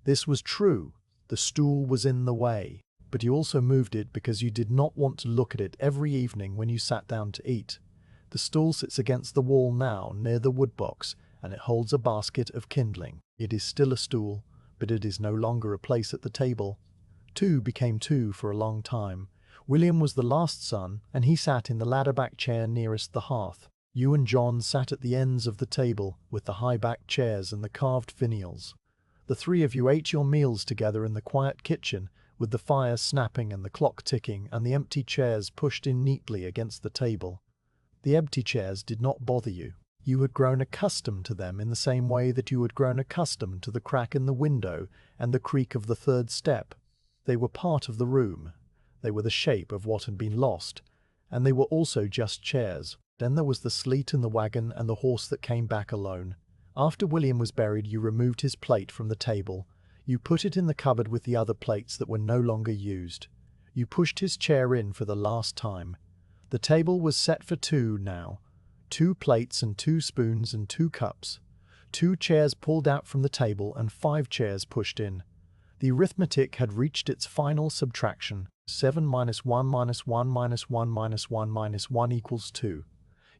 Speaker 1: This was true. The stool was in the way. But you also moved it because you did not want to look at it every evening when you sat down to eat. The stool sits against the wall now near the woodbox, and it holds a basket of kindling. It is still a stool, but it is no longer a place at the table. 2 became 2 for a long time. William was the last son, and he sat in the ladder-back chair nearest the hearth. You and John sat at the ends of the table with the high-backed chairs and the carved finials. The 3 of you ate your meals together in the quiet kitchen, with the fire snapping and the clock ticking and the empty chairs pushed in neatly against the table. The empty chairs did not bother you. You had grown accustomed to them in the same way that you had grown accustomed to the crack in the window and the creak of the 3rd step. They were part of the room. They were the shape of what had been lost, and they were also just chairs. Then there was the sleet and the wagon and the horse that came back alone. After William was buried, you removed his plate from the table. You put it in the cupboard with the other plates that were no longer used. You pushed his chair in for the last time. The table was set for 2 now. 2 plates and 2 spoons and 2 cups. 2 chairs pulled out from the table and 5 chairs pushed in. The arithmetic had reached its final subtraction. 7 minus 1 minus 1 minus 1 minus 1 minus 1 equals 2.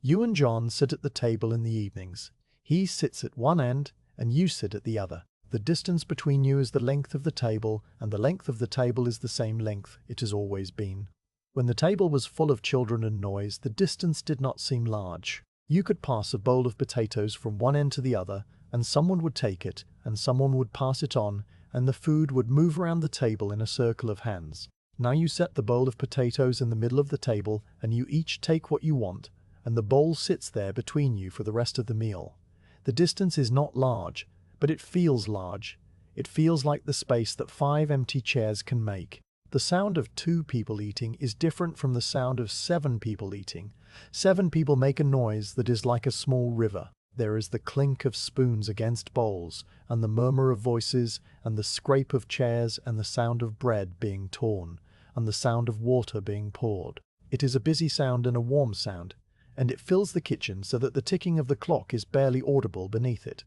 Speaker 1: You and John sit at the table in the evenings. He sits at one end and you sit at the other. The distance between you is the length of the table, and the length of the table is the same length it has always been. When the table was full of children and noise, the distance did not seem large. You could pass a bowl of potatoes from one end to the other, and someone would take it, and someone would pass it on, and the food would move around the table in a circle of hands. Now you set the bowl of potatoes in the middle of the table, and you each take what you want, and the bowl sits there between you for the rest of the meal. The distance is not large, but it feels large. It feels like the space that 5 empty chairs can make. The sound of 2 people eating is different from the sound of 7 people eating. 7 people make a noise that is like a small river. There is the clink of spoons against bowls, and the murmur of voices, and the scrape of chairs, and the sound of bread being torn, and the sound of water being poured. It is a busy sound and a warm sound, and it fills the kitchen so that the ticking of the clock is barely audible beneath it.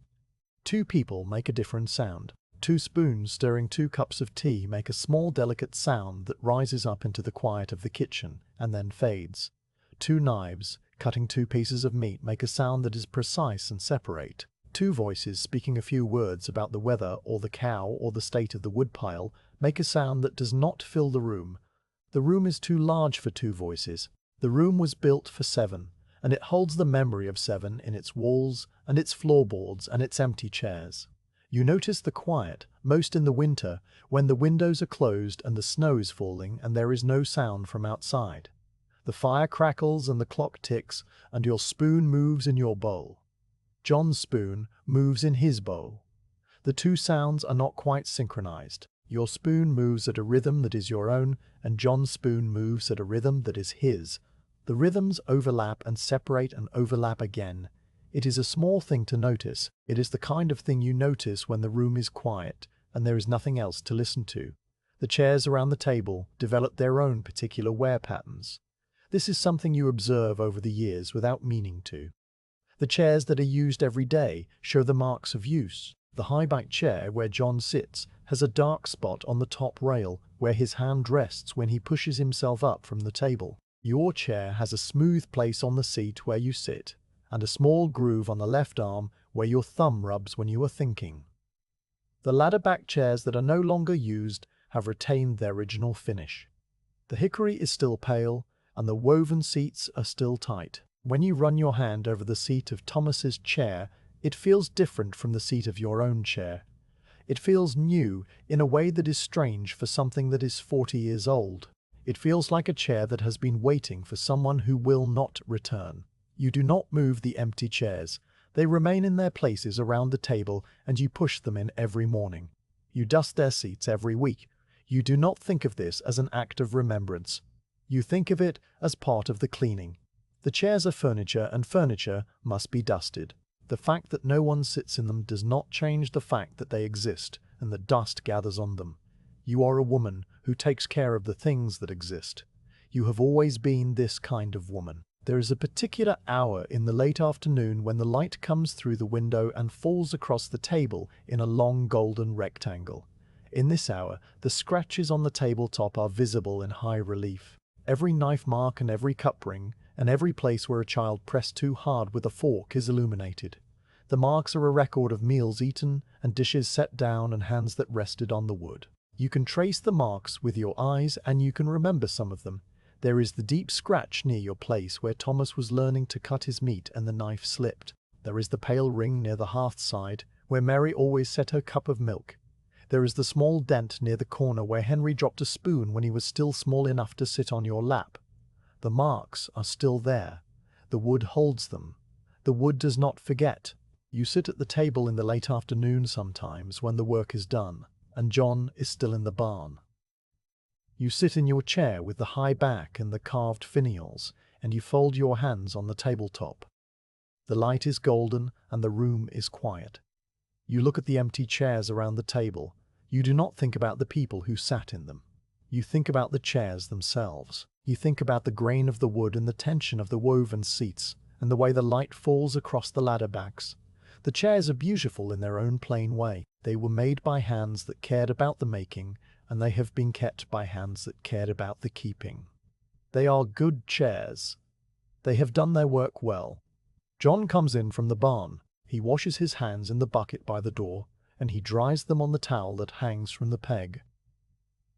Speaker 1: 2 people make a different sound. 2 spoons stirring 2 cups of tea make a small delicate sound that rises up into the quiet of the kitchen and then fades. 2 knives cutting 2 pieces of meat make a sound that is precise and separate. 2 voices speaking a few words about the weather or the cow or the state of the woodpile make a sound that does not fill the room. The room is too large for 2 voices. The room was built for 7. And it holds the memory of 7 in its walls and its floorboards and its empty chairs. You notice the quiet, most in the winter, when the windows are closed and the snow is falling and there is no sound from outside. The fire crackles and the clock ticks, and your spoon moves in your bowl. John's spoon moves in his bowl. The 2 sounds are not quite synchronized. Your spoon moves at a rhythm that is your own, and John's spoon moves at a rhythm that is his. The rhythms overlap and separate and overlap again. It is a small thing to notice. It is the kind of thing you notice when the room is quiet and there is nothing else to listen to. The chairs around the table develop their own particular wear patterns. This is something you observe over the years without meaning to. The chairs that are used every day show the marks of use. The high-back chair where John sits has a dark spot on the top rail where his hand rests when he pushes himself up from the table. Your chair has a smooth place on the seat where you sit, and a small groove on the left arm where your thumb rubs when you are thinking. The ladder-back chairs that are no longer used have retained their original finish. The hickory is still pale, and the woven seats are still tight. When you run your hand over the seat of Thomas's chair, it feels different from the seat of your own chair. It feels new in a way that is strange for something that is 40 years old. It feels like a chair that has been waiting for someone who will not return. You do not move the empty chairs. They remain in their places around the table and you push them in every morning. You dust their seats every week. You do not think of this as an act of remembrance. You think of it as part of the cleaning. The chairs are furniture and furniture must be dusted. The fact that no one sits in them does not change the fact that they exist and the dust gathers on them. You are a woman who takes care of the things that exist. You have always been this kind of woman. There is a particular hour in the late afternoon when the light comes through the window and falls across the table in a long golden rectangle. In this hour, the scratches on the tabletop are visible in high relief. Every knife mark and every cup ring, and every place where a child pressed too hard with a fork is illuminated. The marks are a record of meals eaten and dishes set down and hands that rested on the wood. You can trace the marks with your eyes and you can remember some of them. There is the deep scratch near your place where Thomas was learning to cut his meat and the knife slipped. There is the pale ring near the hearth side where Mary always set her cup of milk. There is the small dent near the corner where Henry dropped a spoon when he was still small enough to sit on your lap. The marks are still there. The wood holds them. The wood does not forget. You sit at the table in the late afternoon sometimes when the work is done, and John is still in the barn. You sit in your chair with the high back and the carved finials, and you fold your hands on the tabletop. The light is golden and the room is quiet. You look at the empty chairs around the table. You do not think about the people who sat in them. You think about the chairs themselves. You think about the grain of the wood and the tension of the woven seats, and the way the light falls across the ladder backs. The chairs are beautiful in their own plain way. They were made by hands that cared about the making, and they have been kept by hands that cared about the keeping. They are good chairs. They have done their work well. John comes in from the barn. He washes his hands in the bucket by the door, and he dries them on the towel that hangs from the peg.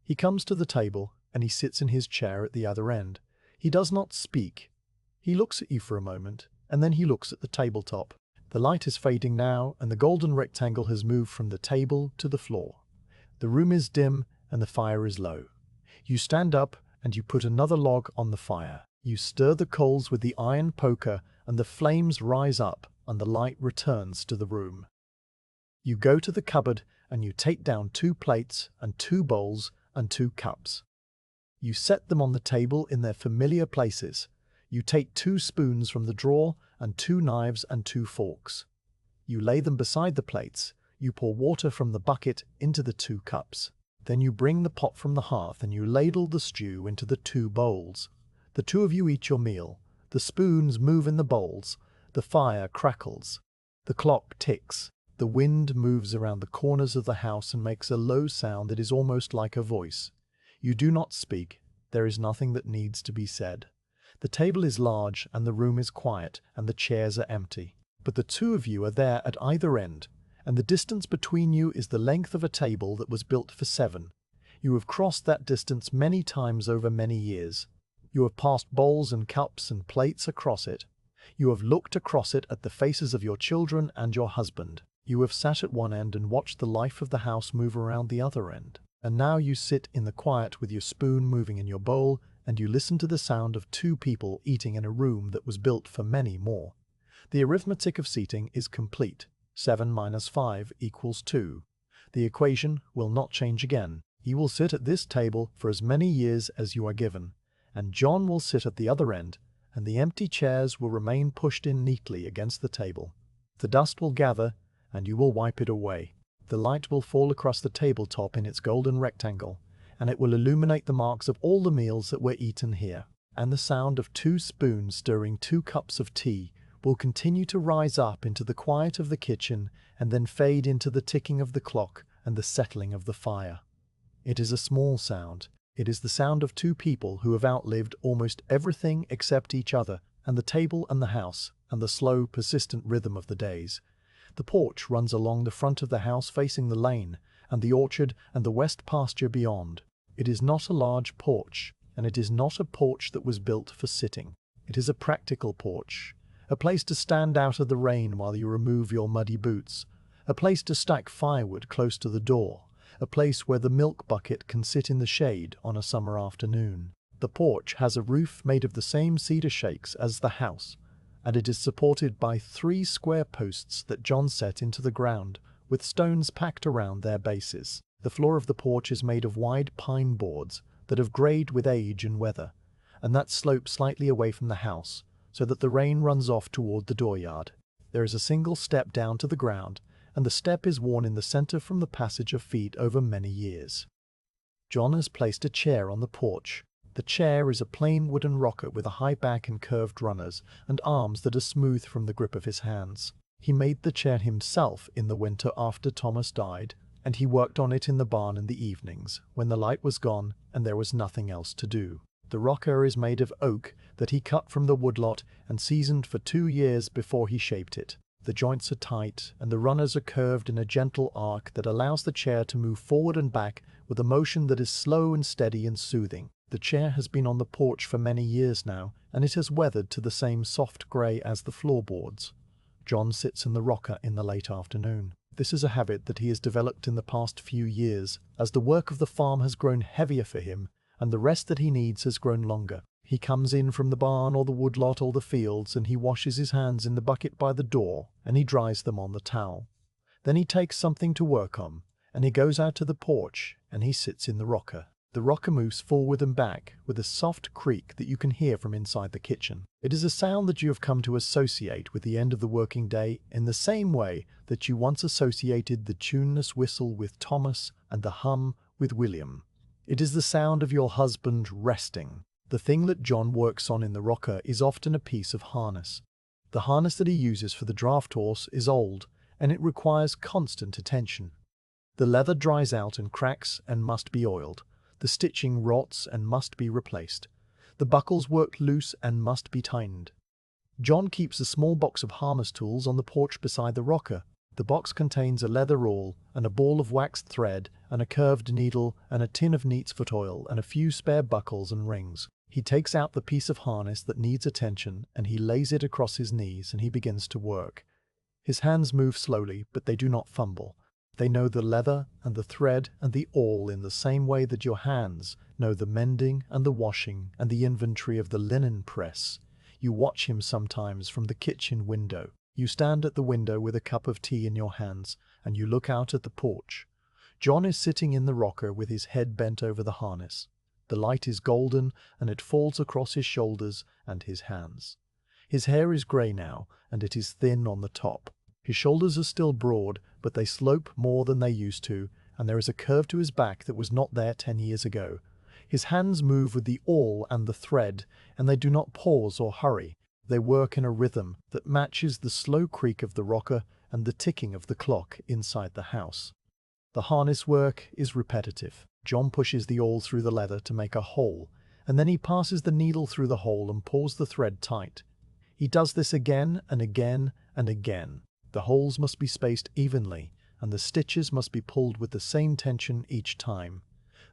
Speaker 1: He comes to the table, and he sits in his chair at the other end. He does not speak. He looks at you for a moment, and then he looks at the tabletop. The light is fading now, and the golden rectangle has moved from the table to the floor. The room is dim, and the fire is low. You stand up, and you put another log on the fire. You stir the coals with the iron poker, and the flames rise up, and the light returns to the room. You go to the cupboard, and you take down 2 plates, and 2 bowls, and 2 cups. You set them on the table in their familiar places. You take 2 spoons from the drawer, and 2 knives and 2 forks. You lay them beside the plates. You pour water from the bucket into the 2 cups. Then you bring the pot from the hearth and you ladle the stew into the 2 bowls. The 2 of you eat your meal. The spoons move in the bowls. The fire crackles. The clock ticks. The wind moves around the corners of the house and makes a low sound that is almost like a voice. You do not speak. There is nothing that needs to be said. The table is large and the room is quiet and the chairs are empty. But the 2 of you are there at either end, and the distance between you is the length of a table that was built for 7. You have crossed that distance many times over many years. You have passed bowls and cups and plates across it. You have looked across it at the faces of your children and your husband. You have sat at one end and watched the life of the house move around the other end. And now you sit in the quiet with your spoon moving in your bowl, and you listen to the sound of 2 people eating in a room that was built for many more. The arithmetic of seating is complete. 7 minus 5 equals 2. The equation will not change again. You will sit at this table for as many years as you are given, and John will sit at the other end, and the empty chairs will remain pushed in neatly against the table. The dust will gather, and you will wipe it away. The light will fall across the tabletop in its golden rectangle, and it will illuminate the marks of all the meals that were eaten here. And the sound of 2 spoons stirring 2 cups of tea will continue to rise up into the quiet of the kitchen and then fade into the ticking of the clock and the settling of the fire. It is a small sound. It is the sound of two people who have outlived almost everything except each other, and the table and the house, and the slow, persistent rhythm of the days. The porch runs along the front of the house facing the lane, and the orchard and the west pasture beyond. It is not a large porch, and it is not a porch that was built for sitting. It is a practical porch, a place to stand out of the rain while you remove your muddy boots, a place to stack firewood close to the door, a place where the milk bucket can sit in the shade on a summer afternoon. The porch has a roof made of the same cedar shakes as the house, and it is supported by 3 square posts that John set into the ground, with stones packed around their bases. The floor of the porch is made of wide pine boards that have grayed with age and weather, and that slope slightly away from the house, so that the rain runs off toward the dooryard. There is a single step down to the ground, and the step is worn in the center from the passage of feet over many years. John has placed a chair on the porch. The chair is a plain wooden rocker with a high back and curved runners, and arms that are smooth from the grip of his hands. He made the chair himself in the winter after Thomas died, and he worked on it in the barn in the evenings, when the light was gone and there was nothing else to do. The rocker is made of oak that he cut from the woodlot and seasoned for 2 years before he shaped it. The joints are tight, and the runners are curved in a gentle arc that allows the chair to move forward and back with a motion that is slow and steady and soothing. The chair has been on the porch for many years now, and it has weathered to the same soft grey as the floorboards. John sits in the rocker in the late afternoon. This is a habit that he has developed in the past few years, as the work of the farm has grown heavier for him, and the rest that he needs has grown longer. He comes in from the barn or the woodlot or the fields, and he washes his hands in the bucket by the door, and he dries them on the towel. Then he takes something to work on, and he goes out to the porch, and he sits in the rocker. The rocker moves forward and back with a soft creak that you can hear from inside the kitchen. It is a sound that you have come to associate with the end of the working day in the same way that you once associated the tuneless whistle with Thomas and the hum with William. It is the sound of your husband resting. The thing that John works on in the rocker is often a piece of harness. The harness that he uses for the draft horse is old, and it requires constant attention. The leather dries out and cracks and must be oiled. The stitching rots and must be replaced. The buckles work loose and must be tightened. John keeps a small box of harness tools on the porch beside the rocker. The box contains a leather awl and a ball of waxed thread and a curved needle and a tin of neat's foot oil and a few spare buckles and rings. He takes out the piece of harness that needs attention and he lays it across his knees and he begins to work. His hands move slowly, but they do not fumble. They know the leather and the thread and the awl in the same way that your hands know the mending and the washing and the inventory of the linen press. You watch him sometimes from the kitchen window. You stand at the window with a cup of tea in your hands and you look out at the porch. John is sitting in the rocker with his head bent over the harness. The light is golden and it falls across his shoulders and his hands. His hair is grey now and it is thin on the top. His shoulders are still broad, but they slope more than they used to, and there is a curve to his back that was not there 10 years ago. His hands move with the awl and the thread, and they do not pause or hurry. They work in a rhythm that matches the slow creak of the rocker and the ticking of the clock inside the house. The harness work is repetitive. John pushes the awl through the leather to make a hole, and then he passes the needle through the hole and pulls the thread tight. He does this again and again and again. The holes must be spaced evenly, and the stitches must be pulled with the same tension each time.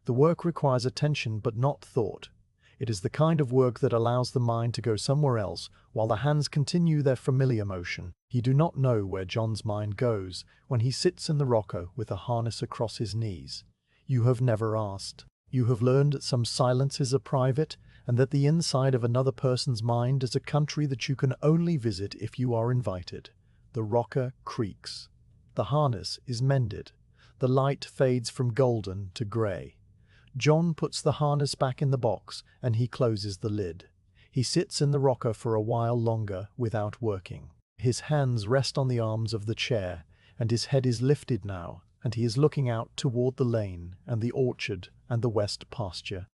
Speaker 1: The work requires attention but not thought. It is the kind of work that allows the mind to go somewhere else while the hands continue their familiar motion. You do not know where John's mind goes when he sits in the rocker with a harness across his knees. You have never asked. You have learned that some silences are private, and that the inside of another person's mind is a country that you can only visit if you are invited. The rocker creaks. The harness is mended. The light fades from golden to grey. John puts the harness back in the box and he closes the lid. He sits in the rocker for a while longer without working. His hands rest on the arms of the chair and his head is lifted now and he is looking out toward the lane and the orchard and the west pasture.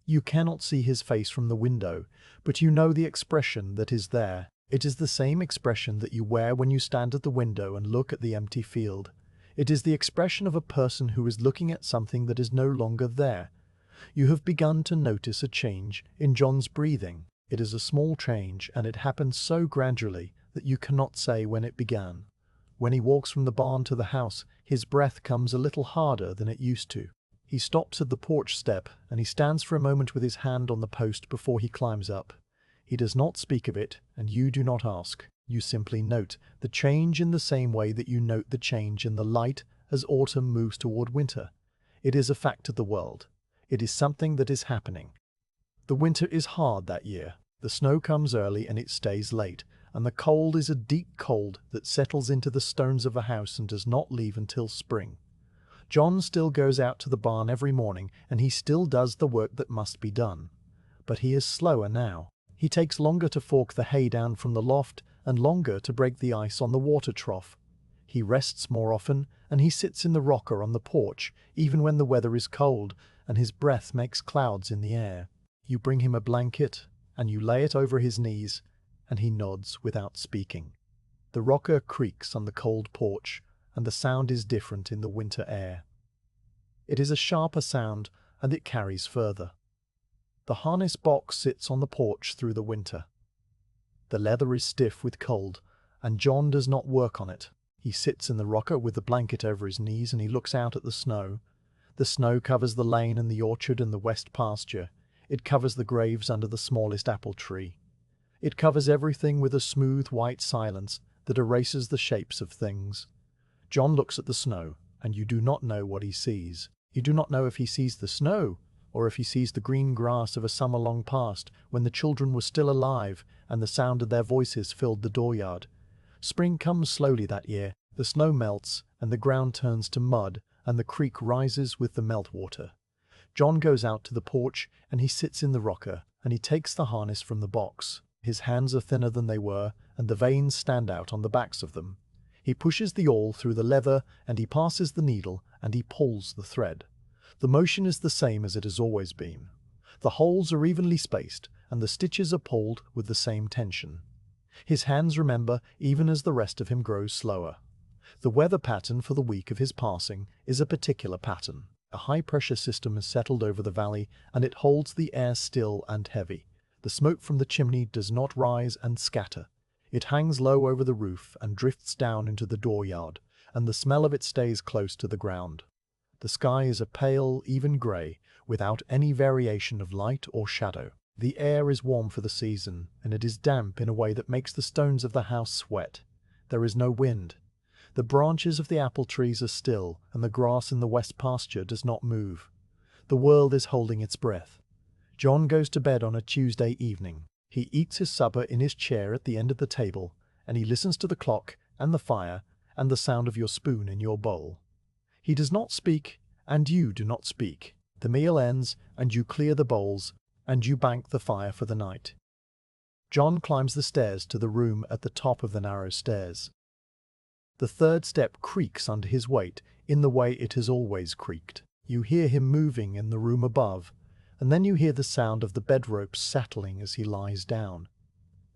Speaker 1: You cannot see his face from the window, but you know the expression that is there. It is the same expression that you wear when you stand at the window and look at the empty field. It is the expression of a person who is looking at something that is no longer there. You have begun to notice a change in John's breathing. It is a small change, and it happens so gradually that you cannot say when it began. When he walks from the barn to the house, his breath comes a little harder than it used to. He stops at the porch step, and he stands for a moment with his hand on the post before he climbs up. He does not speak of it, and you do not ask. You simply note the change in the same way that you note the change in the light as autumn moves toward winter. It is a fact of the world. It is something that is happening. The winter is hard that year. The snow comes early and it stays late, and the cold is a deep cold that settles into the stones of the house and does not leave until spring. John still goes out to the barn every morning, and he still does the work that must be done. But he is slower now. He takes longer to fork the hay down from the loft and longer to break the ice on the water trough. He rests more often, and he sits in the rocker on the porch, even when the weather is cold, and his breath makes clouds in the air. You bring him a blanket, and you lay it over his knees, and he nods without speaking. The rocker creaks on the cold porch, and the sound is different in the winter air. It is a sharper sound, and it carries further. The harness box sits on the porch through the winter. The leather is stiff with cold, and John does not work on it. He sits in the rocker with the blanket over his knees, and he looks out at the snow. The snow covers the lane and the orchard and the west pasture. It covers the graves under the smallest apple tree. It covers everything with a smooth white silence that erases the shapes of things. John looks at the snow, and you do not know what he sees. You do not know if he sees the snow, or if he sees the green grass of a summer long past when the children were still alive and the sound of their voices filled the dooryard. Spring comes slowly that year. The snow melts, and the ground turns to mud, and the creek rises with the meltwater. John goes out to the porch, and he sits in the rocker, and he takes the harness from the box. His hands are thinner than they were, and the veins stand out on the backs of them. He pushes the awl through the leather, and he passes the needle, and he pulls the thread. The motion is the same as it has always been. The holes are evenly spaced, and the stitches are pulled with the same tension. His hands remember even as the rest of him grows slower. The weather pattern for the week of his passing is a particular pattern. A high-pressure system is settled over the valley, and it holds the air still and heavy. The smoke from the chimney does not rise and scatter. It hangs low over the roof and drifts down into the dooryard, and the smell of it stays close to the ground. The sky is a pale, even grey, without any variation of light or shadow. The air is warm for the season, and it is damp in a way that makes the stones of the house sweat. There is no wind. The branches of the apple trees are still, and the grass in the west pasture does not move. The world is holding its breath. John goes to bed on a Tuesday evening. He eats his supper in his chair at the end of the table, and he listens to the clock and the fire and the sound of your spoon in your bowl. He does not speak, and you do not speak. The meal ends, and you clear the bowls, and you bank the fire for the night. John climbs the stairs to the room at the top of the narrow stairs. The third step creaks under his weight in the way it has always creaked. You hear him moving in the room above, and then you hear the sound of the bed ropes settling as he lies down.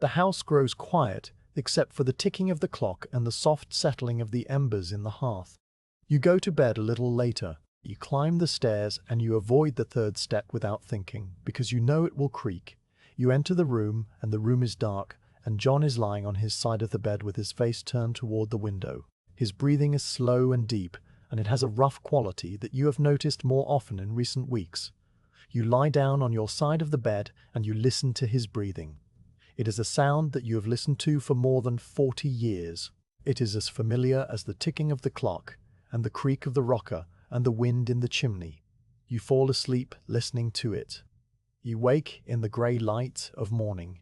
Speaker 1: The house grows quiet, except for the ticking of the clock and the soft settling of the embers in the hearth. You go to bed a little later. You climb the stairs, and you avoid the third step without thinking, because you know it will creak. You enter the room, and the room is dark, and John is lying on his side of the bed with his face turned toward the window. His breathing is slow and deep, and it has a rough quality that you have noticed more often in recent weeks. You lie down on your side of the bed, and you listen to his breathing. It is a sound that you have listened to for more than 40 years. It is as familiar as the ticking of the clock, and the creak of the rocker, and the wind in the chimney. You fall asleep listening to it. You wake in the grey light of morning.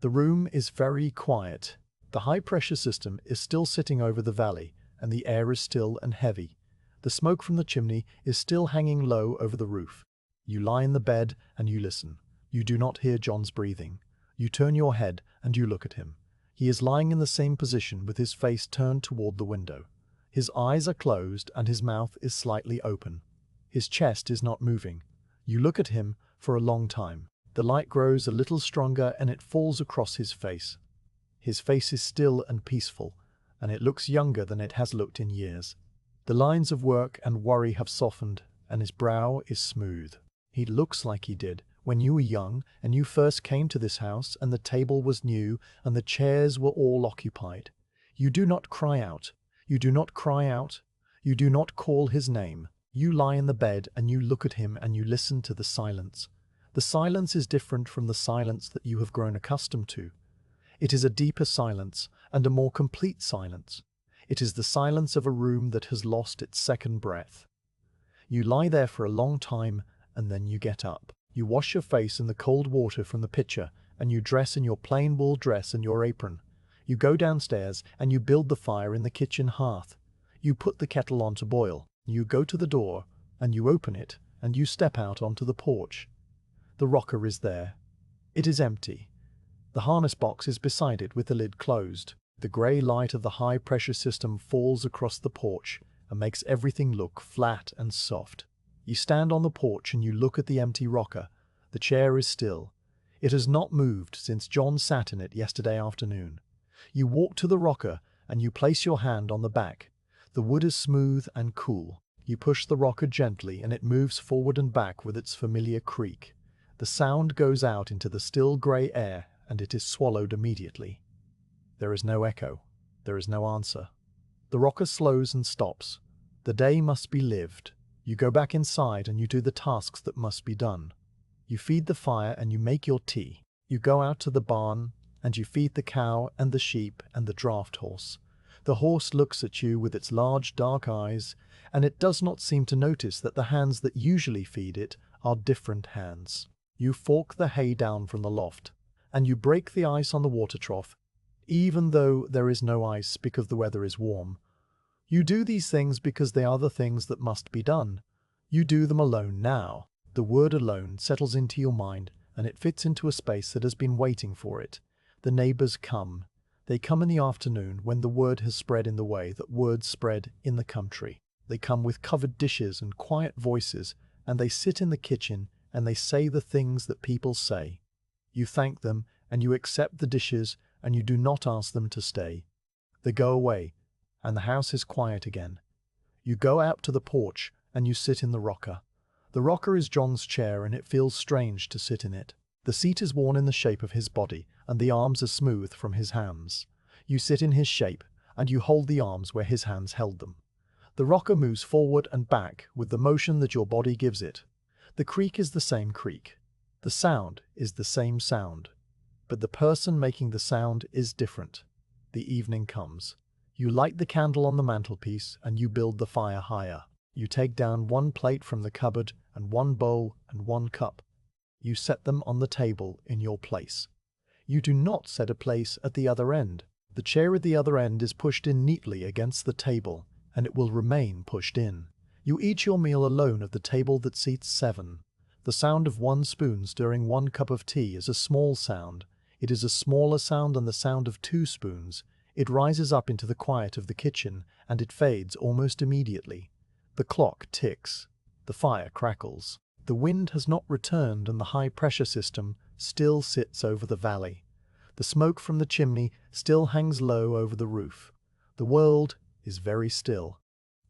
Speaker 1: The room is very quiet. The high-pressure system is still sitting over the valley, and the air is still and heavy. The smoke from the chimney is still hanging low over the roof. You lie in the bed and you listen. You do not hear John's breathing. You turn your head and you look at him. He is lying in the same position with his face turned toward the window. His eyes are closed and his mouth is slightly open. His chest is not moving. You look at him for a long time. The light grows a little stronger and it falls across his face. His face is still and peaceful, and it looks younger than it has looked in years. The lines of work and worry have softened, and his brow is smooth. He looks like he did when you were young and you first came to this house and the table was new and the chairs were all occupied. You do not cry out. You do not cry out. You do not call his name. You lie in the bed and you look at him and you listen to the silence. The silence is different from the silence that you have grown accustomed to. It is a deeper silence and a more complete silence. It is the silence of a room that has lost its second breath. You lie there for a long time and then you get up. You wash your face in the cold water from the pitcher and you dress in your plain wool dress and your apron. You go downstairs and you build the fire in the kitchen hearth. You put the kettle on to boil. You go to the door and you open it and you step out onto the porch. The rocker is there. It is empty. The harness box is beside it with the lid closed. The grey light of the high-pressure system falls across the porch and makes everything look flat and soft. You stand on the porch and you look at the empty rocker. The chair is still. It has not moved since John sat in it yesterday afternoon. You walk to the rocker and you place your hand on the back. The wood is smooth and cool. You push the rocker gently and it moves forward and back with its familiar creak. The sound goes out into the still grey air and it is swallowed immediately. There is no echo. There is no answer. The rocker slows and stops. The day must be lived. You go back inside and you do the tasks that must be done. You feed the fire and you make your tea. You go out to the barn and you feed the cow and the sheep and the draft horse. The horse looks at you with its large dark eyes, and it does not seem to notice that the hands that usually feed it are different hands. You fork the hay down from the loft, and you break the ice on the water trough, even though there is no ice because the weather is warm. You do these things because they are the things that must be done. You do them alone now. The word alone settles into your mind, and it fits into a space that has been waiting for it. The neighbors come. They come in the afternoon when the word has spread in the way that words spread in the country. They come with covered dishes and quiet voices, and they sit in the kitchen and they say the things that people say. You thank them and you accept the dishes and you do not ask them to stay. They go away and the house is quiet again. You go out to the porch and you sit in the rocker. The rocker is John's chair and it feels strange to sit in it. The seat is worn in the shape of his body and the arms are smooth from his hands. You sit in his shape and you hold the arms where his hands held them. The rocker moves forward and back with the motion that your body gives it. The creak is the same creak. The sound is the same sound. But the person making the sound is different. The evening comes. You light the candle on the mantelpiece and you build the fire higher. You take down one plate from the cupboard and one bowl and one cup. You set them on the table in your place. You do not set a place at the other end. The chair at the other end is pushed in neatly against the table, and it will remain pushed in. You eat your meal alone at the table that seats 7. The sound of one spoon stirring one cup of tea is a small sound. It is a smaller sound than the sound of 2 spoons. It rises up into the quiet of the kitchen, and it fades almost immediately. The clock ticks. The fire crackles. The wind has not returned and the high-pressure system still sits over the valley. The smoke from the chimney still hangs low over the roof. The world is very still.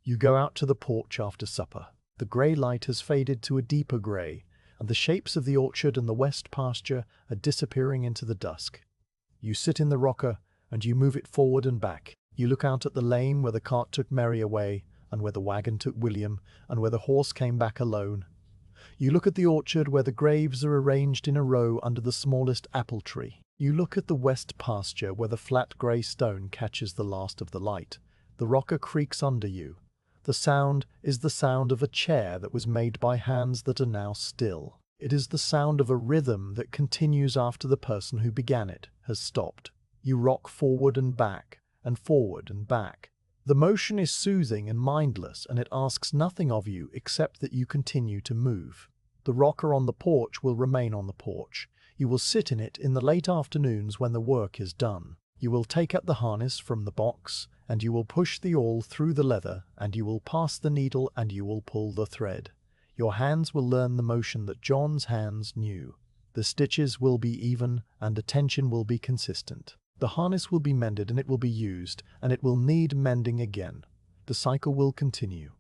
Speaker 1: You go out to the porch after supper. The grey light has faded to a deeper grey, and the shapes of the orchard and the west pasture are disappearing into the dusk. You sit in the rocker and you move it forward and back. You look out at the lane where the cart took Mary away, and where the wagon took William, and where the horse came back alone. You look at the orchard where the graves are arranged in a row under the smallest apple tree. You look at the west pasture where the flat grey stone catches the last of the light. The rocker creaks under you. The sound is the sound of a chair that was made by hands that are now still. It is the sound of a rhythm that continues after the person who began it has stopped. You rock forward and back, and forward and back. The motion is soothing and mindless, and it asks nothing of you except that you continue to move. The rocker on the porch will remain on the porch. You will sit in it in the late afternoons when the work is done. You will take out the harness from the box, and you will push the awl through the leather, and you will pass the needle, and you will pull the thread. Your hands will learn the motion that John's hands knew. The stitches will be even, and the tension will be consistent. The harness will be mended and it will be used, and it will need mending again. The cycle will continue.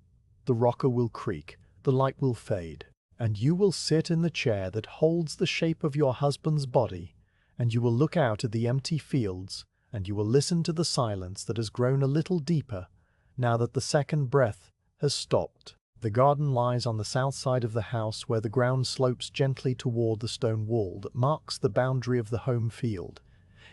Speaker 1: The rocker will creak, the light will fade, and you will sit in the chair that holds the shape of your husband's body, and you will look out at the empty fields, and you will listen to the silence that has grown a little deeper now that the second breath has stopped. The garden lies on the south side of the house, where the ground slopes gently toward the stone wall that marks the boundary of the home field.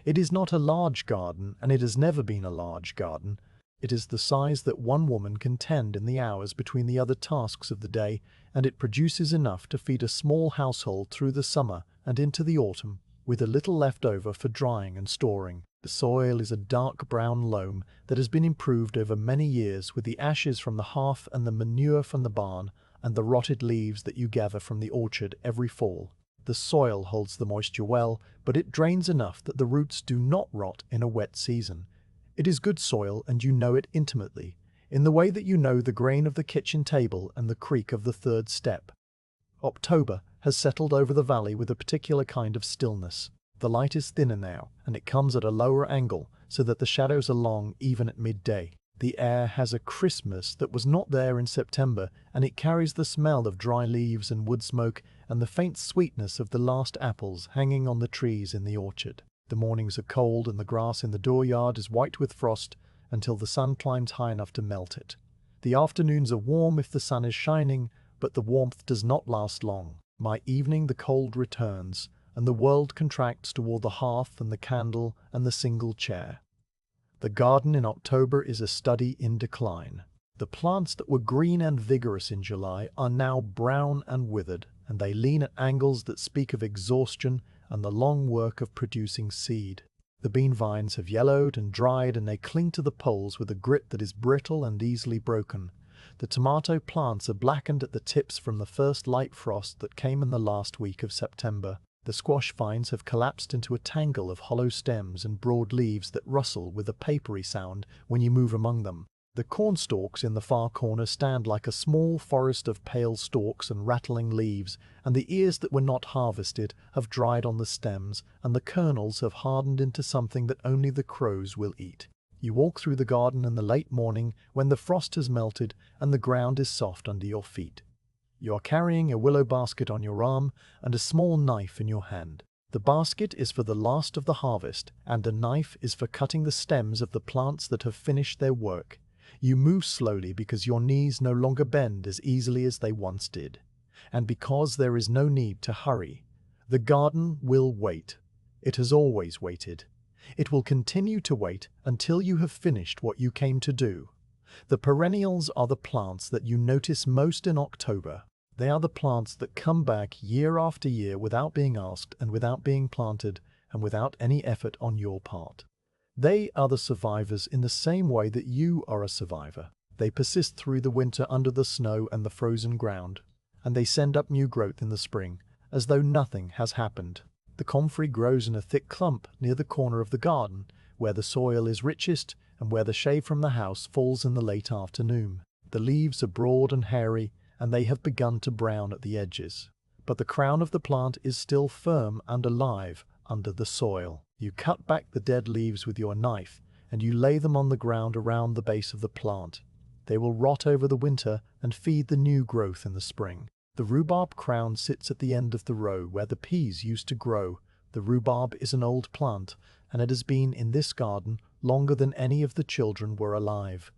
Speaker 1: It is not a large garden, and it has never been a large garden. It is the size that one woman can tend in the hours between the other tasks of the day, and it produces enough to feed a small household through the summer and into the autumn, with a little left over for drying and storing. The soil is a dark brown loam that has been improved over many years with the ashes from the hearth and the manure from the barn and the rotted leaves that you gather from the orchard every fall. The soil holds the moisture well, but it drains enough that the roots do not rot in a wet season. It is good soil, and you know it intimately, in the way that you know the grain of the kitchen table and the creak of the third step. October has settled over the valley with a particular kind of stillness. The light is thinner now, and it comes at a lower angle, so that the shadows are long even at midday. The air has a crispness that was not there in September, and it carries the smell of dry leaves and wood smoke and the faint sweetness of the last apples hanging on the trees in the orchard. The mornings are cold, and the grass in the dooryard is white with frost until the sun climbs high enough to melt it. The afternoons are warm if the sun is shining, but the warmth does not last long. By evening the cold returns, and the world contracts toward the hearth and the candle and the single chair. The garden in October is a study in decline. The plants that were green and vigorous in July are now brown and withered, and they lean at angles that speak of exhaustion and the long work of producing seed. The bean vines have yellowed and dried, and they cling to the poles with a grit that is brittle and easily broken. The tomato plants are blackened at the tips from the first light frost that came in the last week of September. The squash vines have collapsed into a tangle of hollow stems and broad leaves that rustle with a papery sound when you move among them. The cornstalks in the far corner stand like a small forest of pale stalks and rattling leaves, and the ears that were not harvested have dried on the stems, and the kernels have hardened into something that only the crows will eat. You walk through the garden in the late morning when the frost has melted and the ground is soft under your feet. You are carrying a willow basket on your arm and a small knife in your hand. The basket is for the last of the harvest, and the knife is for cutting the stems of the plants that have finished their work. You move slowly because your knees no longer bend as easily as they once did, and because there is no need to hurry. The garden will wait. It has always waited. It will continue to wait until you have finished what you came to do. The perennials are the plants that you notice most in October. They are the plants that come back year after year without being asked and without being planted and without any effort on your part. They are the survivors in the same way that you are a survivor. They persist through the winter under the snow and the frozen ground, and they send up new growth in the spring, as though nothing has happened. The comfrey grows in a thick clump near the corner of the garden, where the soil is richest and where the shade from the house falls in the late afternoon. The leaves are broad and hairy, and they have begun to brown at the edges. But the crown of the plant is still firm and alive under the soil. You cut back the dead leaves with your knife, and you lay them on the ground around the base of the plant. They will rot over the winter and feed the new growth in the spring. The rhubarb crown sits at the end of the row where the peas used to grow. The rhubarb is an old plant, and it has been in this garden longer than any of the children were alive.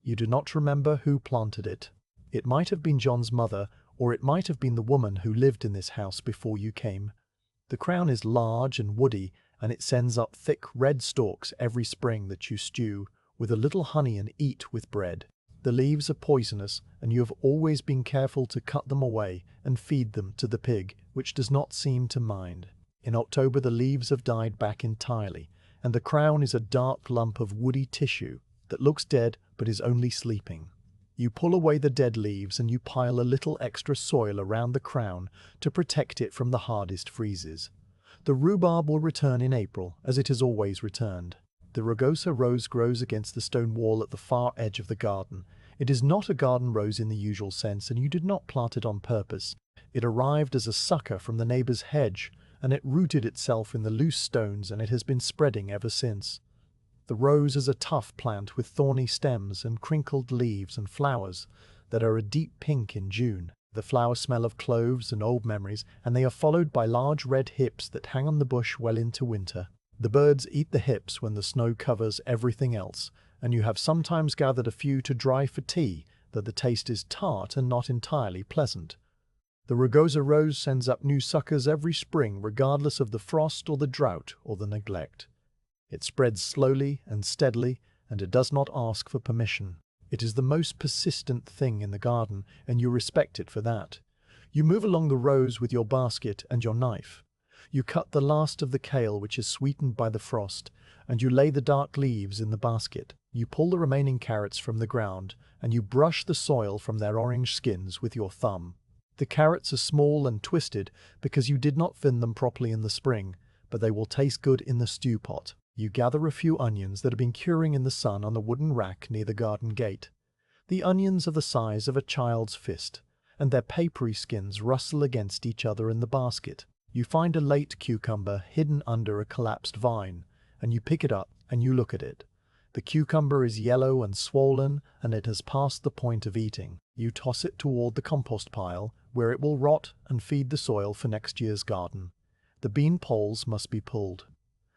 Speaker 1: You do not remember who planted it. It might have been John's mother, or it might have been the woman who lived in this house before you came. The crown is large and woody, and it sends up thick red stalks every spring that you stew with a little honey and eat with bread. The leaves are poisonous, and you have always been careful to cut them away and feed them to the pig, which does not seem to mind. In October the leaves have died back entirely, and the crown is a dark lump of woody tissue that looks dead but is only sleeping. You pull away the dead leaves and you pile a little extra soil around the crown to protect it from the hardest freezes. The rhubarb will return in April, as it has always returned. The rugosa rose grows against the stone wall at the far edge of the garden. It is not a garden rose in the usual sense, and you did not plant it on purpose. It arrived as a sucker from the neighbor's hedge, and it rooted itself in the loose stones, and it has been spreading ever since. The rose is a tough plant with thorny stems and crinkled leaves and flowers that are a deep pink in June. The flowers smell of cloves and old memories, and they are followed by large red hips that hang on the bush well into winter. The birds eat the hips when the snow covers everything else, and you have sometimes gathered a few to dry for tea, though the taste is tart and not entirely pleasant. The rugosa rose sends up new suckers every spring, regardless of the frost or the drought or the neglect. It spreads slowly and steadily, and it does not ask for permission. It is the most persistent thing in the garden, and you respect it for that. You move along the rows with your basket and your knife. You cut the last of the kale which is sweetened by the frost, and you lay the dark leaves in the basket. You pull the remaining carrots from the ground, and you brush the soil from their orange skins with your thumb. The carrots are small and twisted because you did not thin them properly in the spring, but they will taste good in the stew pot. You gather a few onions that have been curing in the sun on the wooden rack near the garden gate. The onions are the size of a child's fist, and their papery skins rustle against each other in the basket. You find a late cucumber hidden under a collapsed vine, and you pick it up and you look at it. The cucumber is yellow and swollen, and it has passed the point of eating. You toss it toward the compost pile, where it will rot and feed the soil for next year's garden. The bean poles must be pulled.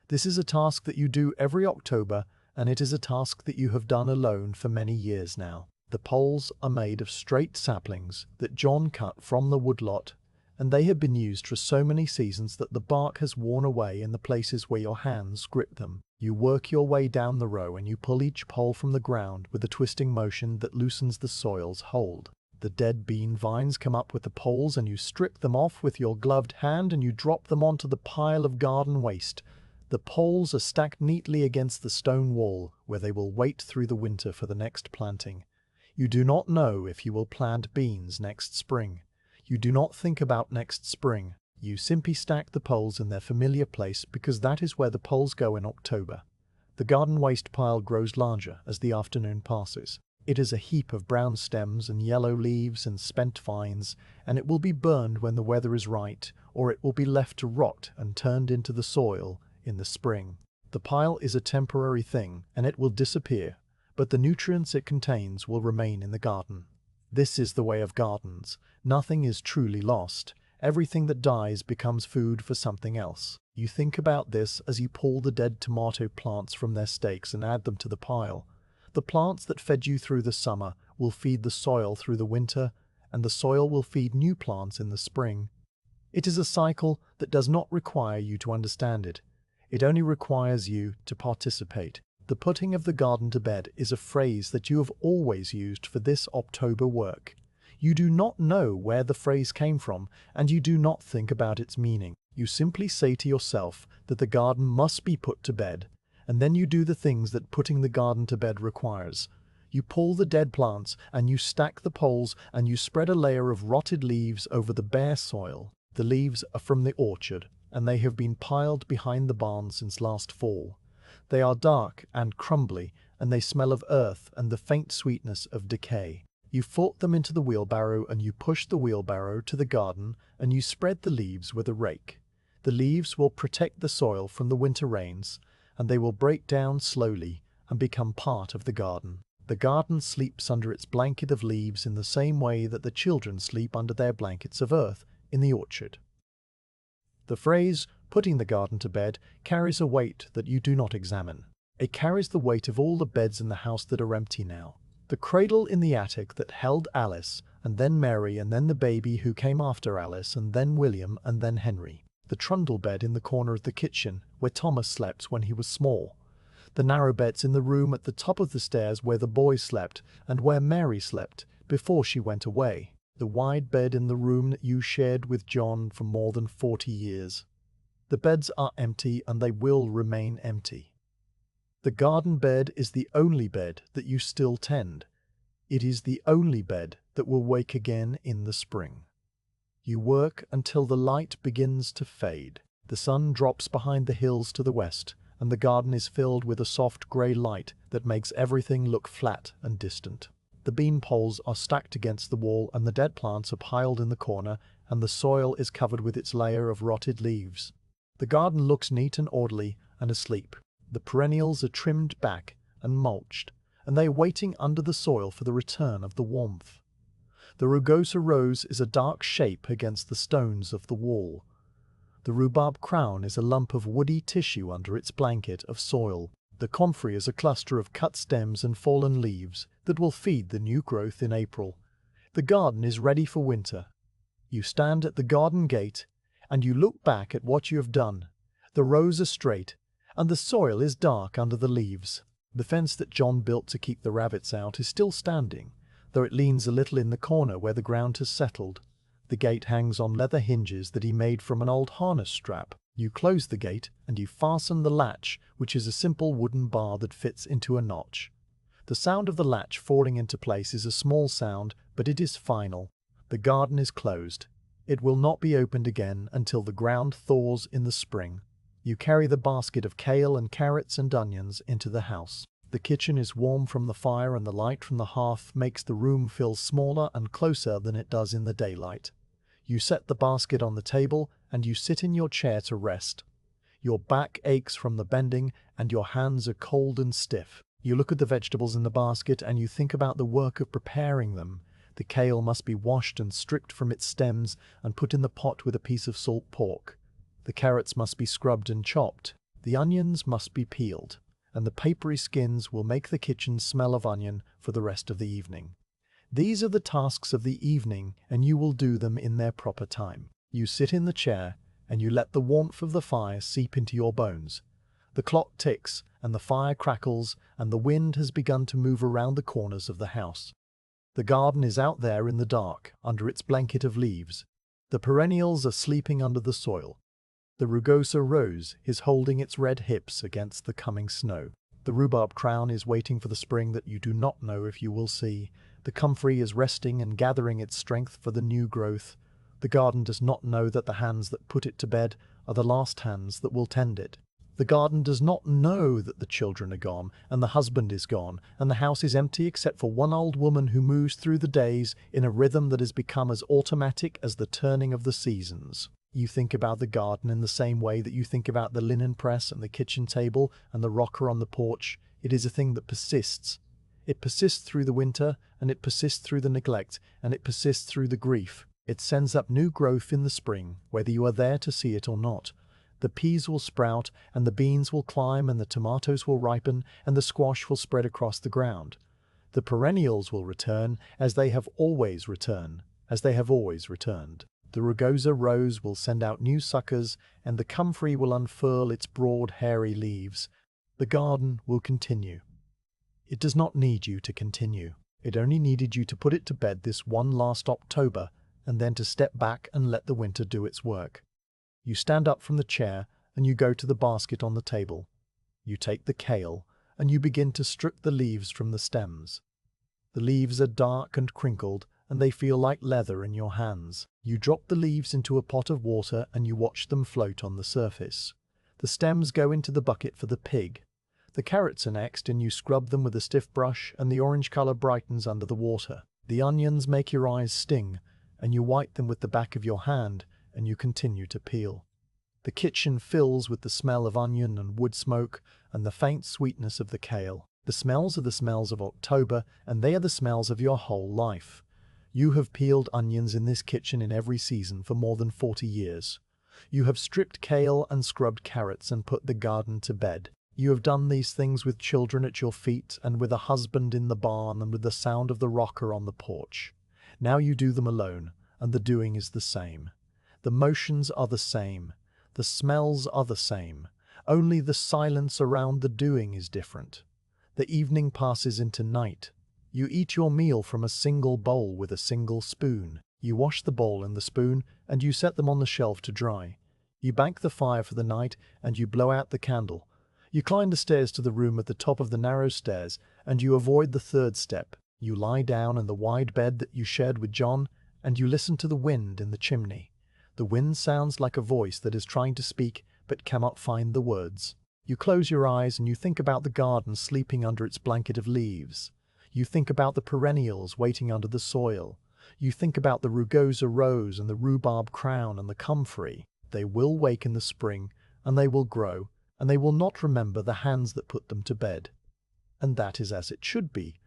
Speaker 1: This is a task that you do every October, and it is a task that you have done alone for many years now. The poles are made of straight saplings that John cut from the woodlot, and they have been used for so many seasons that the bark has worn away in the places where your hands grip them. You work your way down the row and you pull each pole from the ground with a twisting motion that loosens the soil's hold. The dead bean vines come up with the poles, and you strip them off with your gloved hand and you drop them onto the pile of garden waste. The poles are stacked neatly against the stone wall, where they will wait through the winter for the next planting. You do not know if you will plant beans next spring. You do not think about next spring. You simply stack the poles in their familiar place because that is where the poles go in October. The garden waste pile grows larger as the afternoon passes. It is a heap of brown stems and yellow leaves and spent vines, and it will be burned when the weather is right, or it will be left to rot and turned into the soil in the spring. The pile is a temporary thing, and it will disappear, but the nutrients it contains will remain in the garden. This is the way of gardens. Nothing is truly lost. Everything that dies becomes food for something else. You think about this as you pull the dead tomato plants from their stakes and add them to the pile. The plants that fed you through the summer will feed the soil through the winter, and the soil will feed new plants in the spring. It is a cycle that does not require you to understand it. It only requires you to participate. The putting of the garden to bed is a phrase that you have always used for this October work. You do not know where the phrase came from, and you do not think about its meaning. You simply say to yourself that the garden must be put to bed, and then you do the things that putting the garden to bed requires. You pull the dead plants, and you stack the poles, and you spread a layer of rotted leaves over the bare soil. The leaves are from the orchard, and they have been piled behind the barn since last fall. They are dark and crumbly, and they smell of earth and the faint sweetness of decay. You foot them into the wheelbarrow, and you push the wheelbarrow to the garden, and you spread the leaves with a rake. The leaves will protect the soil from the winter rains, and they will break down slowly and become part of the garden. The garden sleeps under its blanket of leaves in the same way that the children sleep under their blankets of earth in the orchard. The phrase, putting the garden to bed, carries a weight that you do not examine. It carries the weight of all the beds in the house that are empty now. The cradle in the attic that held Alice, and then Mary, and then the baby who came after Alice, and then William, and then Henry. The trundle bed in the corner of the kitchen, where Thomas slept when he was small. The narrow beds in the room at the top of the stairs where the boys slept, and where Mary slept before she went away. The wide bed in the room that you shared with John for more than 40 years. The beds are empty, and they will remain empty. The garden bed is the only bed that you still tend. It is the only bed that will wake again in the spring. You work until the light begins to fade. The sun drops behind the hills to the west, and the garden is filled with a soft grey light that makes everything look flat and distant. The bean poles are stacked against the wall, and the dead plants are piled in the corner, and the soil is covered with its layer of rotted leaves. The garden looks neat and orderly and asleep. The perennials are trimmed back and mulched, and they are waiting under the soil for the return of the warmth. The rugosa rose is a dark shape against the stones of the wall. The rhubarb crown is a lump of woody tissue under its blanket of soil. The comfrey is a cluster of cut stems and fallen leaves that will feed the new growth in April. The garden is ready for winter. You stand at the garden gate and you look back at what you have done. The rows are straight and the soil is dark under the leaves. The fence that John built to keep the rabbits out is still standing, though it leans a little in the corner where the ground has settled. The gate hangs on leather hinges that he made from an old harness strap. You close the gate and you fasten the latch, which is a simple wooden bar that fits into a notch. The sound of the latch falling into place is a small sound, but it is final. The garden is closed. It will not be opened again until the ground thaws in the spring. You carry the basket of kale and carrots and onions into the house. The kitchen is warm from the fire and the light from the hearth makes the room feel smaller and closer than it does in the daylight. You set the basket on the table and you sit in your chair to rest. Your back aches from the bending and your hands are cold and stiff. You look at the vegetables in the basket and you think about the work of preparing them. The kale must be washed and stripped from its stems and put in the pot with a piece of salt pork. The carrots must be scrubbed and chopped. The onions must be peeled, and the papery skins will make the kitchen smell of onion for the rest of the evening. These are the tasks of the evening, and you will do them in their proper time. You sit in the chair, and you let the warmth of the fire seep into your bones. The clock ticks, and the fire crackles, and the wind has begun to move around the corners of the house. The garden is out there in the dark, under its blanket of leaves. The perennials are sleeping under the soil. The rugosa rose is holding its red hips against the coming snow. The rhubarb crown is waiting for the spring that you do not know if you will see. The comfrey is resting and gathering its strength for the new growth. The garden does not know that the hands that put it to bed are the last hands that will tend it. The garden does not know that the children are gone, and the husband is gone, and the house is empty except for one old woman who moves through the days in a rhythm that has become as automatic as the turning of the seasons. You think about the garden in the same way that you think about the linen press and the kitchen table and the rocker on the porch. It is a thing that persists. It persists through the winter, and it persists through the neglect, and it persists through the grief. It sends up new growth in the spring, whether you are there to see it or not. The peas will sprout, and the beans will climb, and the tomatoes will ripen, and the squash will spread across the ground. The perennials will return, as they have always returned, as they have always returned. The rugosa rose will send out new suckers, and the comfrey will unfurl its broad, hairy leaves. The garden will continue. It does not need you to continue. It only needed you to put it to bed this one last October, and then to step back and let the winter do its work. You stand up from the chair, and you go to the basket on the table. You take the kale, and you begin to strip the leaves from the stems. The leaves are dark and crinkled, and they feel like leather in your hands. You drop the leaves into a pot of water and you watch them float on the surface. The stems go into the bucket for the pig. The carrots are next, and you scrub them with a stiff brush, and the orange color brightens under the water. The onions make your eyes sting, and you wipe them with the back of your hand, and you continue to peel. The kitchen fills with the smell of onion and wood smoke, and the faint sweetness of the kale. The smells are the smells of October, and they are the smells of your whole life. You have peeled onions in this kitchen in every season for more than 40 years. You have stripped kale and scrubbed carrots and put the garden to bed. You have done these things with children at your feet, and with a husband in the barn, and with the sound of the rocker on the porch. Now you do them alone, and the doing is the same. The motions are the same. The smells are the same. Only the silence around the doing is different. The evening passes into night. You eat your meal from a single bowl with a single spoon. You wash the bowl and the spoon, and you set them on the shelf to dry. You bank the fire for the night, and you blow out the candle. You climb the stairs to the room at the top of the narrow stairs, and you avoid the third step. You lie down in the wide bed that you shared with John, and you listen to the wind in the chimney. The wind sounds like a voice that is trying to speak, but cannot find the words. You close your eyes and you think about the garden sleeping under its blanket of leaves. You think about the perennials waiting under the soil. You think about the rugosa rose and the rhubarb crown and the comfrey. They will wake in the spring, and they will grow, and they will not remember the hands that put them to bed. And that is as it should be.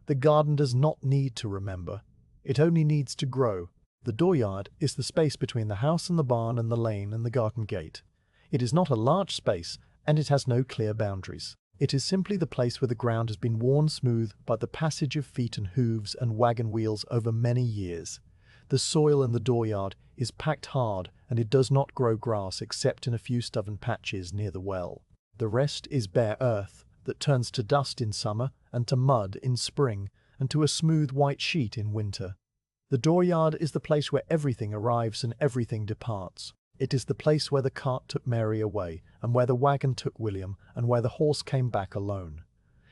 Speaker 1: The garden does not need to remember. It only needs to grow. The dooryard is the space between the house and the barn and the lane and the garden gate. It is not a large space, and it has no clear boundaries. It is simply the place where the ground has been worn smooth by the passage of feet and hooves and wagon wheels over many years. The soil in the dooryard is packed hard, and it does not grow grass except in a few stubborn patches near the well. The rest is bare earth that turns to dust in summer and to mud in spring and to a smooth white sheet in winter. The dooryard is the place where everything arrives and everything departs. It is the place where the cart took Mary away, and where the wagon took William, and where the horse came back alone.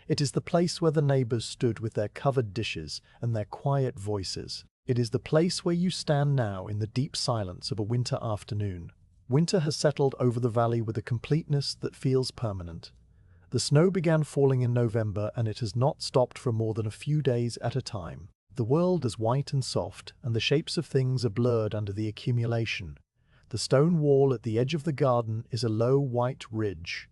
Speaker 1: It is the place where the neighbors stood with their covered dishes and their quiet voices. It is the place where you stand now in the deep silence of a winter afternoon. Winter has settled over the valley with a completeness that feels permanent. The snow began falling in November, and it has not stopped for more than a few days at a time. The world is white and soft, and the shapes of things are blurred under the accumulation. The stone wall at the edge of the garden is a low white ridge.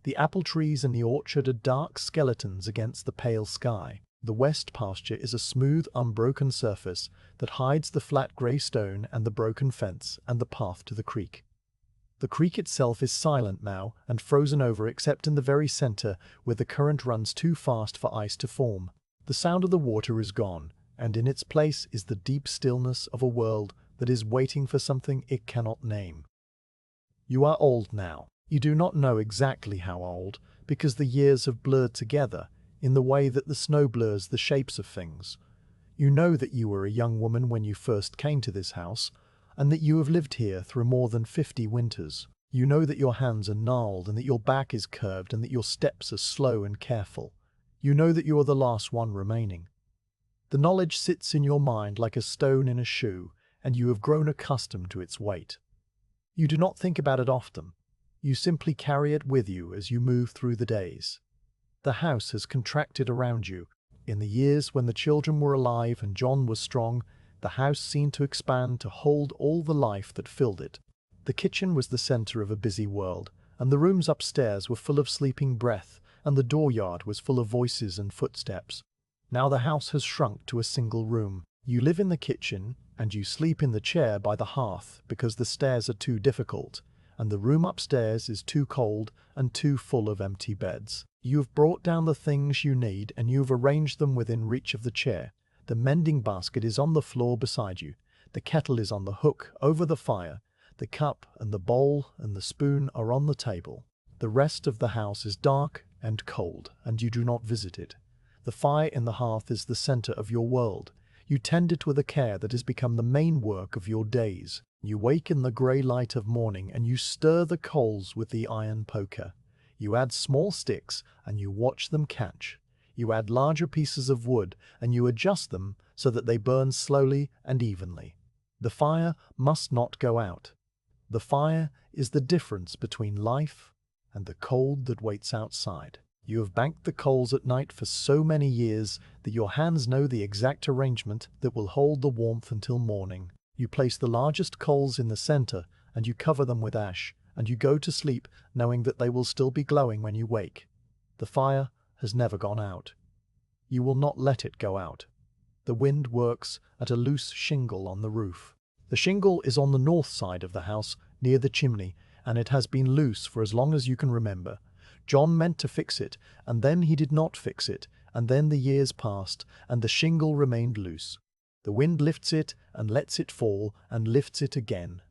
Speaker 1: The apple trees in the orchard are dark skeletons against the pale sky. The west pasture is a smooth, unbroken surface that hides the flat grey stone and the broken fence and the path to the creek. The creek itself is silent now and frozen over except in the very center where the current runs too fast for ice to form. The sound of the water is gone, and in its place is the deep stillness of a world that is waiting for something it cannot name. You are old now. You do not know exactly how old, because the years have blurred together in the way that the snow blurs the shapes of things. You know that you were a young woman when you first came to this house, and that you have lived here through more than 50 winters. You know that your hands are gnarled, and that your back is curved, and that your steps are slow and careful. You know that you are the last one remaining. The knowledge sits in your mind like a stone in a shoe, and you have grown accustomed to its weight. You do not think about it often. You simply carry it with you as you move through the days. The house has contracted around you. In the years when the children were alive and John was strong, the house seemed to expand to hold all the life that filled it. The kitchen was the center of a busy world, and the rooms upstairs were full of sleeping breath, and the dooryard was full of voices and footsteps. Now the house has shrunk to a single room. You live in the kitchen, and you sleep in the chair by the hearth because the stairs are too difficult, and the room upstairs is too cold and too full of empty beds. You have brought down the things you need, and you have arranged them within reach of the chair. The mending basket is on the floor beside you. The kettle is on the hook over the fire. The cup and the bowl and the spoon are on the table. The rest of the house is dark and cold, and you do not visit it. The fire in the hearth is the center of your world. You tend it with a care that has become the main work of your days. You wake in the grey light of morning, and you stir the coals with the iron poker. You add small sticks, and you watch them catch. You add larger pieces of wood, and you adjust them so that they burn slowly and evenly. The fire must not go out. The fire is the difference between life and the cold that waits outside. You have banked the coals at night for so many years that your hands know the exact arrangement that will hold the warmth until morning. You place the largest coals in the center, and you cover them with ash, and you go to sleep knowing that they will still be glowing when you wake. The fire has never gone out. You will not let it go out. The wind works at a loose shingle on the roof. The shingle is on the north side of the house, near the chimney, and it has been loose for as long as you can remember. John meant to fix it, and then he did not fix it, and then the years passed, and the shingle remained loose. The wind lifts it, and lets it fall, and lifts it again.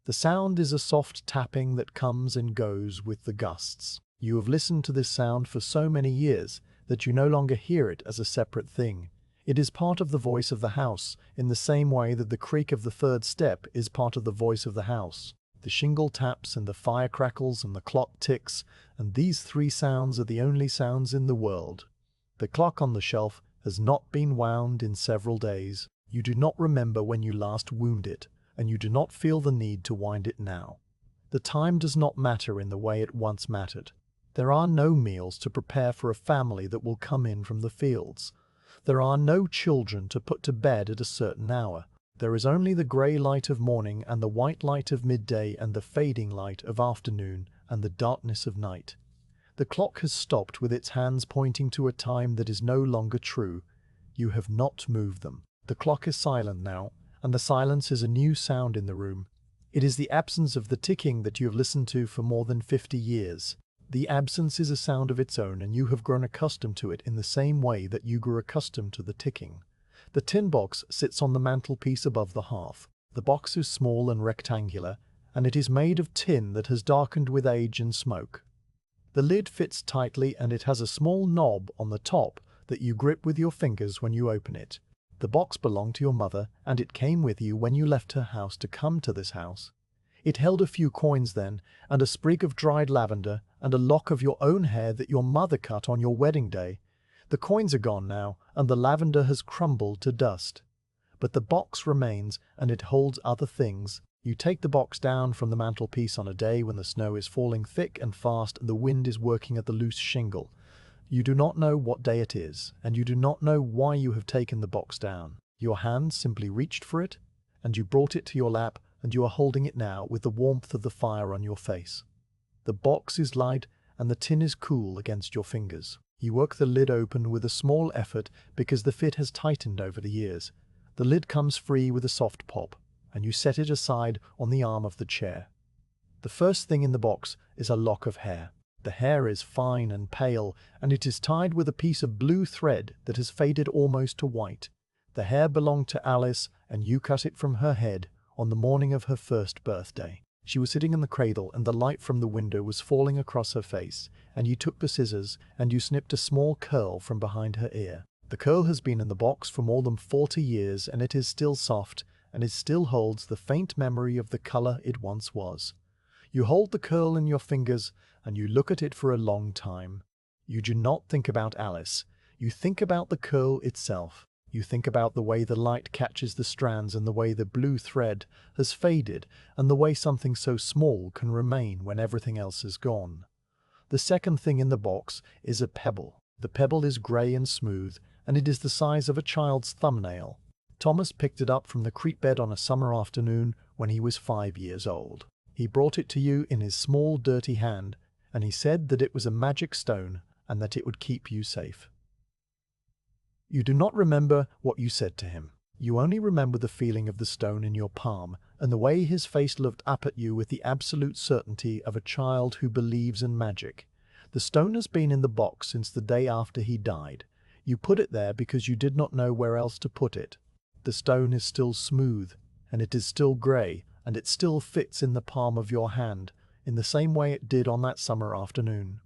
Speaker 1: The sound is a soft tapping that comes and goes with the gusts. You have listened to this sound for so many years that you no longer hear it as a separate thing. It is part of the voice of the house, in the same way that the creak of the third step is part of the voice of the house. The shingle taps, and the fire crackles, and the clock ticks, and these three sounds are the only sounds in the world. The clock on the shelf has not been wound in several days. You do not remember when you last wound it, and you do not feel the need to wind it now. The time does not matter in the way it once mattered. There are no meals to prepare for a family that will come in from the fields. There are no children to put to bed at a certain hour. There is only the grey light of morning and the white light of midday and the fading light of afternoon and the darkness of night. The clock has stopped with its hands pointing to a time that is no longer true. You have not moved them. The clock is silent now, and the silence is a new sound in the room. It is the absence of the ticking that you have listened to for more than 50 years. The absence is a sound of its own, and you have grown accustomed to it in the same way that you grew accustomed to the ticking. The tin box sits on the mantelpiece above the hearth. The box is small and rectangular, and it is made of tin that has darkened with age and smoke. The lid fits tightly, and it has a small knob on the top that you grip with your fingers when you open it. The box belonged to your mother, and it came with you when you left her house to come to this house. It held a few coins then, and a sprig of dried lavender, and a lock of your own hair that your mother cut on your wedding day. The coins are gone now, and the lavender has crumbled to dust. But the box remains, and it holds other things. You take the box down from the mantelpiece on a day when the snow is falling thick and fast and the wind is working at the loose shingle. You do not know what day it is, and you do not know why you have taken the box down. Your hand simply reached for it, and you brought it to your lap, and you are holding it now with the warmth of the fire on your face. The box is light, and the tin is cool against your fingers. You work the lid open with a small effort because the fit has tightened over the years. The lid comes free with a soft pop, and you set it aside on the arm of the chair. The first thing in the box is a lock of hair. The hair is fine and pale, and it is tied with a piece of blue thread that has faded almost to white. The hair belonged to Alice, and you cut it from her head on the morning of her first birthday. She was sitting in the cradle, and the light from the window was falling across her face, and you took the scissors, and you snipped a small curl from behind her ear. The curl has been in the box for more than 40 years, and it is still soft, and it still holds the faint memory of the color it once was. You hold the curl in your fingers, and you look at it for a long time. You do not think about Alice. You think about the curl itself. You think about the way the light catches the strands, and the way the blue thread has faded, and the way something so small can remain when everything else is gone. The second thing in the box is a pebble. The pebble is grey and smooth, and it is the size of a child's thumbnail. Thomas picked it up from the creek bed on a summer afternoon when he was 5 years old. He brought it to you in his small, dirty hand, and he said that it was a magic stone and that it would keep you safe. You do not remember what you said to him. You only remember the feeling of the stone in your palm and the way his face looked up at you with the absolute certainty of a child who believes in magic. The stone has been in the box since the day after he died. You put it there because you did not know where else to put it. The stone is still smooth, and it is still grey, and it still fits in the palm of your hand, in the same way it did on that summer afternoon.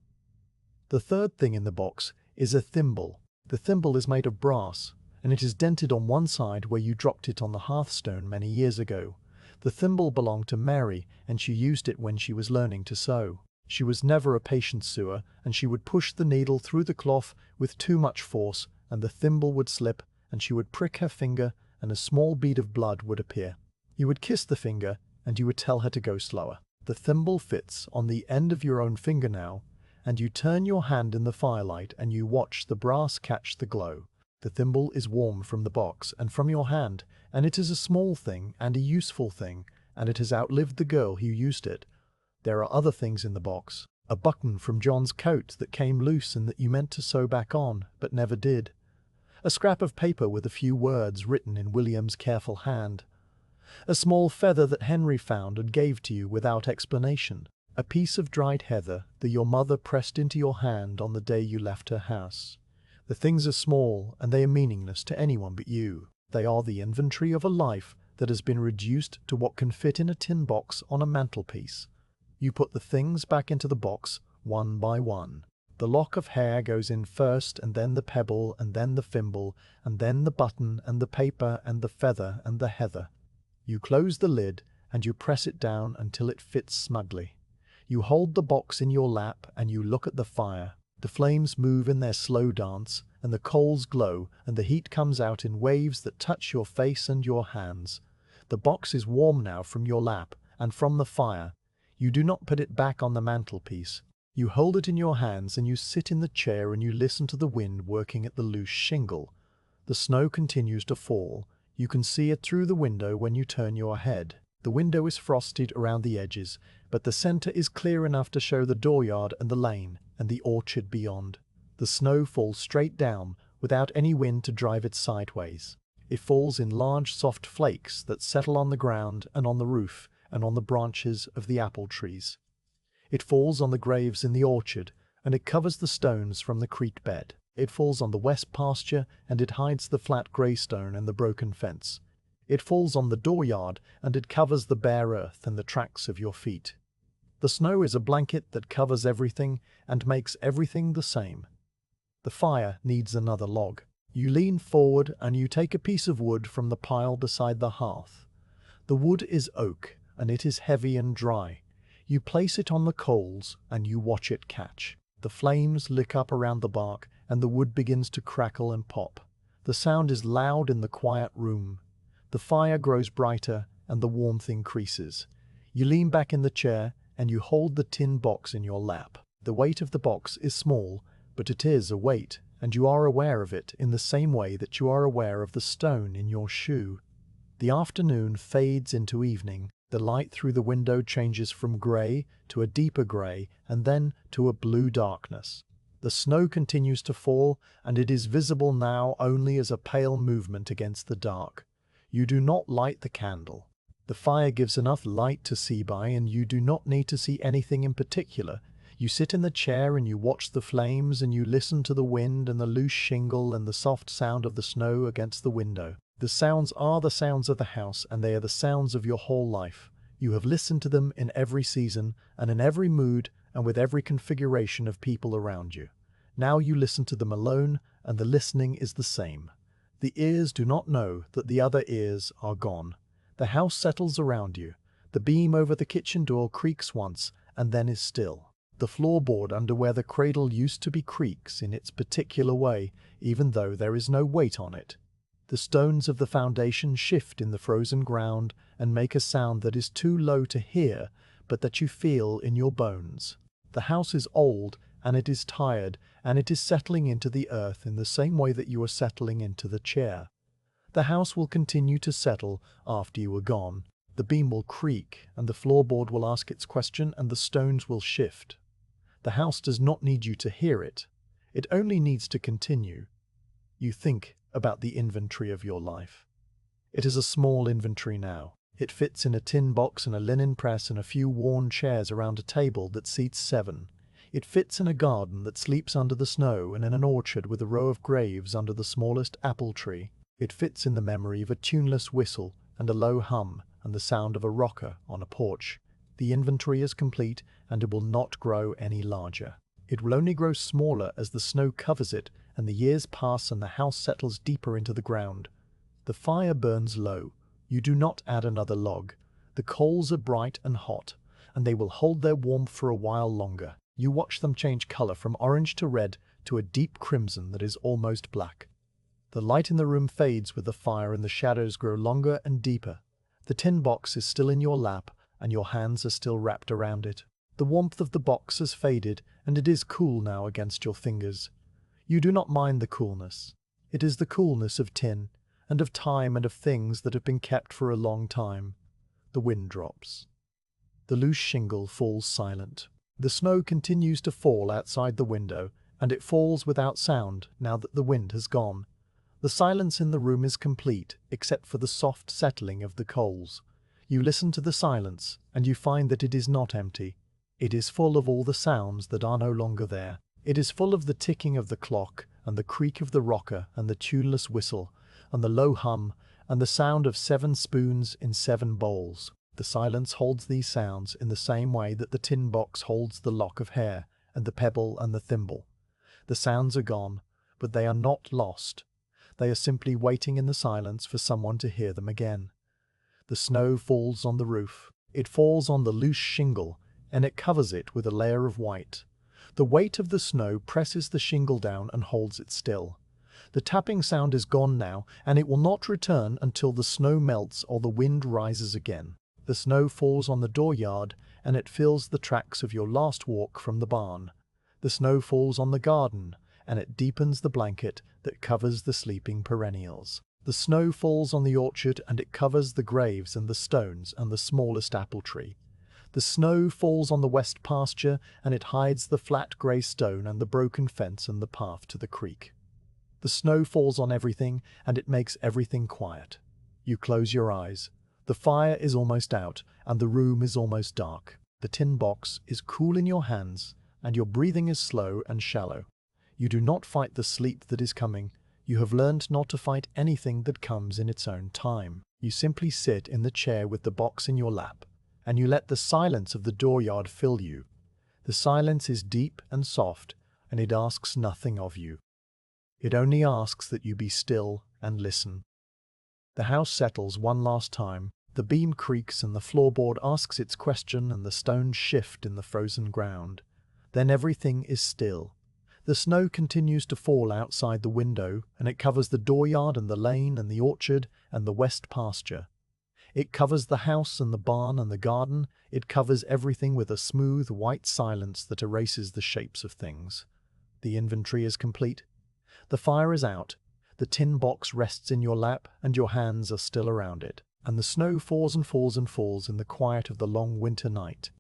Speaker 1: The third thing in the box is a thimble. The thimble is made of brass, and it is dented on one side where you dropped it on the hearthstone many years ago. The thimble belonged to Mary, and she used it when she was learning to sew. She was never a patient sewer, and she would push the needle through the cloth with too much force, and the thimble would slip, and she would prick her finger, and a small bead of blood would appear. You would kiss the finger, and you would tell her to go slower. The thimble fits on the end of your own finger now, and you turn your hand in the firelight and you watch the brass catch the glow. The thimble is warm from the box and from your hand, and it is a small thing and a useful thing, and it has outlived the girl who used it. There are other things in the box. A button from John's coat that came loose and that you meant to sew back on, but never did. A scrap of paper with a few words written in William's careful hand. A small feather that Henry found and gave to you without explanation. A piece of dried heather that your mother pressed into your hand on the day you left her house. The things are small, and they are meaningless to anyone but you. They are the inventory of a life that has been reduced to what can fit in a tin box on a mantelpiece. You put the things back into the box, one by one. The lock of hair goes in first, and then the pebble, and then the thimble, and then the button, and the paper, and the feather, and the heather. You close the lid, and you press it down until it fits snugly. You hold the box in your lap, and you look at the fire. The flames move in their slow dance, and the coals glow, and the heat comes out in waves that touch your face and your hands. The box is warm now from your lap, and from the fire. You do not put it back on the mantelpiece. You hold it in your hands, and you sit in the chair, and you listen to the wind working at the loose shingle. The snow continues to fall. You can see it through the window when you turn your head. The window is frosted around the edges, but the center is clear enough to show the dooryard and the lane, and the orchard beyond. The snow falls straight down, without any wind to drive it sideways. It falls in large soft flakes that settle on the ground and on the roof and on the branches of the apple trees. It falls on the graves in the orchard, and it covers the stones from the creek bed. It falls on the west pasture, and it hides the flat grey stone and the broken fence. It falls on the dooryard, and it covers the bare earth and the tracks of your feet. The snow is a blanket that covers everything and makes everything the same. The fire needs another log. You lean forward and you take a piece of wood from the pile beside the hearth. The wood is oak, and it is heavy and dry. You place it on the coals and you watch it catch. The flames lick up around the bark and the wood begins to crackle and pop. The sound is loud in the quiet room. The fire grows brighter and the warmth increases. You lean back in the chair and you hold the tin box in your lap. The weight of the box is small, but it is a weight, and you are aware of it in the same way that you are aware of the stone in your shoe. The afternoon fades into evening. The light through the window changes from grey to a deeper grey and then to a blue darkness. The snow continues to fall, and it is visible now only as a pale movement against the dark. You do not light the candle. The fire gives enough light to see by, and you do not need to see anything in particular. You sit in the chair and you watch the flames and you listen to the wind and the loose shingle and the soft sound of the snow against the window. The sounds are the sounds of the house, and they are the sounds of your whole life. You have listened to them in every season and in every mood and with every configuration of people around you. Now you listen to them alone, and the listening is the same. The ears do not know that the other ears are gone. The house settles around you. The beam over the kitchen door creaks once and then is still. The floorboard under where the cradle used to be creaks in its particular way, even though there is no weight on it. The stones of the foundation shift in the frozen ground and make a sound that is too low to hear, but that you feel in your bones. The house is old, and it is tired, and it is settling into the earth in the same way that you are settling into the chair. The house will continue to settle after you are gone. The beam will creak, and the floorboard will ask its question, and the stones will shift. The house does not need you to hear it. It only needs to continue. You think about the inventory of your life. It is a small inventory now. It fits in a tin box and a linen press and a few worn chairs around a table that seats 7. It fits in a garden that sleeps under the snow and in an orchard with a row of graves under the smallest apple tree. It fits in the memory of a tuneless whistle and a low hum and the sound of a rocker on a porch. The inventory is complete, and it will not grow any larger. It will only grow smaller as the snow covers it and the years pass and the house settles deeper into the ground. The fire burns low. You do not add another log. The coals are bright and hot, and they will hold their warmth for a while longer. You watch them change color from orange to red to a deep crimson that is almost black. The light in the room fades with the fire and the shadows grow longer and deeper. The tin box is still in your lap, and your hands are still wrapped around it. The warmth of the box has faded, and it is cool now against your fingers. You do not mind the coolness. It is the coolness of tin, and of time and of things that have been kept for a long time. The wind drops. The loose shingle falls silent. The snow continues to fall outside the window, and it falls without sound now that the wind has gone. The silence in the room is complete, except for the soft settling of the coals. You listen to the silence, and you find that it is not empty. It is full of all the sounds that are no longer there. It is full of the ticking of the clock, and the creak of the rocker, and the tuneless whistle, and the low hum, and the sound of 7 spoons in 7 bowls. The silence holds these sounds in the same way that the tin box holds the lock of hair, and the pebble and the thimble. The sounds are gone, but they are not lost. They are simply waiting in the silence for someone to hear them again. The snow falls on the roof. It falls on the loose shingle, and it covers it with a layer of white. The weight of the snow presses the shingle down and holds it still. The tapping sound is gone now, and it will not return until the snow melts or the wind rises again. The snow falls on the dooryard, and it fills the tracks of your last walk from the barn. The snow falls on the garden, and it deepens the blanket that covers the sleeping perennials. The snow falls on the orchard and it covers the graves and the stones and the smallest apple tree. The snow falls on the west pasture and it hides the flat grey stone and the broken fence and the path to the creek. The snow falls on everything and it makes everything quiet. You close your eyes. The fire is almost out and the room is almost dark. The tin box is cool in your hands and your breathing is slow and shallow. You do not fight the sleep that is coming. You have learned not to fight anything that comes in its own time. You simply sit in the chair with the box in your lap, and you let the silence of the dooryard fill you. The silence is deep and soft, and it asks nothing of you. It only asks that you be still and listen. The house settles one last time. The beam creaks and the floorboard asks its question and the stones shift in the frozen ground. Then everything is still. The snow continues to fall outside the window, and it covers the dooryard and the lane and the orchard and the west pasture. It covers the house and the barn and the garden. It covers everything with a smooth, white silence that erases the shapes of things. The inventory is complete. The fire is out. The tin box rests in your lap, and your hands are still around it. And the snow falls and falls and falls in the quiet of the long winter night.